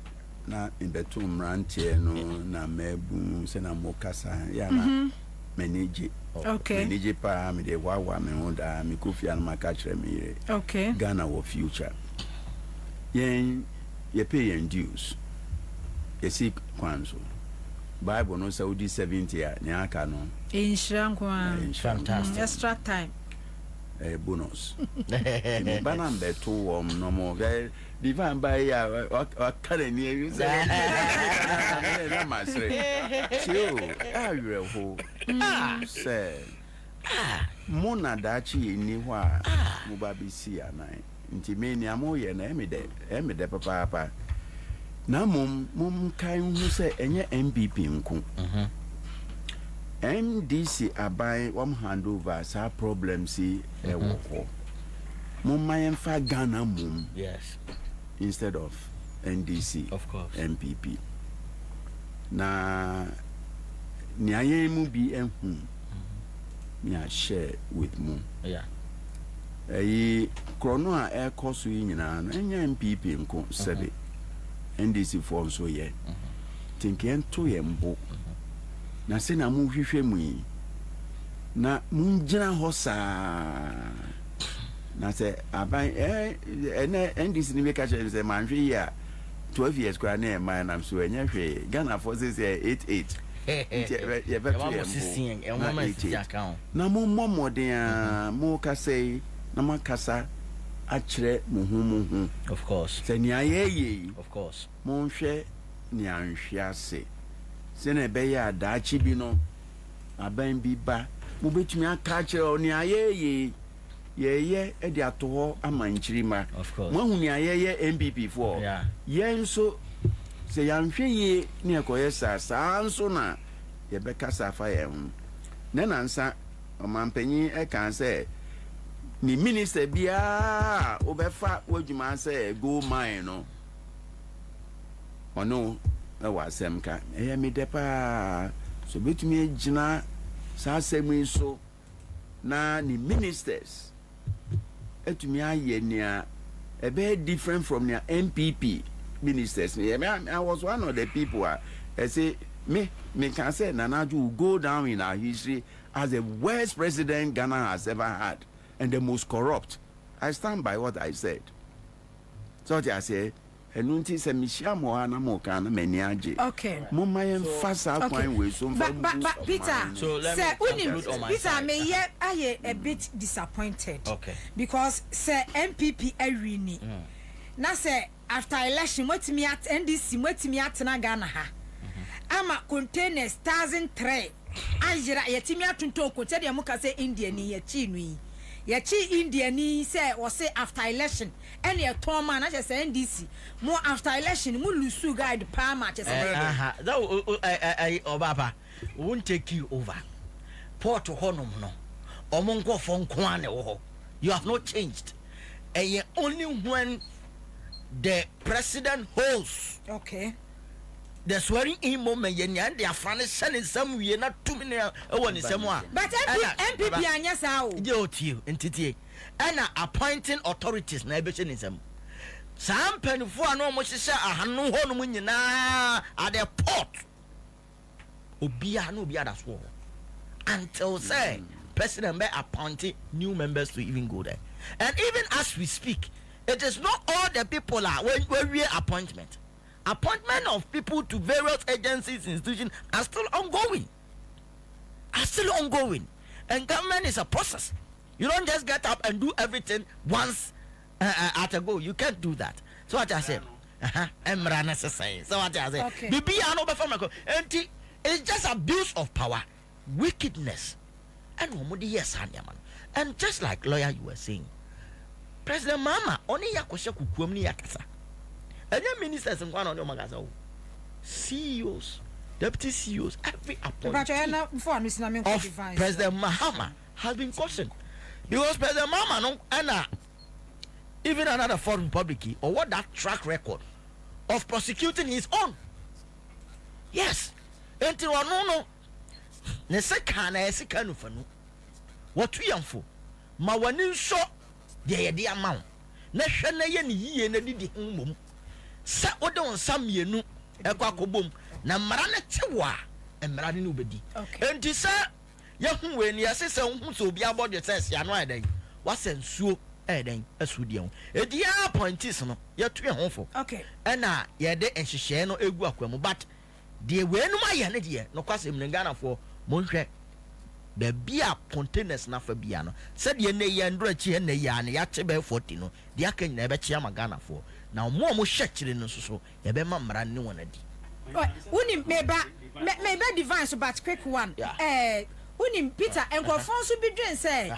na imbetum rantie no na mebu se na mokasa ya na manage. Okay. Manage pa me de wawa me honda me kofia na maka kire me. Okay. Ghana wo future. Yen ye pay yen dues. Ye see kwanzo. Bible no Saudi 70 ya ne aka no. Inshrankwa. Fantastic. Extra time. Bonus. Bana mbeto no mo divine by ya wakare ni you say. Na masre. Tio, you ho. Say. Mona dachi ni hwa mo ba bi si anan. Nti me ni amoye na emede papa na mum kai hu se enye NPP nku MDC abai wam handover sa problems e wo ko mum mayen fa Ghana mum Yes, instead of NDC of course MPP na ni ayen mu bi enhu me a share with mum yeah krono a ekoso yi nyina no enya MPP nko sebe NDC for so ye tinken to ye mbo na se na mu hwehwe mu yi na mu gina ho saa na se aban NDC ni meka che se manhwe ya 12 years kwa na man am so enya hwe Ghana for say 88 ye beto na mu momoden a mu ka say na makasa achire muhu of course se ni ayeye of course mo nhwe ni anhwe ase se na be ya daachi bi no aban bi ba mo betumi aka achire ni ayeye ye e di ato ho amanchirima of course mo hu ni ayeye MPP for yeah ye nso se ya nhwe ye ni ekoye sa nso na ye be kasa fa ye hu na nansa omampanyi e kan se ni minister bia obefa wadwuma say go mine no ono e wasem ka e me depa so betumi agina sa asem so na ni ministers etumi aye nia e be different from their MPP ministers. I was one of the people I say me can say Nana will go down in our history as the worst president Ghana has ever had and the most corrupt. I stand by what I said. So I say enunti se mishia mo ana mo kan meniaje. Okay. Mo mayen fasa kwan we so but Peter, so let me Peter me ye I a bit disappointed. Okay. Because say MPP Erini. Na say after election wetimi at NDC wetimi at na Ghana ha. Ama containers 1,003. Ajira yetimi atunto ko tede mu ka say India ni ye chi nui. Ye chi India ni say o say after election any a ton man na say NDC more after election mu lusu guide pa ma che say that obapa won't take you over. Port honum no. Omonko fon kwane wo. You have not changed. And only when the president holds the swearing in moment and they are funny selling some we not 2 million one is someone. But MPP anya sao. Yo to you entity. and appointing authorities na ebe chenisem some penfo ano mo hihye ahanu ho no mu nyina at the port obia no obia da so until say president may appoint new members to even go there. And even as we speak, it is not all the people are when we appointment of people to various agencies, institutions are still ongoing. And government is a process. You don't just get up and do everything once at a go. You can't do that. So what I say, so what I say, okay. It's just abuse of power, wickedness, and yes, and just like lawyer you were saying, President Mama only yakosha kukuomni yakasa. And your ministers and one on your magazine, CEOs, deputy CEOs, every appointment of President Mahama has been cautioned because President Mama no and even another foreign public or what that track record of prosecuting his own. Yes. Until no ne seka na esika no fa no what we am for ma wani so de ye amount na hwe na ye ne yie na didi mmom sa ode on sam yenu ekwa kobom na mara na chewa emra ne obedi enti sa ye hu we ne yesese hu so obi abode sense ya no adan wasensuo eden asudi ho edi appointees no ye to ye ho fo okay na ye de enhihye no egu akwamu but de wenum aye ne de no kwasem ne Ghana for monhwe the bia containers na fa bia no said ye ne ye ndro chi ne ya ne ya che be 40 no de aka nyina be chia ma Ghana for na mo hye kire no so ye be ma mra ne wona di unim meba divine so but quick one unim Peter enkofon so bi dwen say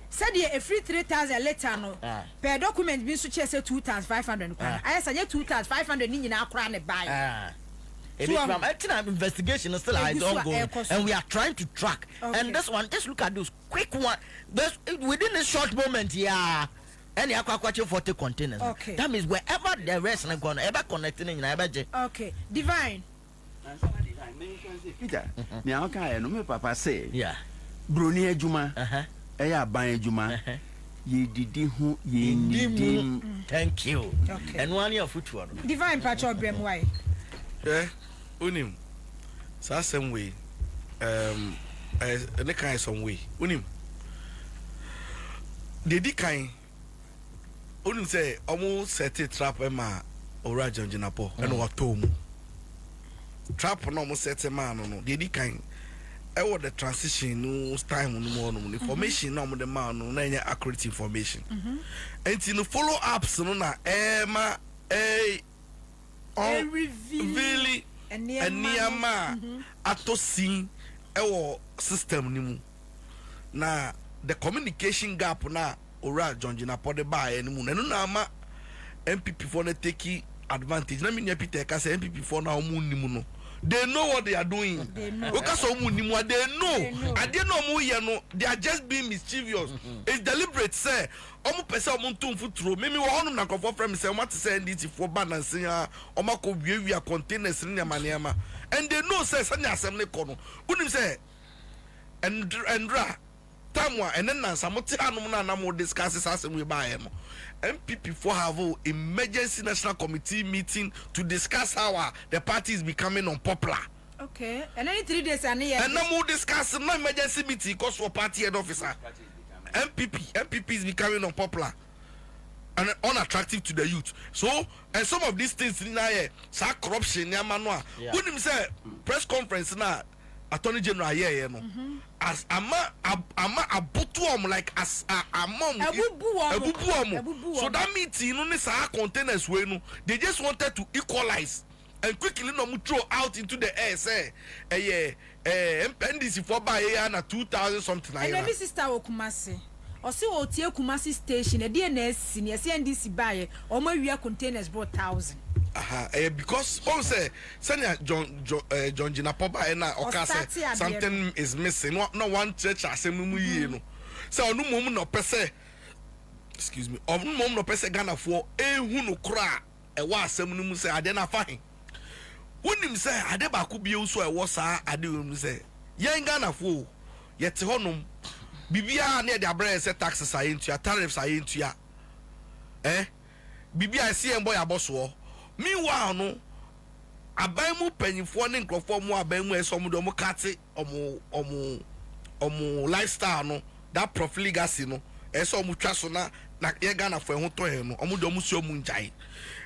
said ye a free 3,000 later no per document bi so che say 2,500 kwa I say 2,500 ni nyina akra ne buy from investigation still I don't go and we are trying to track and this one just look at those quick one this within a short moment any aquaculture 40 containers that means wherever the rest are going ever connecting in okay divine Peter now okay no me papa say broni adwuma eya ban adwuma ye didi hu ye nidi thank you and one year football divine patch of brem why unim sa some way ne kan some way unim dedi kan unim say omo set a trap ma ora janjinapo and what tomu trap no mo set ma no dedi kan e wo the transition no time no more no information no mo the man no na nya accurate information and no follow ups no na ma really Niyama atosin ewo system ni mu na the communication gap na ora jonjina pode ba e ni mu na no na ama NPP for na take advantage na me nya Peter ka say NPP for na omu ni mu no they know what they are doing because omu ni mu they know and they know mu ye no they are just being mischievous it's deliberate say omu pese omu ntum futuro mimi wo honum na kofo frame say omu say nditi for balance ya omu ko wiewia containers ni nyama and they know say sanya asem ne ko no unim say endra tamwa and then samote anum na mo discuss asem we ba no NPP for have emergency national committee meeting to discuss how the party is becoming unpopular. Okay, and then 3 days and now we discuss no emergency meeting because for party head officer. NPP is becoming unpopular and unattractive to the youth. So and some of these things in here, sa corruption, manua. When him say press conference now, Attorney General here, no. As ama abutuom like as amom so that meeting no sa containers we no they just wanted to equalize and quickly no throw out into the air say NDC for buy na 2,000 something like that. And my sister Okumasi o si o tie Kumasi station e dey na si ne se NDC buy o ma wia containers brought 1,000. Because also senior John Jinapoba na oka say something is missing. No one church asemu yi no. So no mum no pese excuse me. Onu mum no pese Ghana for ehu no kra e wa asemu no mu say ade na fine. Wonim say ade ba ku bi so e wo sa ade wo mu say yen Ghana for yete honum bibia na de abrɛ say taxes are into ya tariffs are into ya bibia see boy aboso meanwhile no aban mu panyimfo ne nkrofo mu aban mu eso mu do mu kate omo lifestyle no that profligacy no eso mu twa so na ye Ghana for ho to he no omo do mu so mu njai.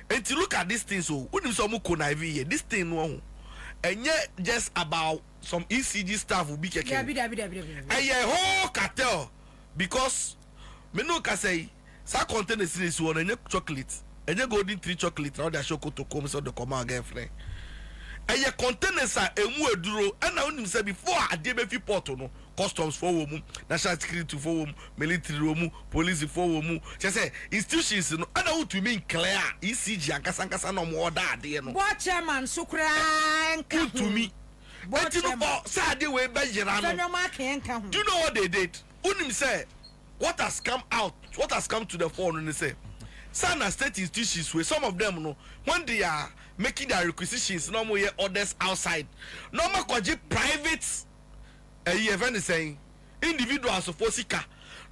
And to look at these things, so when you saw connive here, this thing no, and yet just about some ECG staff will be kicking. And yeah, whole cartel because me no can say sa contain the series one and chocolate and you golden 3 chocolate now they show to come so the command girlfriend. And yeah, containers are a more duro and I only say before I did a few portal no. Customs for women, national security for women, military women, police for women. She say institutions no. I know what you mean clear. ECG and kasankasa no more that there no. What chairman sukran to me. But you know, say they way Benjamin. Do you know what they did? Unim say what has come out, what has come to the fore and they say some state institutions where some of them no when they are making their requisitions no more orders outside. No more private event is saying individuals of Fosika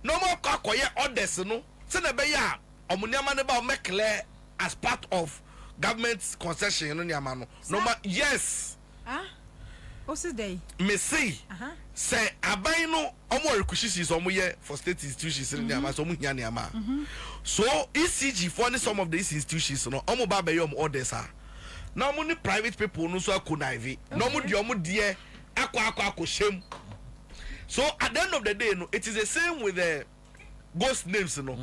no more kwakoye orders no say na be ya omunyama ne ba make clear as part of government concession no nyama no no more yes what's day me say say aban no omo requisitions omo ye for state institutions no nyama so omo hia nyama so ECG for some of these institutions no omo ba be your orders na omo ni private people no so akonaive na omo de omo de akwa shem. So at the end of the day, no, it is the same with the ghost names, no.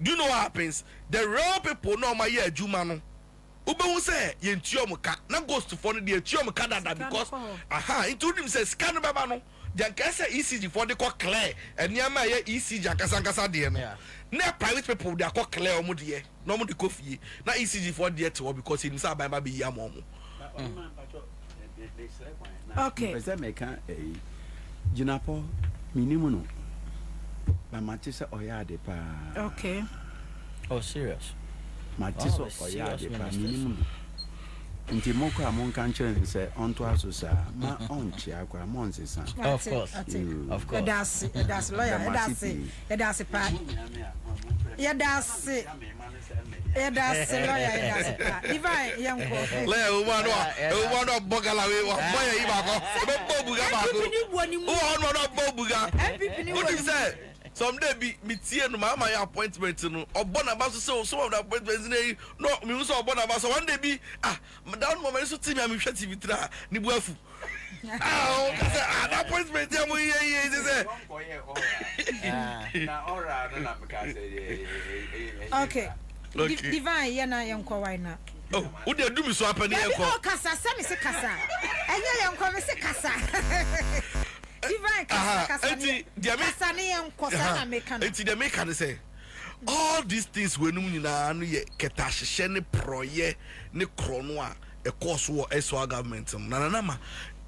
Do you know what happens? The real people know my year Juma no. Ube who say yentuomuka na ghost to phone the yentuomuka that because into him says scan baba no. Jankasa ECG for the call clear and nyama ye ECG jankasa de no. Na private people they are call clear omo de no mo de kofi na ECG for de to because him say ba be yam omo. Okay. Pese meka Junapo minimum no. Ba matisa oyade pa. Okay. Oh serious. Matisa oyade pa minimum. Nti moko amonka nkyere se onto asosa ma onchi akwa monzesa. Of course. Of course. That's lawyer. That's pa. Yeah, that's it. Yeah, that's lawyer. That's pa. Divine yanko. Le woman no bogala we boy iba ko. Be bobuga ba ko. Oh no bobuga. What you say? Someday be me tie no my appointment no obona ba so some of the appointments no me so obona ba so one day be down moment so team me hwe TV tra ni buafu that appointment ya mo ye say na ora na make say okay divine ya na yanko why na oh wo dey do me so apani yanko kasa se me se kasa enye yanko me se kasa Divine kasa ni enkosa na meka no. Enti the make say all these things we no nyina no ye ketahye ne proye ne krono a e course wo SO government. Nana AMA,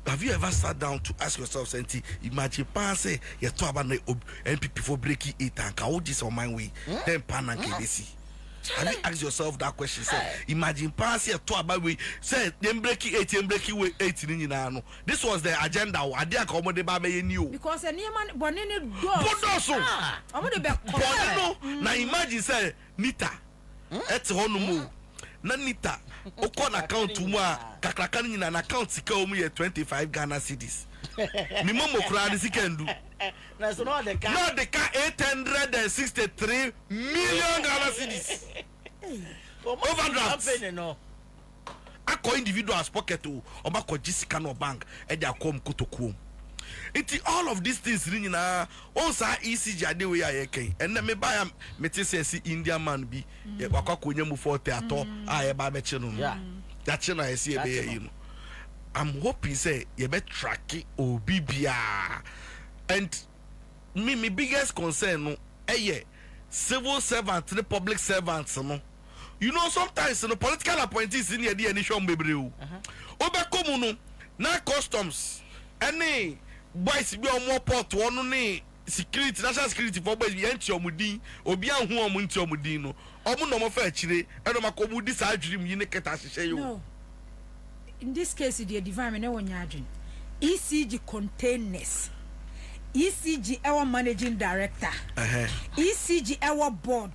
have you ever sat down to ask yourself senti imagine pass ye to aba na NPP for breaking it and ka wo just on my way then pan and KDC. Have you asked yourself that question? Say, imagine pass here to about we say them breaking 8 in no. This was the agenda. I did accommodate baby new. Because any man bonini do. Now imagine say Nita. It's honomu. Na Nita. Okon account to moi. Kakrakan in an account sika omu 25 Ghana cedis. Ni momo kura si can do. That's not the car. Not the car 863 million Ghana cedis. Overdraft. No. Ako individuals pocket to obako jisika no bank e dia kom kotokuom. It's all of these things ring na once ECG ade we ayeken and me buy me say Indian man bi e kwakonya mu 40 ato a e ba be che no. Yeah. That che na e see be you know. I'm hoping say you be track obibia. And me biggest concern no civil servants, the public servants no. You know sometimes no political appointees in here any show bebreu. Obekomu no na customs any boys be on more port one ni security national security for boys be enti omudin obi anhu omu enti omudin no. Omu no mo fa akire e no makomu di sa adwiri yi ne keta hyehyɛ yo. No. In this case the divine me no wonya adwen. ECG containers ECG our managing director. ECG our board.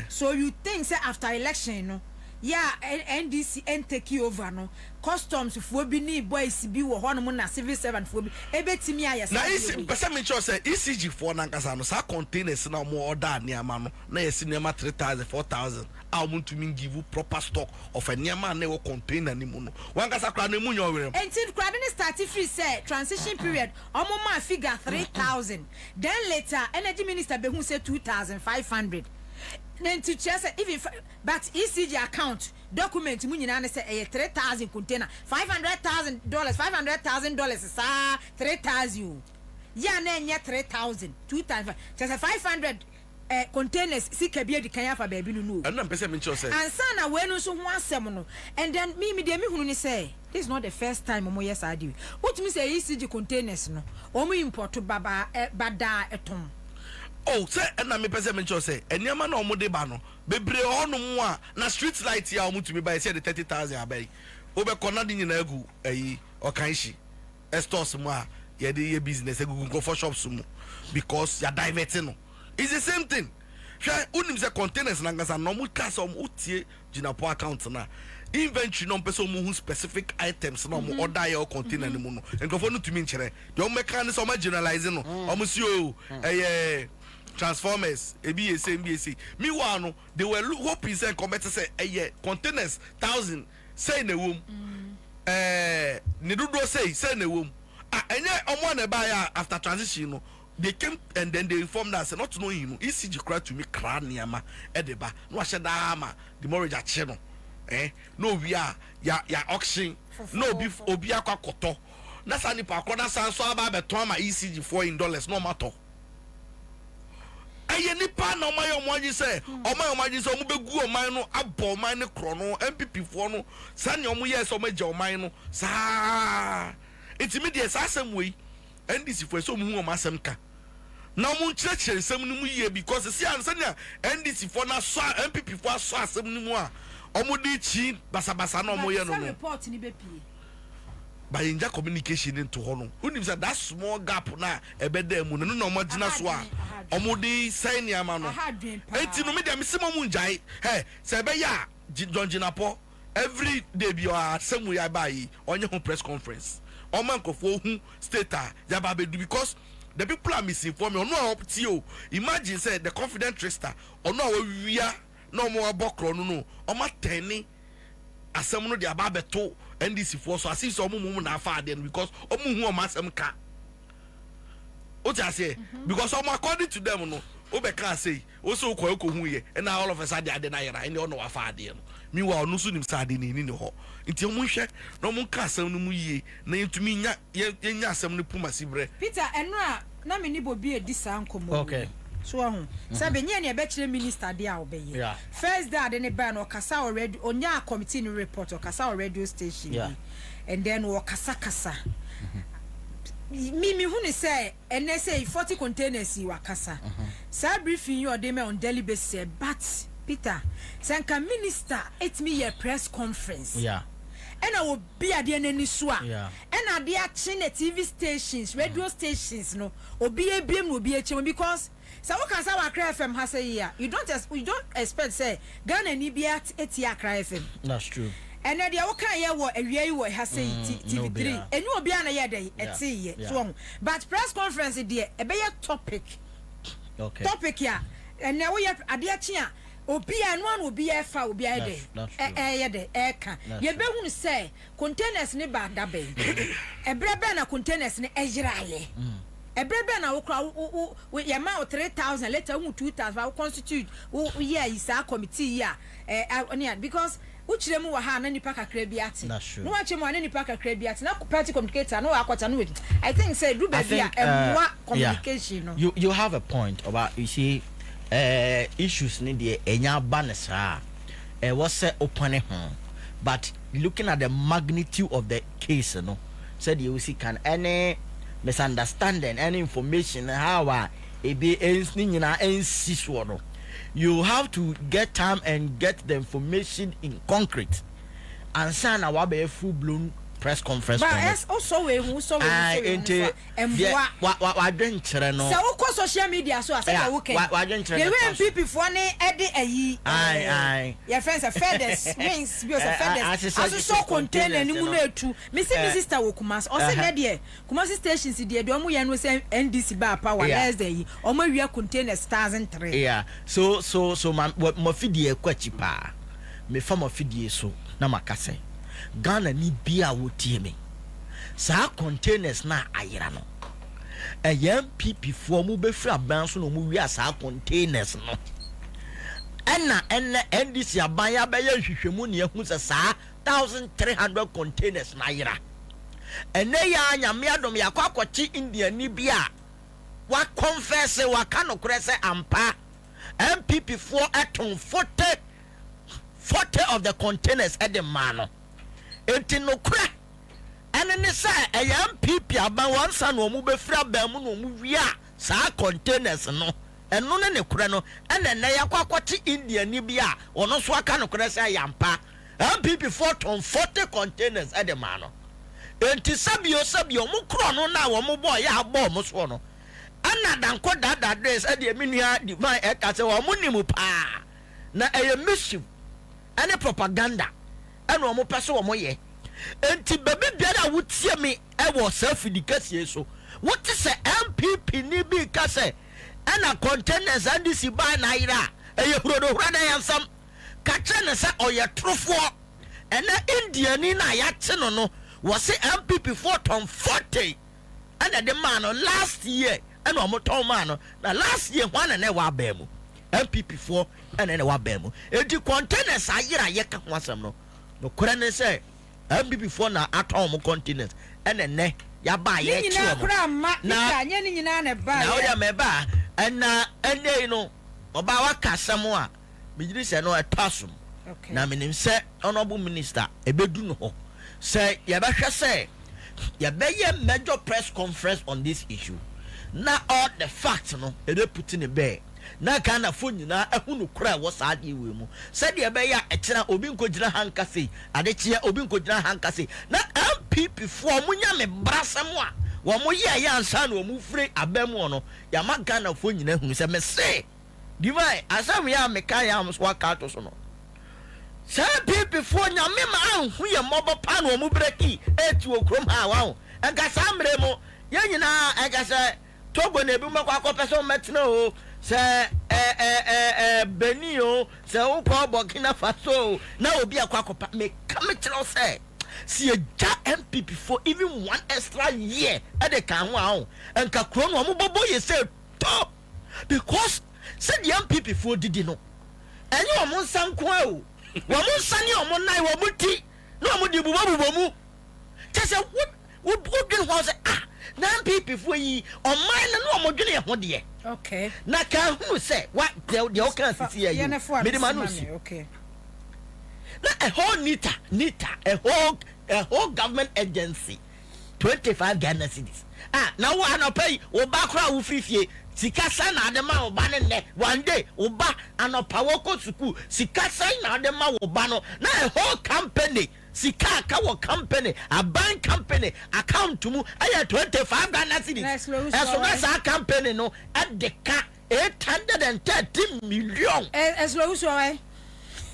So you think say after election, no? Yeah, NDC and take you over, no? Customs for be need boys be one na civil servant for be ebetimi ayesa. Na person me sure say ECG for nankasa no sa containers na mo order niama no na yesi niama 3,000 4,000. I want to mean give you proper stock of a niama na wo container ni mu no. Wankasa kra na mu nyo. Until kra ni start free say transition period omo ma figure 3,000. Then later energy minister be who say 2,500. Then to chess even but ECG account document mu nyina na say 3,000 container $500,000 $500,000 is 3,000 yeah na nya 3,000 2,000 just 500 containers sika bia di kan afa baby no and na pese me say ansa na we no so ho asem no and then me dey me hunu ni say this is not the first time omo yes adi what me say ECG containers no omo import baba bada etom. Oh, say na me pese me say eniama na omo de ba no bebre onu mu a na street light ya omo tumi buy say the 30,000 abey obe kona di nyina agu ayi okanshi stores mu a ye de ye business agu go for shops mu because ya diverting no it's the same thing. Sha unim say containers na ngasa no mu ka so mu tie gina po account na inventory no person mu specific items na mu order your container ni mu no nkofo no tumi nkyere de o meka ni so ma generalize no o mu si o transformers MBC meanwhile they were hoping say comment say containers 1,000 say na wom ne dodo say na wom enye omo na buy after transition no they came and then they informed us not to know you know ECG cry to me cry niama edeba no asheda ama the mortgage ache no no we are ya auction no beef obi akwa koto na sani pa akoda san so aba beton ama ECG $4 no matter aye nipa na omaye omaji say omaye omaji say omo begu oman no abo oman ne kro no NPP fo no sani omo yes omaje oman no sa itimidie sa asem we NDC fo so omo hu omasem ka na omo nkyerechire nsem ni mu ye because see ansanya NDC fo na so NPP fo so asem ni mu a omo di chi basabasa na omo ye no report ni be pie by inja communication into hono unim say that small gap na ebeda mu no na omo gina so a omo di sign ya ma no enti no me dem se mo njai say be ya John Jinapo every day bi o asem ya bai onye ho press conference omo nkofo hu stater ya ba bedu because the people are misinformed ono up ti o imagine say the confident trickster ono awia na omo abokro no omo teni asem no de aba beto NDC for so asisi omo mu na afa ade because omo hu omo asem ka o ti ase because omo according to them no obeka say o so ko hu ye na all of us ade na yera ene ono afa ade no meanwhile no so nim sa ade ni ho nti omo hwe na omo ka asem no mu yie na yetumi nya nya asem no puma sibre Peter enra na me ni bobi edi sa nkomo okay so ahun sabe nye ne be kire minister dia obeye first day ade ne ba no kasa already onya committee ni report o kasa radio station and then o kasa me hu ni say ene say 40 containers wa kasa sa briefing you dey me on daily basis but Peter sanka minister it me your press conference ena obi ade na ni so a ena ade a chine TV stations radio stations no obi ebiem no obi echem because so we can say Accra FM has a year you don't expect say Ghana ni bia eti Accra FM that's true and then we can hear what area we has say TV3 enu obi ana ye dey eti ye so but press conference there e be topic topic ya and now we have ade a chia obi anu obi e fa obi e dey ye dey e ka ye be hu say containers ni ba da be e brebe na containers ni ejiraye ebrebe na wo ya ma 3,000 later 2,000 constitute yeah is a committee because uchire mu wa ha na nipa kakra bi ate no wa chemo na nipa kakra bi ate na party communicator no akwata no I think say do be a communication no you have a point about you see issues ni the enya banesa was say open home but looking at the magnitude of the case no said you see can any misunderstanding any information how it be you have to get time and get the information in concrete and sign our be full blown press conference. But yes, also we who so we wa dwen kire no. So uko social media so asa ka weekend. Wa dwen kire. The NPP for ne ede ayi. Aye. Your friends are feathers, wings, be feathers. Aso so container ni mu na etu. Me see me sister wo Kumas. O se ne de Kumas stations de omo ye no se NDC ba power less than yi. Omo wi container 1003. Yeah. So mo fidie kwachi pa. Me fa mo fidie so na makase. Ghana ni bia wotie me. Sa containers na ayira no. NPP for mu be fra ban so no mu wi asa containers no. Ena NDC aban ya be ye hwehwemu ne ehu se sa 1300 containers na ayira. Ene ya nyame adom ya kwakwachi India ni bia wa confess wa kanokure se ampa NPP for aton 40 of the containers at the man. Enti no kra ene ne say NPP aban wansa no mu be fra ban mu no mu wi a saa containers no eno ne kra no ene ne yakwakwati India ni bia ono so aka no kra say yampa NPP 40 containers at the man. Enti sabio mu kro no na wo mu boy ya abo mu so no ana danko dada dress e de minua divine e ka se wo mu nimu pa na eye mission ane propaganda eno mo pese wo mo ye enti bebe biara wotie me e wo self education so what is NPP ni bi ka se ana containers and this buy na ira eye hurodo hurada yansam ka che ne se oye trofo ena India ni na ya che no wo se NPP 40 and the man last year and omo ton man na last year one and wa ba mu NPP 4 and then wa ba mu e di containers ayira ye ka wasam no kora ne say NPP 4 na aton mo containers and then ya ba ye chi na nya ni nyina na ba na o ya me ba ene no oba wa kasam a me jiri se no etasum na menim se honorable minister ebedu no ho say ya ba hwe say ya be ye major press conference on this issue. Na all the facts no e dey put in the bed. Na kana phone nyina ehunu kura wo saade we mu. Said ye be ya ekira obi nkogina hankase, ade chia obi nkogina hankase. Na MPP for munya me brasam a wo mo ye ya ansa na wo mu free abam no. Ya ma Ghana phone nyina hunu se me say divine asam ya me kan ya am so aka to so no. Say people for nyame ma anhu ye mobo pa na wo mu breki etu okrom ha wa ho. Enka samre mo ye nyina enka say Togo na ebi makwa person metna o se Benio se ukọ Burkina Faso na obi akwa me come tell say see a NPP for even one extra year at the kan ho ahụ enka kro no mo bobo ye say to because said the NPP for didi no enye omo nsanko o wo mo nsani omo nai wo muti no omo di bubo mu tese what did ho say na NPP for yi on mine no mo dwene ho de okay na kan hu say what the okay sisi ya you me man okay na a whole nita a whole government agency 25 Ghana cedis na wo anopai wo ba kra wo fifie sika sa na de ma wo ba ne one day wo ba anopa wo ko suku sika sa na de ma wo ba no na a whole company sika ka wo company a bank company account mu aya 25 Ghana cedis so na sa company no at the ka 830 million as low so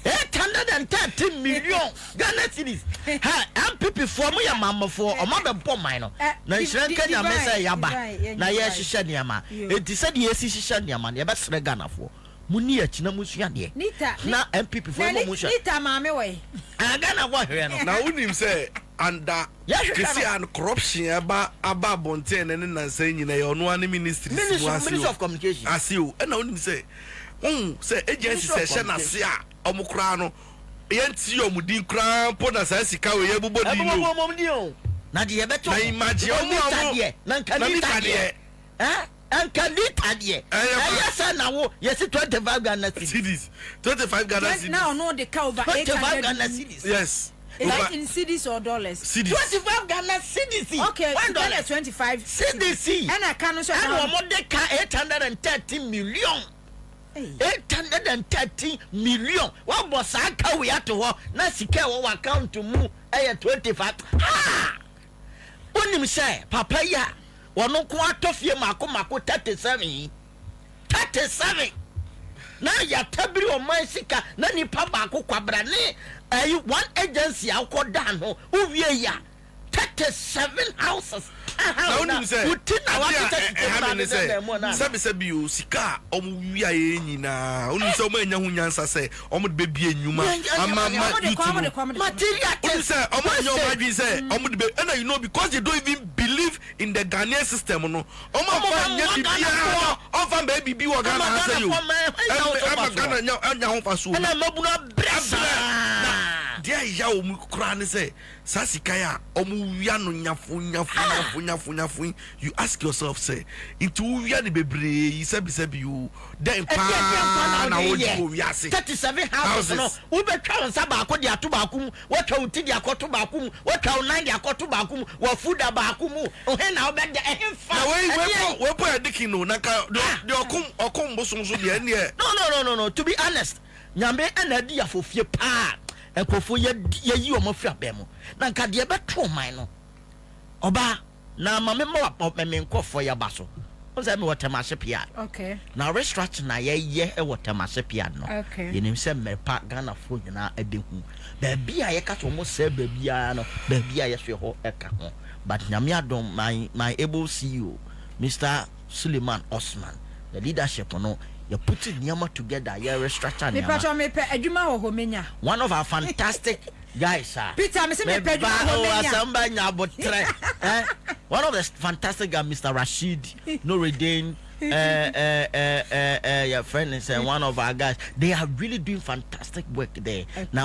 830 million Ghana cedis ha MPP for mu ya mamma for o ma be bom man no na nhyira Kenya me say ya ba na ye hihye niama enti se de ye hihye niama na ye be sere Ghana for muni ya china musua de na MPP for mo musua nita maame we Ghana wo hwe no na unim say under kisi and corruption aba bonten ne nansan nyina ye ono an ministry of communication asio na unim say say agency say na se a omukra no yenti omudin kra po na sa sika we ye bubo di no na de ye beto na imagine omo na kanita de ankanita de ayasa na wo yes 25 Ghana cedis 25 Ghana cedis now no the cow over 25 Ghana cedis yes like in cedis or dollars cedis 25 Ghana cedis okay $1 cedis and I can so and omo de ka 830 million 830 million what was aka we ato ho na sika wo account mu ɛyɛ 25 ha onim sɛ papa ya wɔno ko atɔfie mako 37 na ya tabiri ɔman sika na nipa baako kwabra ne one agency akɔda no uwie ya 37 houses na onim sɛ utina wa sabi o sika ɔmo wia ye nyina onim sɛ ɔmo anya ho nyansa sɛ ɔmo de bebie nyuma ama material onim sɛ ɔmo anya ɔmo adwi sɛ ɔmo de be and you know because they don't even believe in the Ghanaian system no ɔmo fa nya bibia ɔfa ba bibi wɔ Ghana ha sɛ yo ɛma Ghana anya ho fa so na mabuna bresa dia ya ɔmo kura ne sɛ sa sika ya ɔmo wia no nyafo you ask yourself say into wia ne bebre sabi you then pa na wo go wia se 37 houses no wo betwa nsa ba ko dia to ba kum wo twa uti dia ko to ba kum wo twa nan dia ko to ba kum wo fuda ba kum o he na wo be de ehfa na we po adikin no na ka de okum bosom so de ne no to be honest nyame ana di afofie pa ekofo ye yi o ma fia be mo na nka de beto man no oba na mame mo me nkofo ya baso onse me watemase pia okay na restructure na ye watemase pia no yenim se mepa Ghana fo nyina adehu ba bia ye ka to mo se ba bia no ba bia ye hwe ho eka ho but nyame adom my able CEO Mr. Suleiman Osman the leadership no you put it together you restructure one of our fantastic guys sir Peter me say me pedro one of the fantastic guys Mr. Rashid Nuruddin your friend is one of our guys they are really doing fantastic work there now